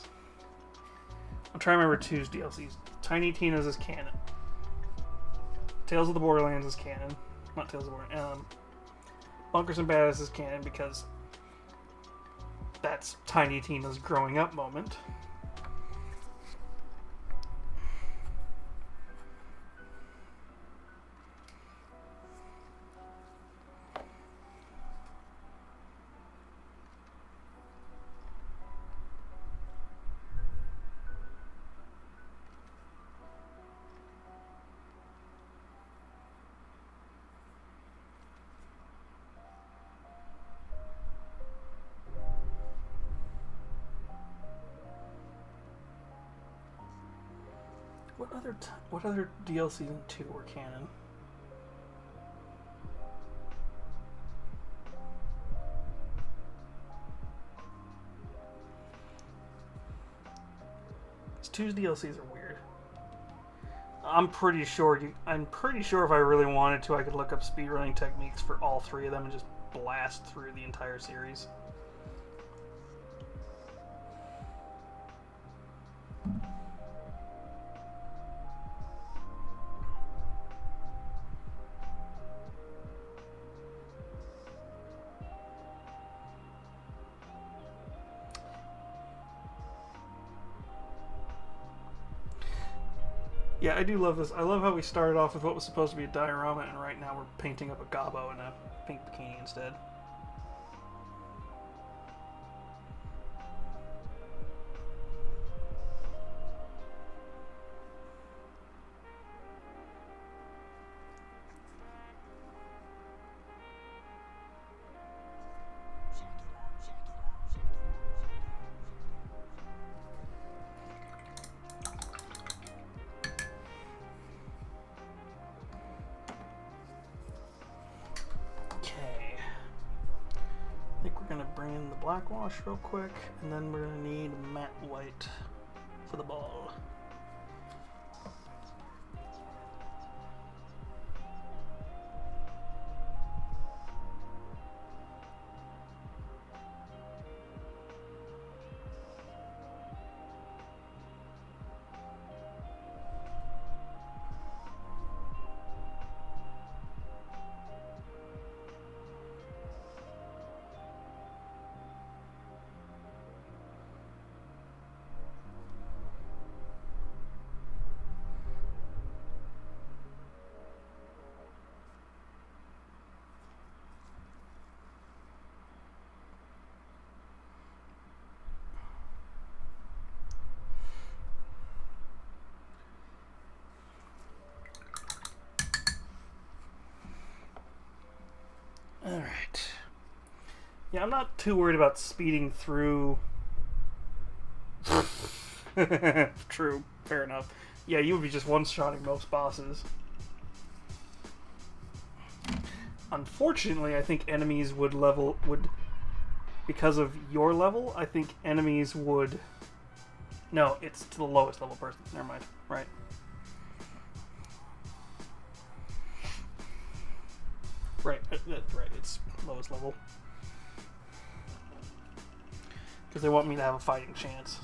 I'm trying to remember 2's DLCs. Tiny Tina's is canon. Tales of the Borderlands is canon. Not Tales of the Borderlands. Bunkers and Badass is canon because that's Tiny Tina's growing up moment. What other DLCs in 2 were canon? These 2's DLCs are weird. I'm pretty sure if I really wanted to, I could look up speedrunning techniques for all 3 of them and just blast through the entire series. Yeah, I do love this. I love how we started off with what was supposed to be a diorama, and right now we're painting up a Gobbo in a pink bikini instead. Black wash real quick, and then we're gonna need matte white for the ball. Alright. Yeah, I'm not too worried about speeding through. True, fair enough. Yeah, you would be just one-shotting most bosses. Unfortunately, I think enemies would because of your level, I think enemies would... No, it's to the lowest level person. Never mind. Right. Right, it's lowest level. Because they want me to have a fighting chance.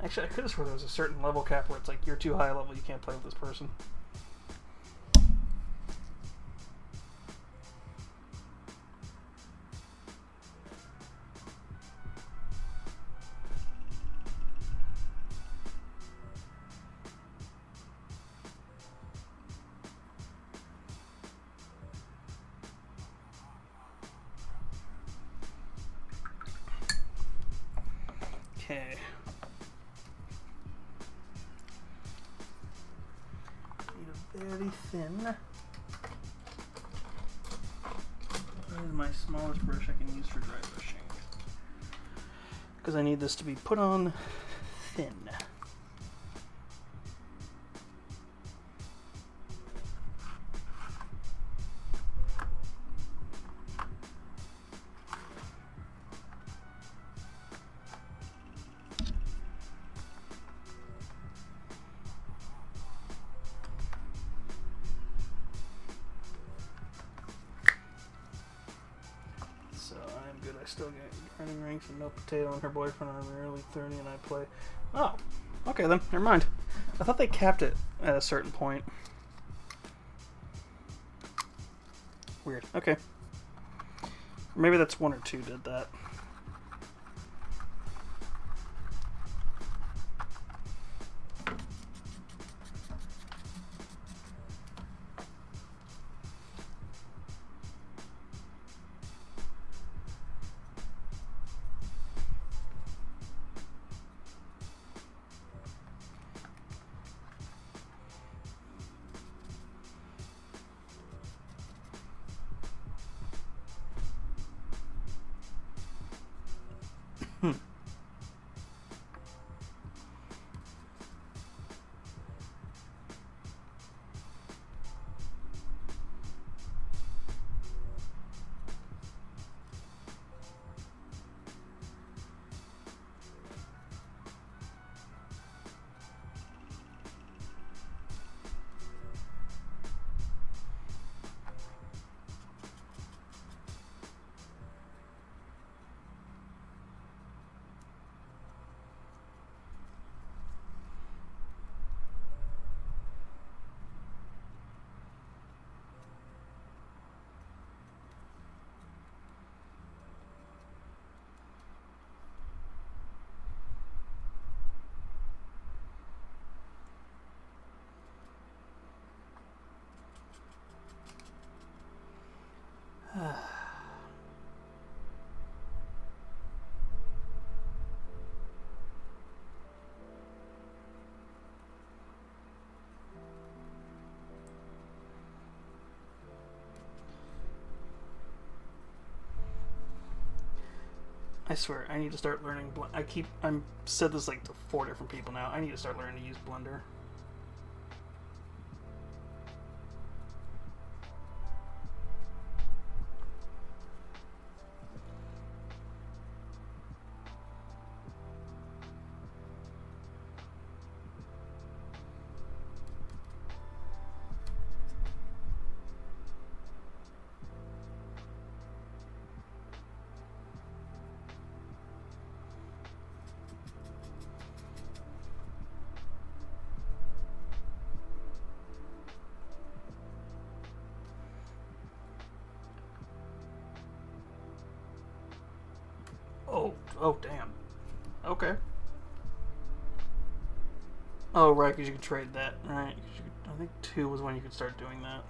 Actually, I could have sworn there was a certain level cap where it's like, you're too high a level, you can't play with this person. Okay. Need a very thin. This is my smallest brush I can use for dry brushing. Because I need this to be put on thin. I still get running ranks and no potato and her boyfriend are early 30 and I play. Oh, okay then, never mind. I thought they capped it at a certain point. Weird, okay. Maybe that's 1 or 2 did that. I swear, I need to start learning I'm said this like to 4 different people now. I need to start learning to use Blender. Oh, damn. Okay. Oh, right, because you could trade that, right? I think 2 was when you could start doing that.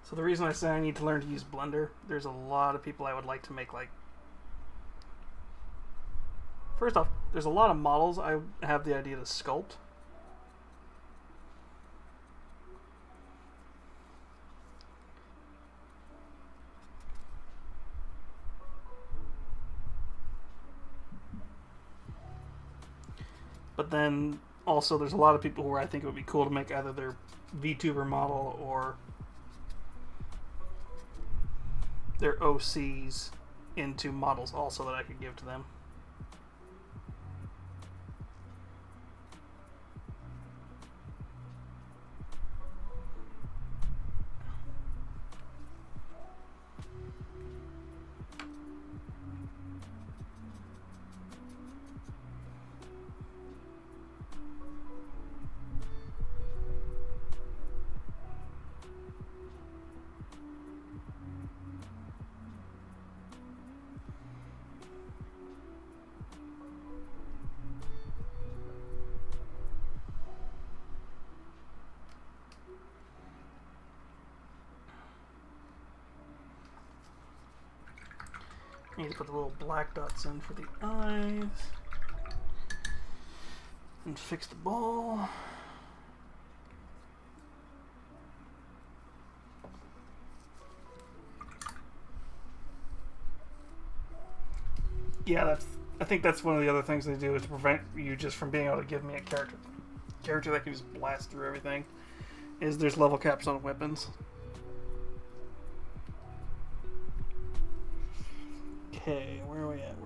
So the reason I say I need to learn to use Blender, there's a lot of people I would like to make, like... First off, there's a lot of models I have the idea to sculpt. But then, also, there's a lot of people where I think it would be cool to make either their VTuber model or their OCs into models also that I could give to them. I need to put the little black dots in for the eyes. And fix the ball. Yeah, I think that's one of the other things they do is to prevent you just from being able to give me a character that can just blast through everything. Is there's level caps on weapons. Okay, where are we at?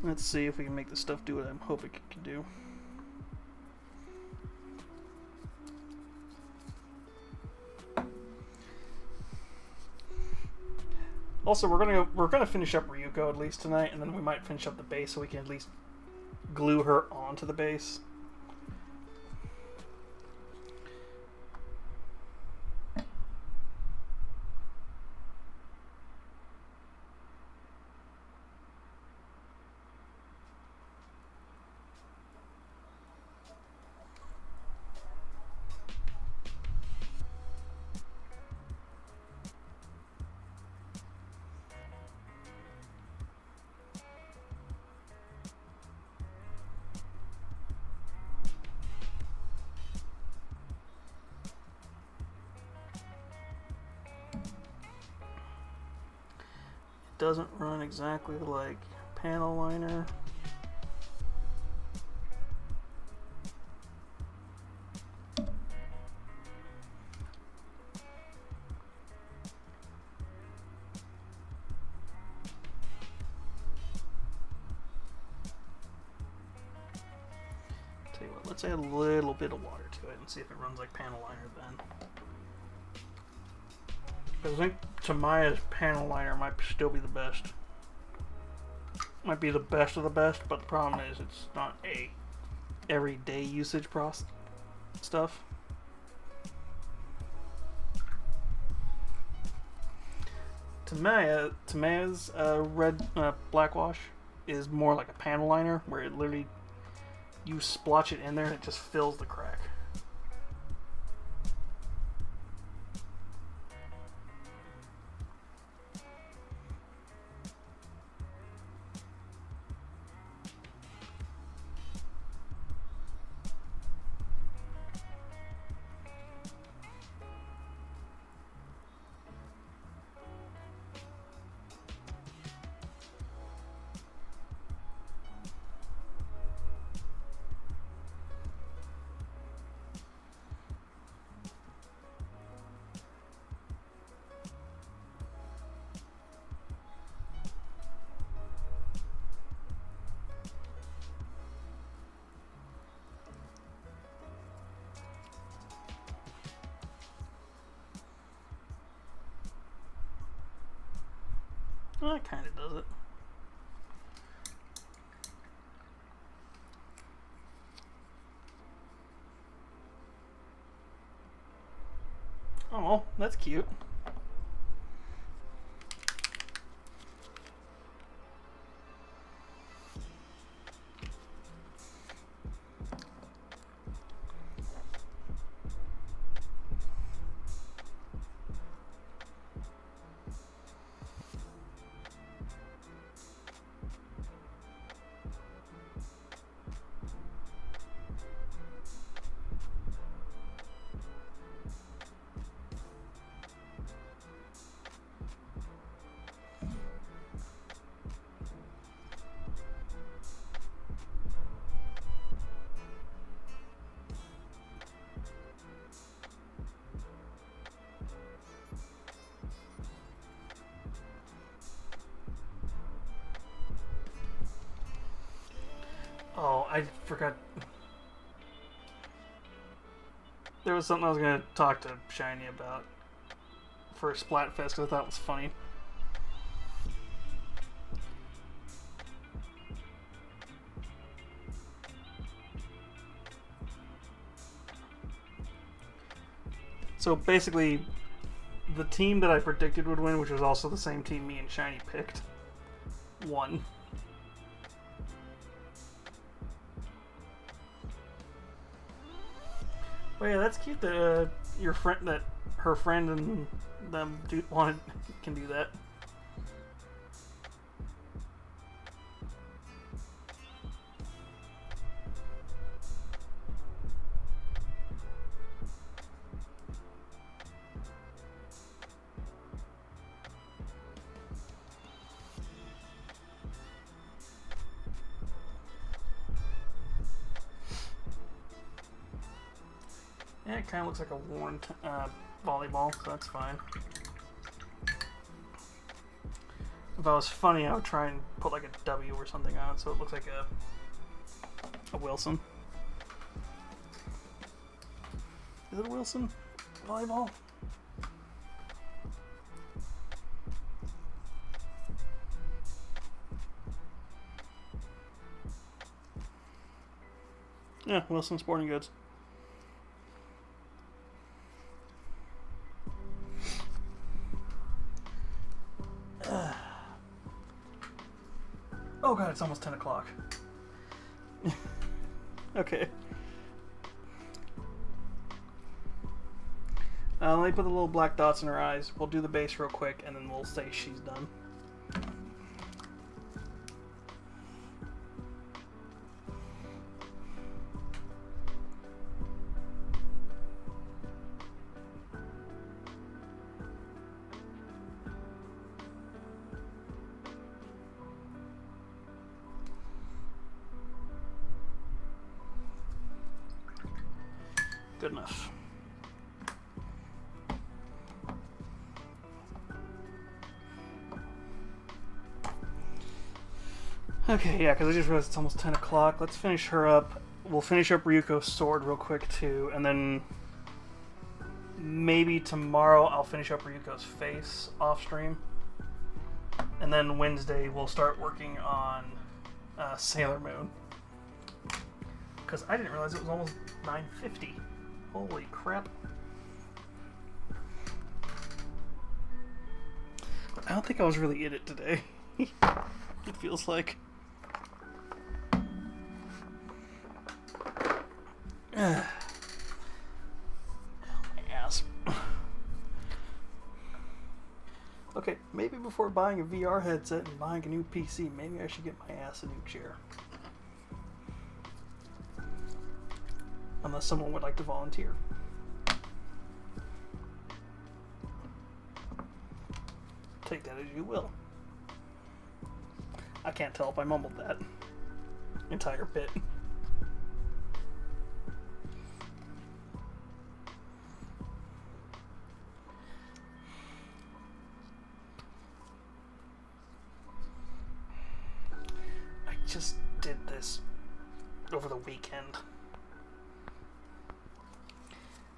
Let's see if we can make this stuff do what I'm hoping it can do. Also, we're gonna finish up Ryuko at least tonight, and then we might finish up the base so we can at least glue her onto the base. Doesn't run exactly like panel liner. Tell you what, let's add a little bit of water to it and see if it runs like panel liner then. I think Tamiya's panel liner might still be the best. Might be the best of the best, but the problem is it's not a everyday usage stuff. Tamiya's red black wash is more like a panel liner, where it literally you splotch it in there and it just fills the crack. Well, that kind of does it. Oh, that's cute. Oh, I forgot. There was something I was going to talk to Shiny about for Splatfest because I thought it was funny. So basically, the team that I predicted would win, which was also the same team me and Shiny picked, won. Oh yeah, that's cute that your friend, that her friend and them can do that. Yeah, it kind of looks like a worn volleyball, so that's fine. If I was funny, I would try and put like a W or something on it so it looks like a Wilson. Is it a Wilson volleyball? Yeah, Wilson Sporting Goods. Oh god, it's almost 10 o'clock. Okay. Let me put the little black dots in her eyes. We'll do the base real quick, and then we'll say she's done. Good enough. Okay, yeah, because I just realized it's almost 10 o'clock. Let's finish her up. We'll finish up Ryuko's sword real quick, too, and then maybe tomorrow I'll finish up Ryuko's face off stream. And then Wednesday we'll start working on Sailor Moon. Because I didn't realize it was almost 9:50. Holy crap. I don't think I was really in it today. It feels like. My ass. Okay, maybe before buying a VR headset and buying a new PC, maybe I should get my ass a new chair. Unless someone would like to volunteer. Take that as you will. I can't tell if I mumbled that entire bit. I just did this over the weekend.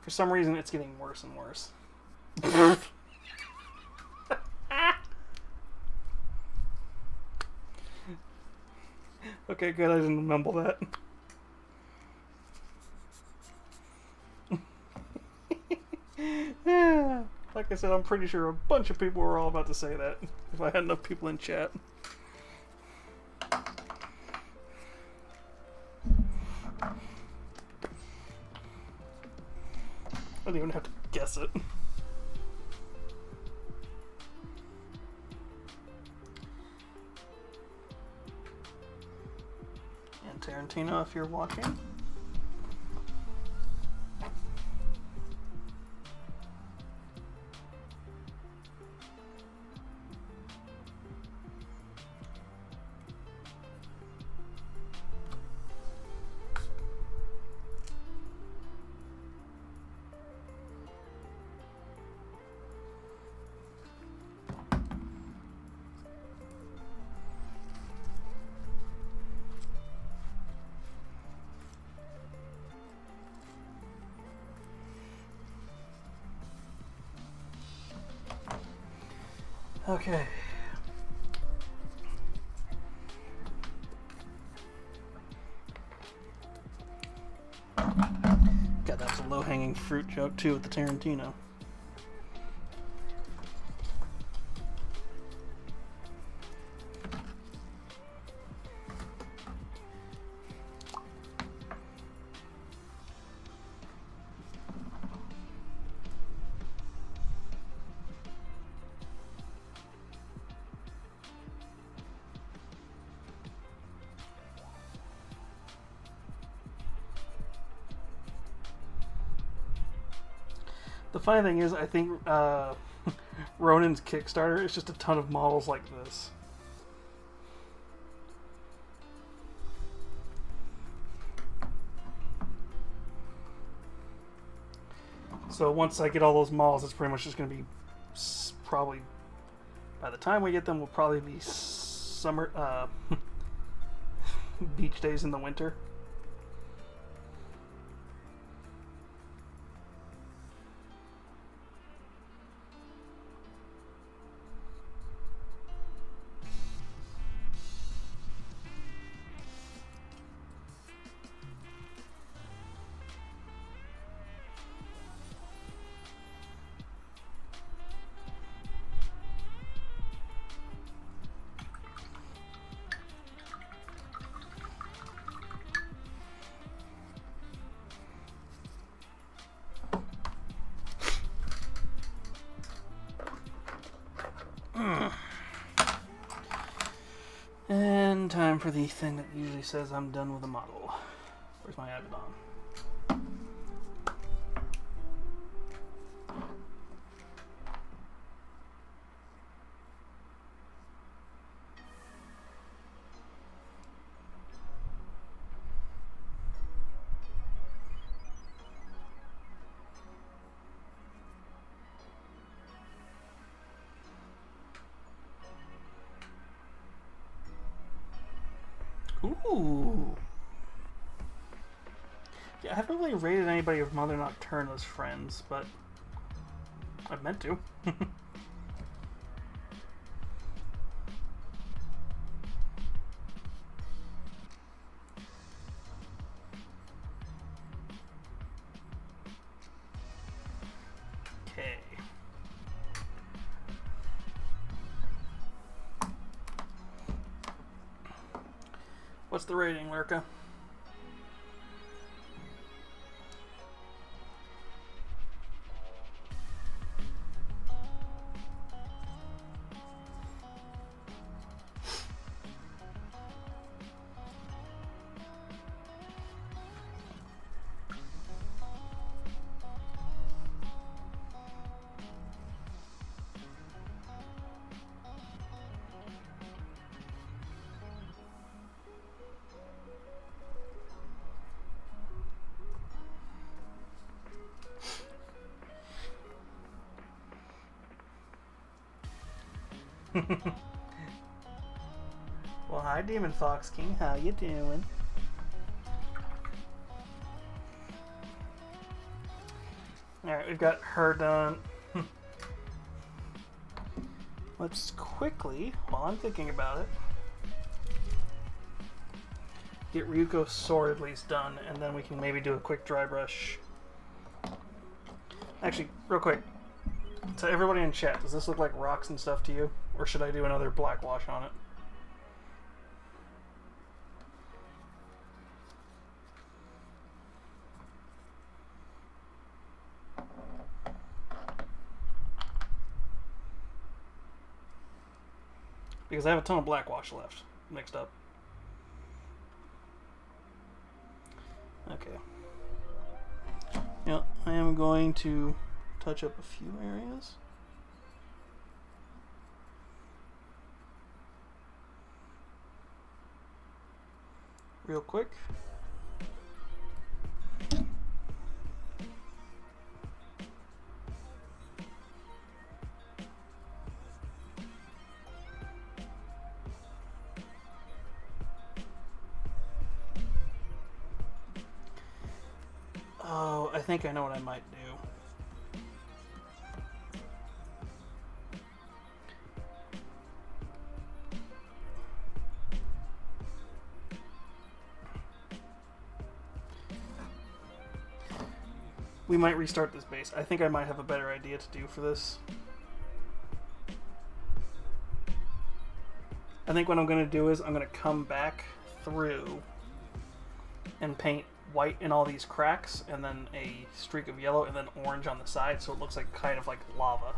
For some reason, it's getting worse and worse. Okay, good. I didn't mumble that. Like I said, I'm pretty sure a bunch of people were all about to say that if I had enough people in chat. I don't even have to guess it. And Tarantino, if you're watching. Okay. God, that was a low-hanging fruit joke too with the Tarantino. The funny thing is, I think Ronin's Kickstarter is just a ton of models like this. So once I get all those models, it's pretty much just going to be probably, by the time we get them, will probably be summer, beach days in the winter. And time for the thing that usually says I'm done with a model. Where's my Abaddon? Ooh. Yeah, I haven't really rated anybody of Mother Nocturne as friends, but I've meant to. Okay. What's the rating, Lurka? Well, hi, Demon Fox King. How you doing? Alright, we've got her done. Let's quickly, while I'm thinking about it, get Ryuko's sword at least done, and then we can maybe do a quick dry brush. Actually, real quick, to everybody in chat, does this look like rocks and stuff to you? Or should I do another black wash on it? Because I have a ton of black wash left, mixed up. Okay. Yeah, I am going to touch up a few areas. Real quick. Oh, I think I know what I might do. We might restart this base. I think I might have a better idea to do for this. I think what I'm going to do is I'm going to come back through and paint white in all these cracks, and then a streak of yellow, and then orange on the side, so it looks like kind of like lava.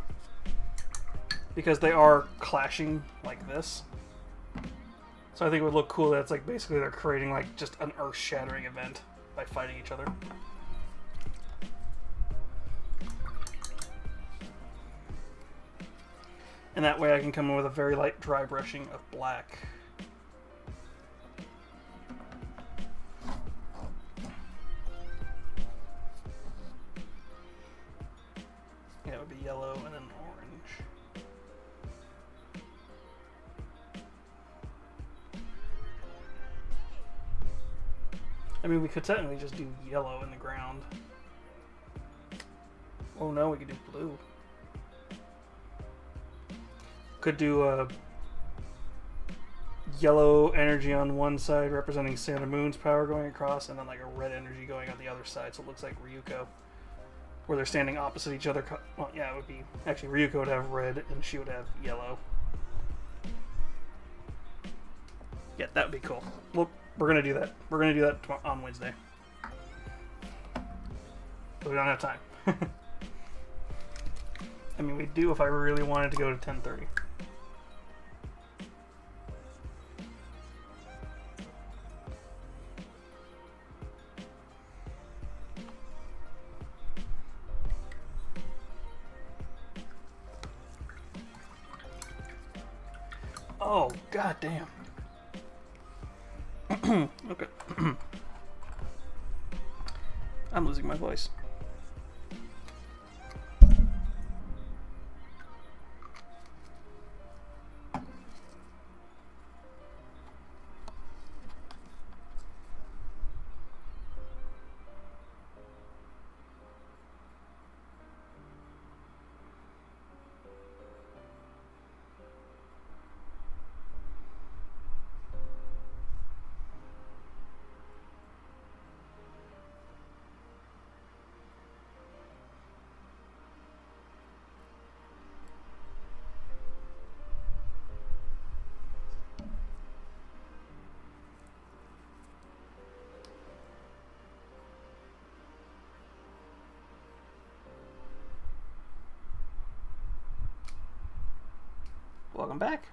Because they are clashing like this. So I think it would look cool that it's like basically they're creating like just an earth-shattering event by fighting each other. And that way I can come in with a very light dry brushing of black. Yeah, it would be yellow and then orange. I mean, we could technically just do yellow in the ground. Oh no, we could do blue. Could do yellow energy on one side representing Sailor Moon's power going across, and then like a red energy going on the other side, so it looks like Ryuko. Where they're standing opposite each other. Well, yeah, it would be... Actually, Ryuko would have red, and she would have yellow. Yeah, that would be cool. Well, we're going to do that. We're going to do that on Wednesday. But we don't have time. I mean, we do if I really wanted to go to 10:30. Oh, god damn. Okay. I'm losing my voice. Welcome back.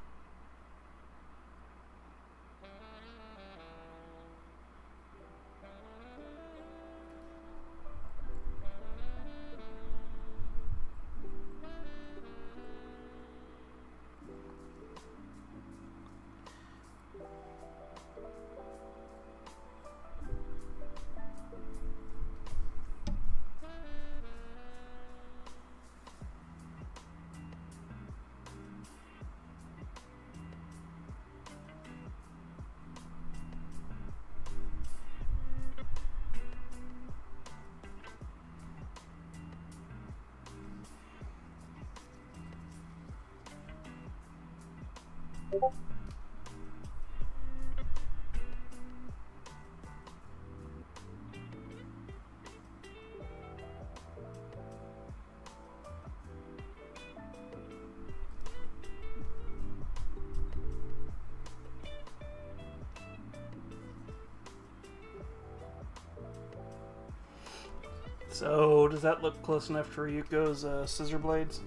So, does that look close enough for Ryuko's scissor blades?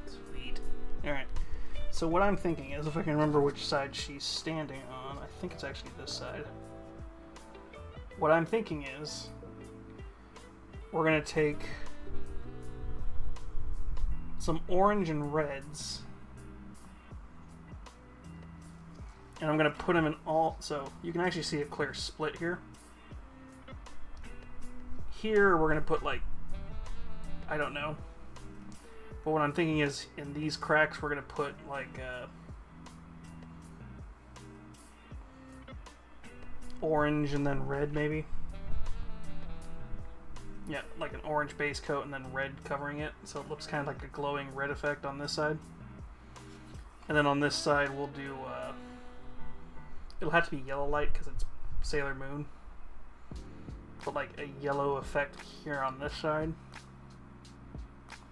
Sweet. Alright. So what I'm thinking is, if I can remember which side she's standing on, I think it's actually this side. What I'm thinking is, we're going to take some orange and reds, and I'm going to put them in all, so you can actually see a clear split here. Here we're going to put like, I don't know, but what I'm thinking is in these cracks we're going to put like orange and then red maybe. Yeah, like an orange base coat and then red covering it, so it looks kind of like a glowing red effect on this side. And then on this side we'll do, it'll have to be yellow light because it's Sailor Moon. But like a yellow effect here on this side.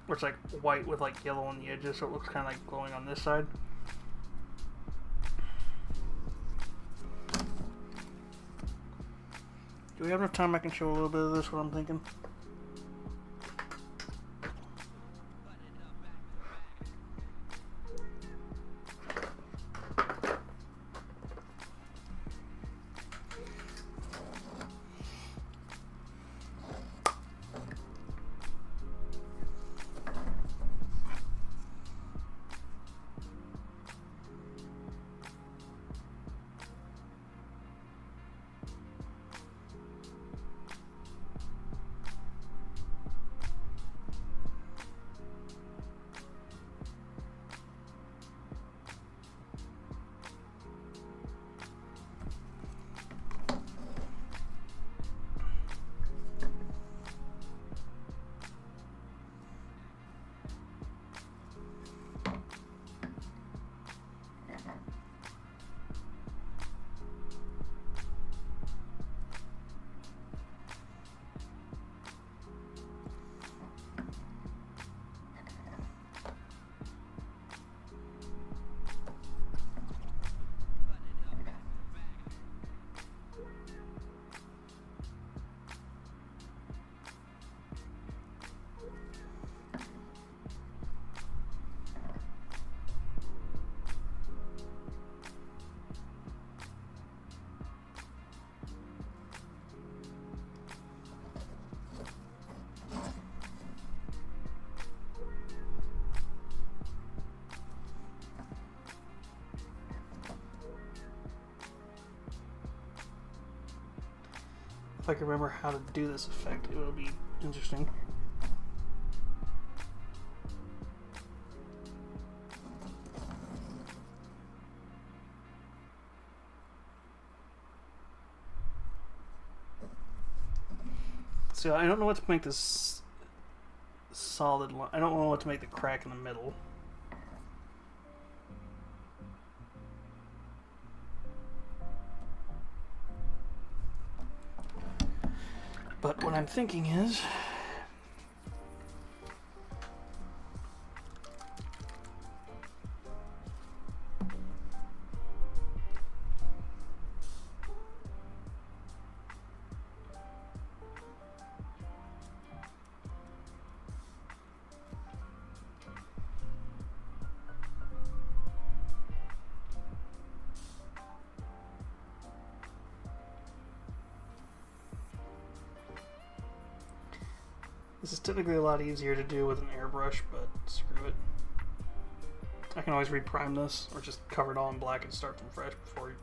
Where it's like white with like yellow on the edges, so it looks kind of like glowing on this side. Do we have enough time I can show a little bit of this, what I'm thinking? if I can remember how to do this effect, it will be interesting. So I don't know what to make this solid line. I don't know what to make the crack in the middle. But what I'm thinking is, this is typically a lot easier to do with an airbrush, but screw it. I can always reprime this, or just cover it all in black and start from fresh before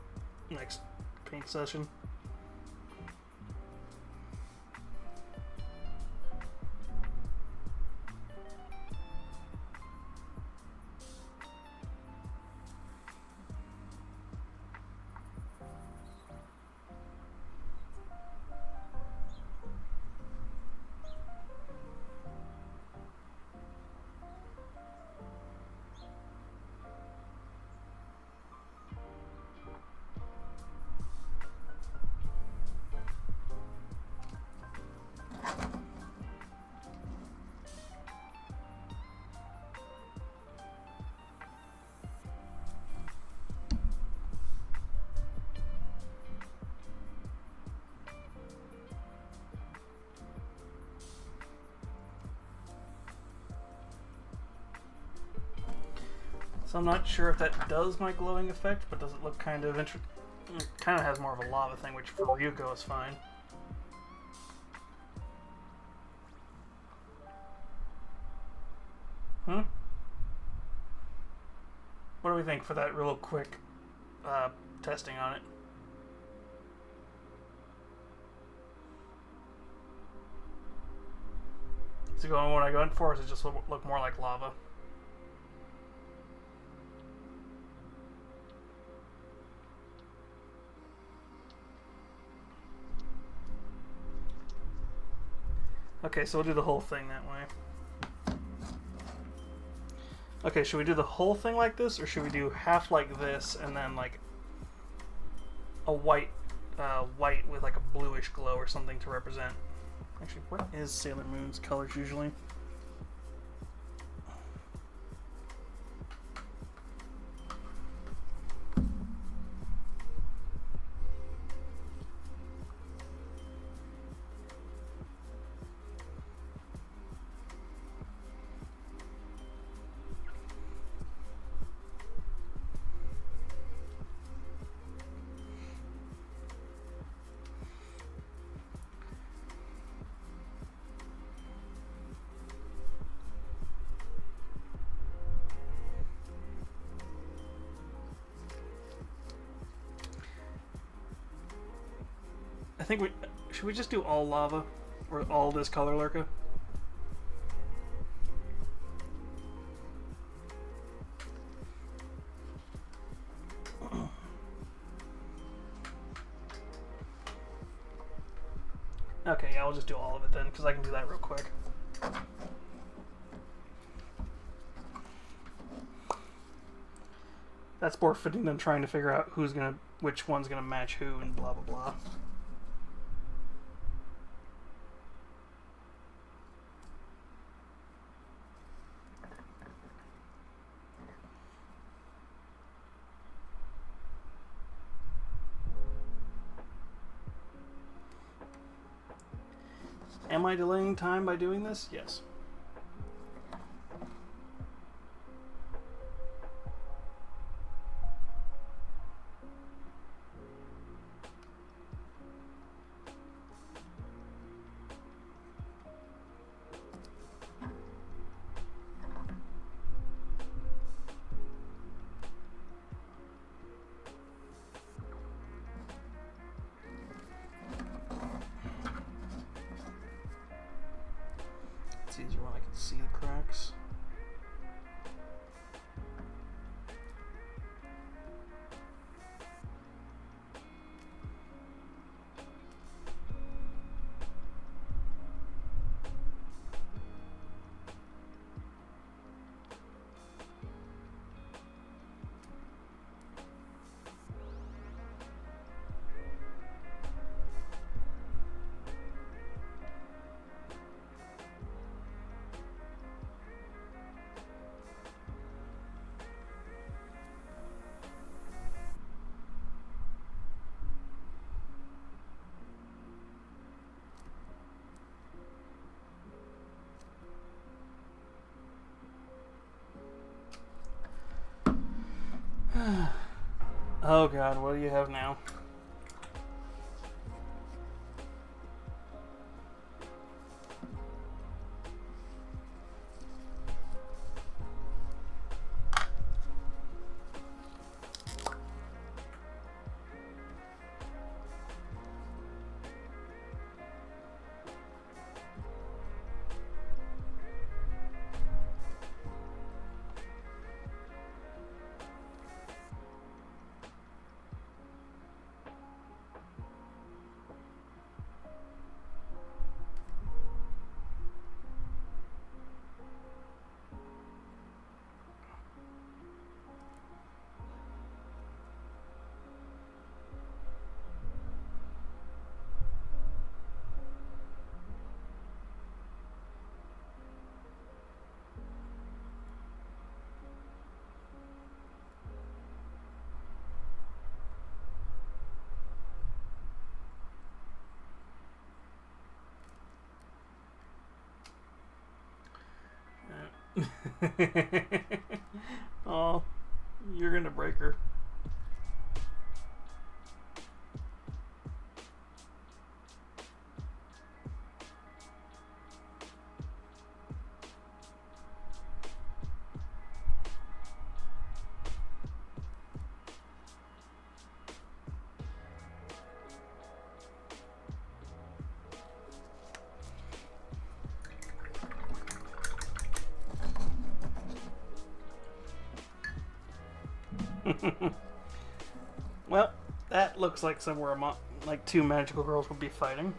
next paint session. So I'm not sure if that does my glowing effect, but does it look kind of interesting? It kind of has more of a lava thing, which for Ryuko is fine. What do we think for that real quick testing on it? Is it going what I went for, or does it just look more like lava? Okay, so we'll do the whole thing that way. Okay, should we do the whole thing like this, or should we do half like this and then like a white with like a bluish glow or something to represent? Actually, what is Sailor Moon's colors usually? I think should we just do all lava, or all this color Lurka? Okay, yeah, I'll just do all of it then, because I can do that real quick. That's more fitting than trying to figure out which one's gonna match who and blah blah blah. Am I delaying time by doing this? Yes. Oh god, what do you have now? Oh, you're gonna break her. Well, that looks like somewhere like two magical girls would be fighting.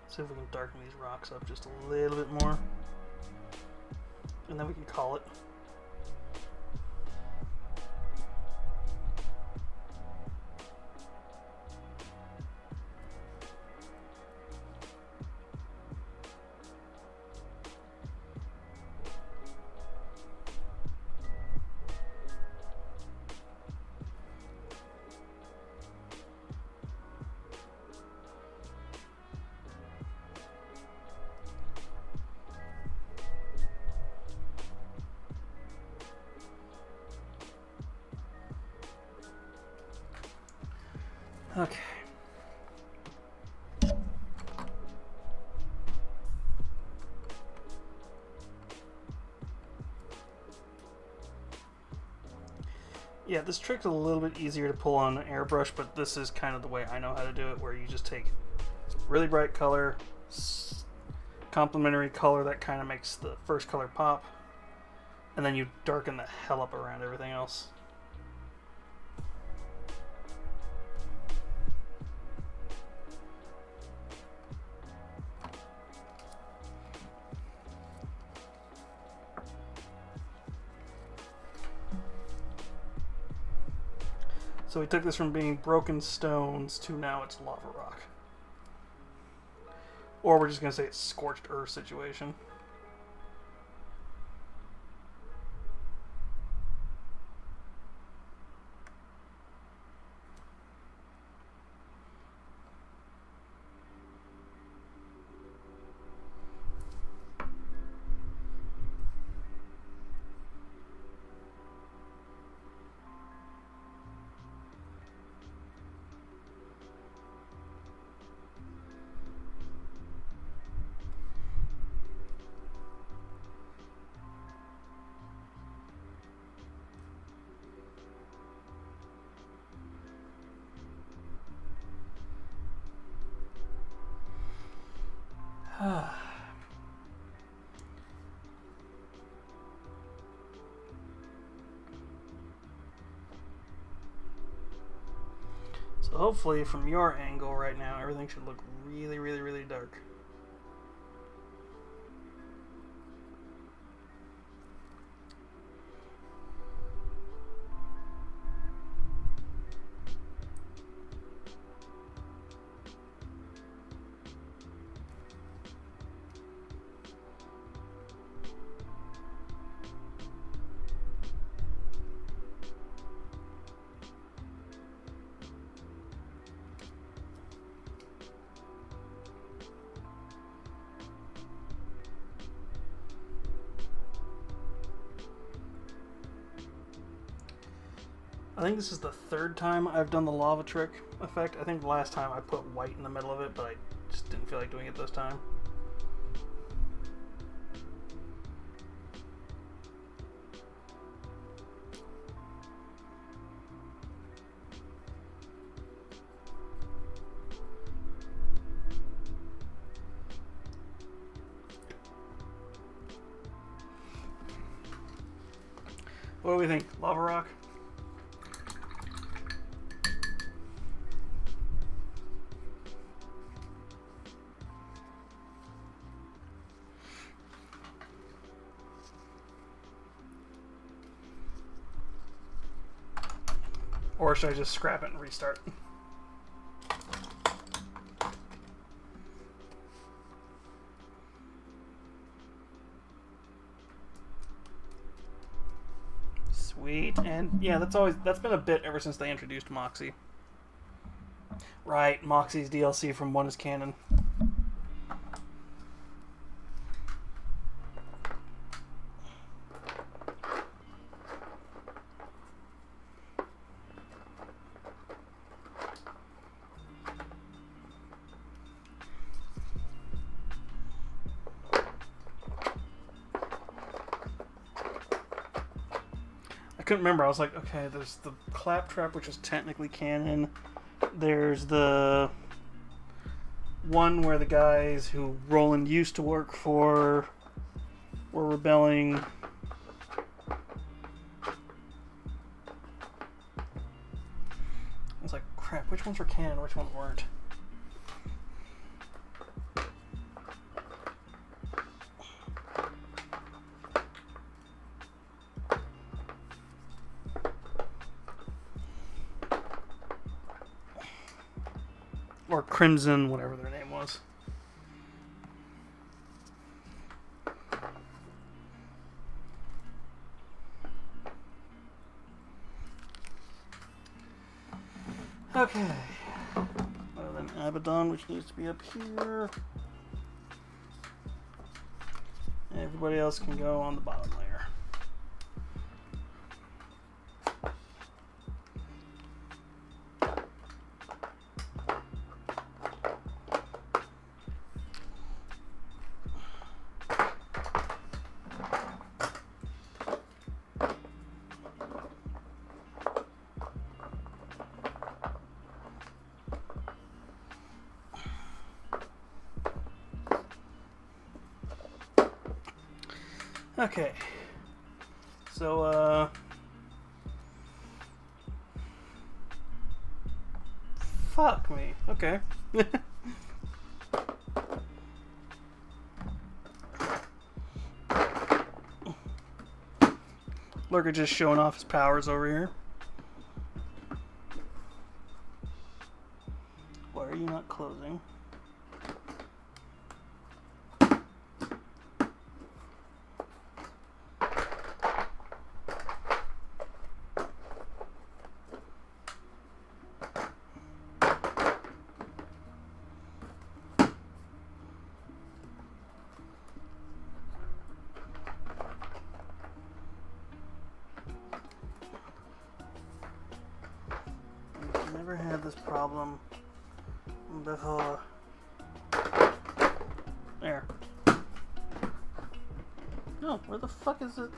See if we can darken these rocks up just a little bit more. And then we can call it. Okay. Yeah, this trick's a little bit easier to pull on an airbrush, but this is kind of the way I know how to do it, where you just take really bright color, complementary color that kind of makes the first color pop, and then you darken the hell up around everything else. So we took this from being broken stones to now it's lava rock. Or we're just going to say it's scorched earth situation. So hopefully from your angle right now, everything should look really, really, really dark. I think this is the third time I've done the lava trick effect. I think the last time I put white in the middle of it, but I just didn't feel like doing it this time. What do we think? Lava rock? Or should I just scrap it and restart? Sweet. And yeah, that's been a bit ever since they introduced Moxie. Right, Moxie's DLC from One is Canon. I couldn't remember. I was like, okay, there's the Claptrap, which is technically canon. There's the one where the guys who Roland used to work for were rebelling. I was like, crap, which ones were canon, which ones weren't? Or Crimson, whatever their name was. Okay. Well, then Abaddon, which needs to be up here. Everybody else can go on the bottom layer. Okay, so, fuck me, okay. Lurker just showing off his powers over here. Why are you not closing? Never had this problem before. There. No, where the fuck is it?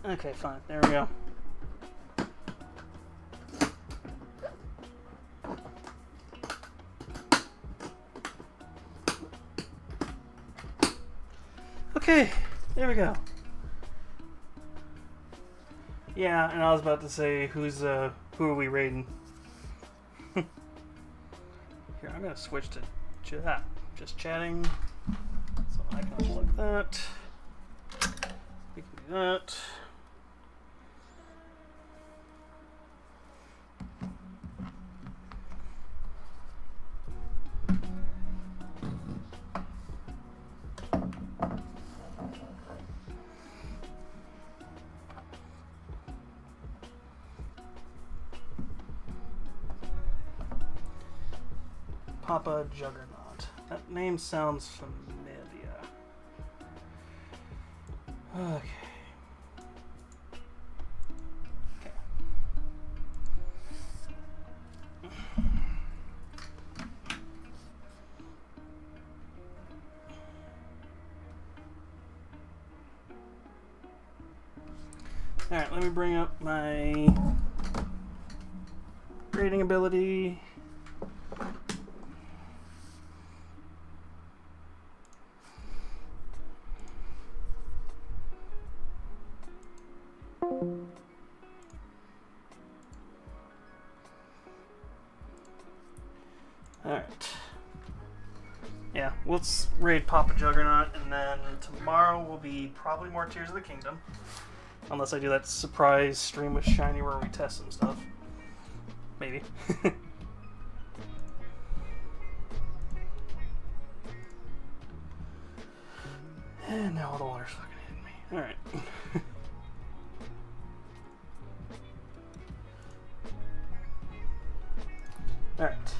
Okay, fine. There we go. Okay, there we go. Yeah, and I was about to say, who are we raiding? Here, I'm gonna switch to just chatting, so I can unplug that. We can do that. Papa Juggernaut. That name sounds familiar. Okay. Alright, let me bring up my rating ability. Alright. Yeah, let's raid Papa Juggernaut, and then tomorrow will be probably more Tears of the Kingdom. Unless I do that surprise stream with Shiny where we test some stuff. Maybe. And now all the water's fucking hitting me. Alright. Alright.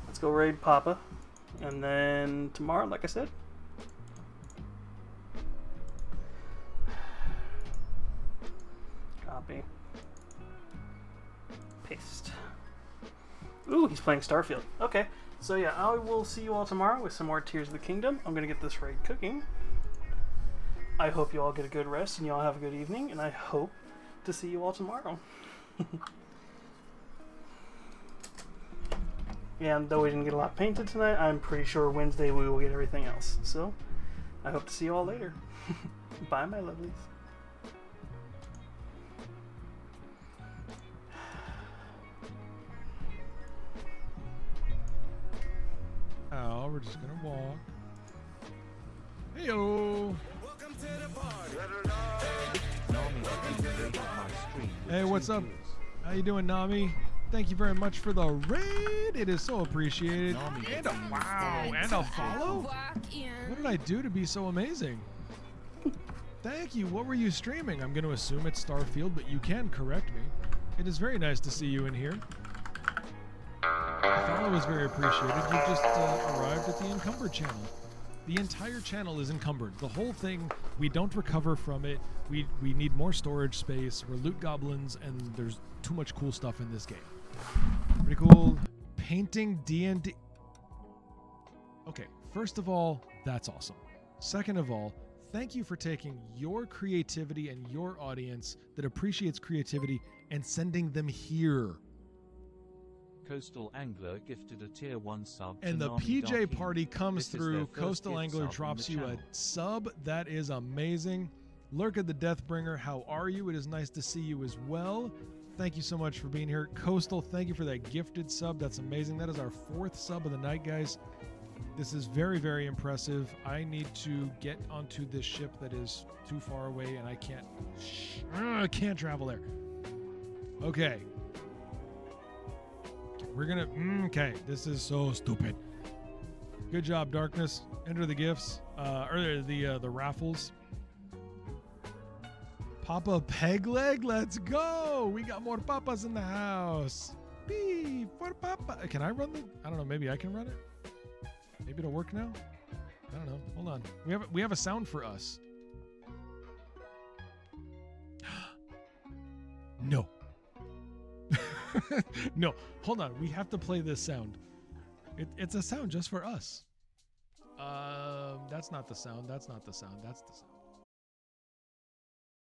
Let's go raid Papa. And then tomorrow, like I said, copy. Paste. Ooh, he's playing Starfield. Okay. So yeah, I will see you all tomorrow with some more Tears of the Kingdom. I'm going to get this raid cooking. I hope you all get a good rest and you all have a good evening, and I hope to see you all tomorrow. Yeah, and though we didn't get a lot painted tonight, I'm pretty sure Wednesday we will get everything else. So, I hope to see you all later. Bye, my lovelies. Oh, we're just gonna walk. Heyo! Welcome to the party. Hey, what's up? How you doing, Nami? Thank you very much for the raid. It is so appreciated. And a wow, and a follow? What did I do to be so amazing? Thank you. What were you streaming? I'm going to assume it's Starfield, but you can correct me. It is very nice to see you in here. The follow is very appreciated. You just arrived at the encumbered channel. The entire channel is encumbered. The whole thing, we don't recover from it. We need more storage space. We're loot goblins, and there's too much cool stuff in this game. Pretty cool. Painting D&D. Okay, first of all, that's awesome. Second of all, thank you for taking your creativity and your audience that appreciates creativity and sending them here. Coastal Angler gifted a tier 1 sub. And the Nami PJ Darky. party comes This is through. their first Coastal gift Angler sub on drops the you a channel. sub. That is amazing. Lurk the Deathbringer, how are you? It is nice to see you as well. Thank you so much for being here. Coastal, thank you for that gifted sub. That's amazing. That is our 4th sub of the night, guys. This is very, very impressive. I need to get onto this ship that is too far away, and I can't travel there. Okay. We're gonna, okay, this is so stupid. Good job, Darkness. Enter the gifts, or the raffles. Papa Pegleg, let's go! We got more papas in the house. Beep for Papa. Can I run the, I don't know, maybe I can run it? Maybe it'll work now? I don't know, hold on. We have a sound for us. No. No, hold on. We have to play this sound. It's a sound just for us. That's not the sound. That's not the sound. That's the sound.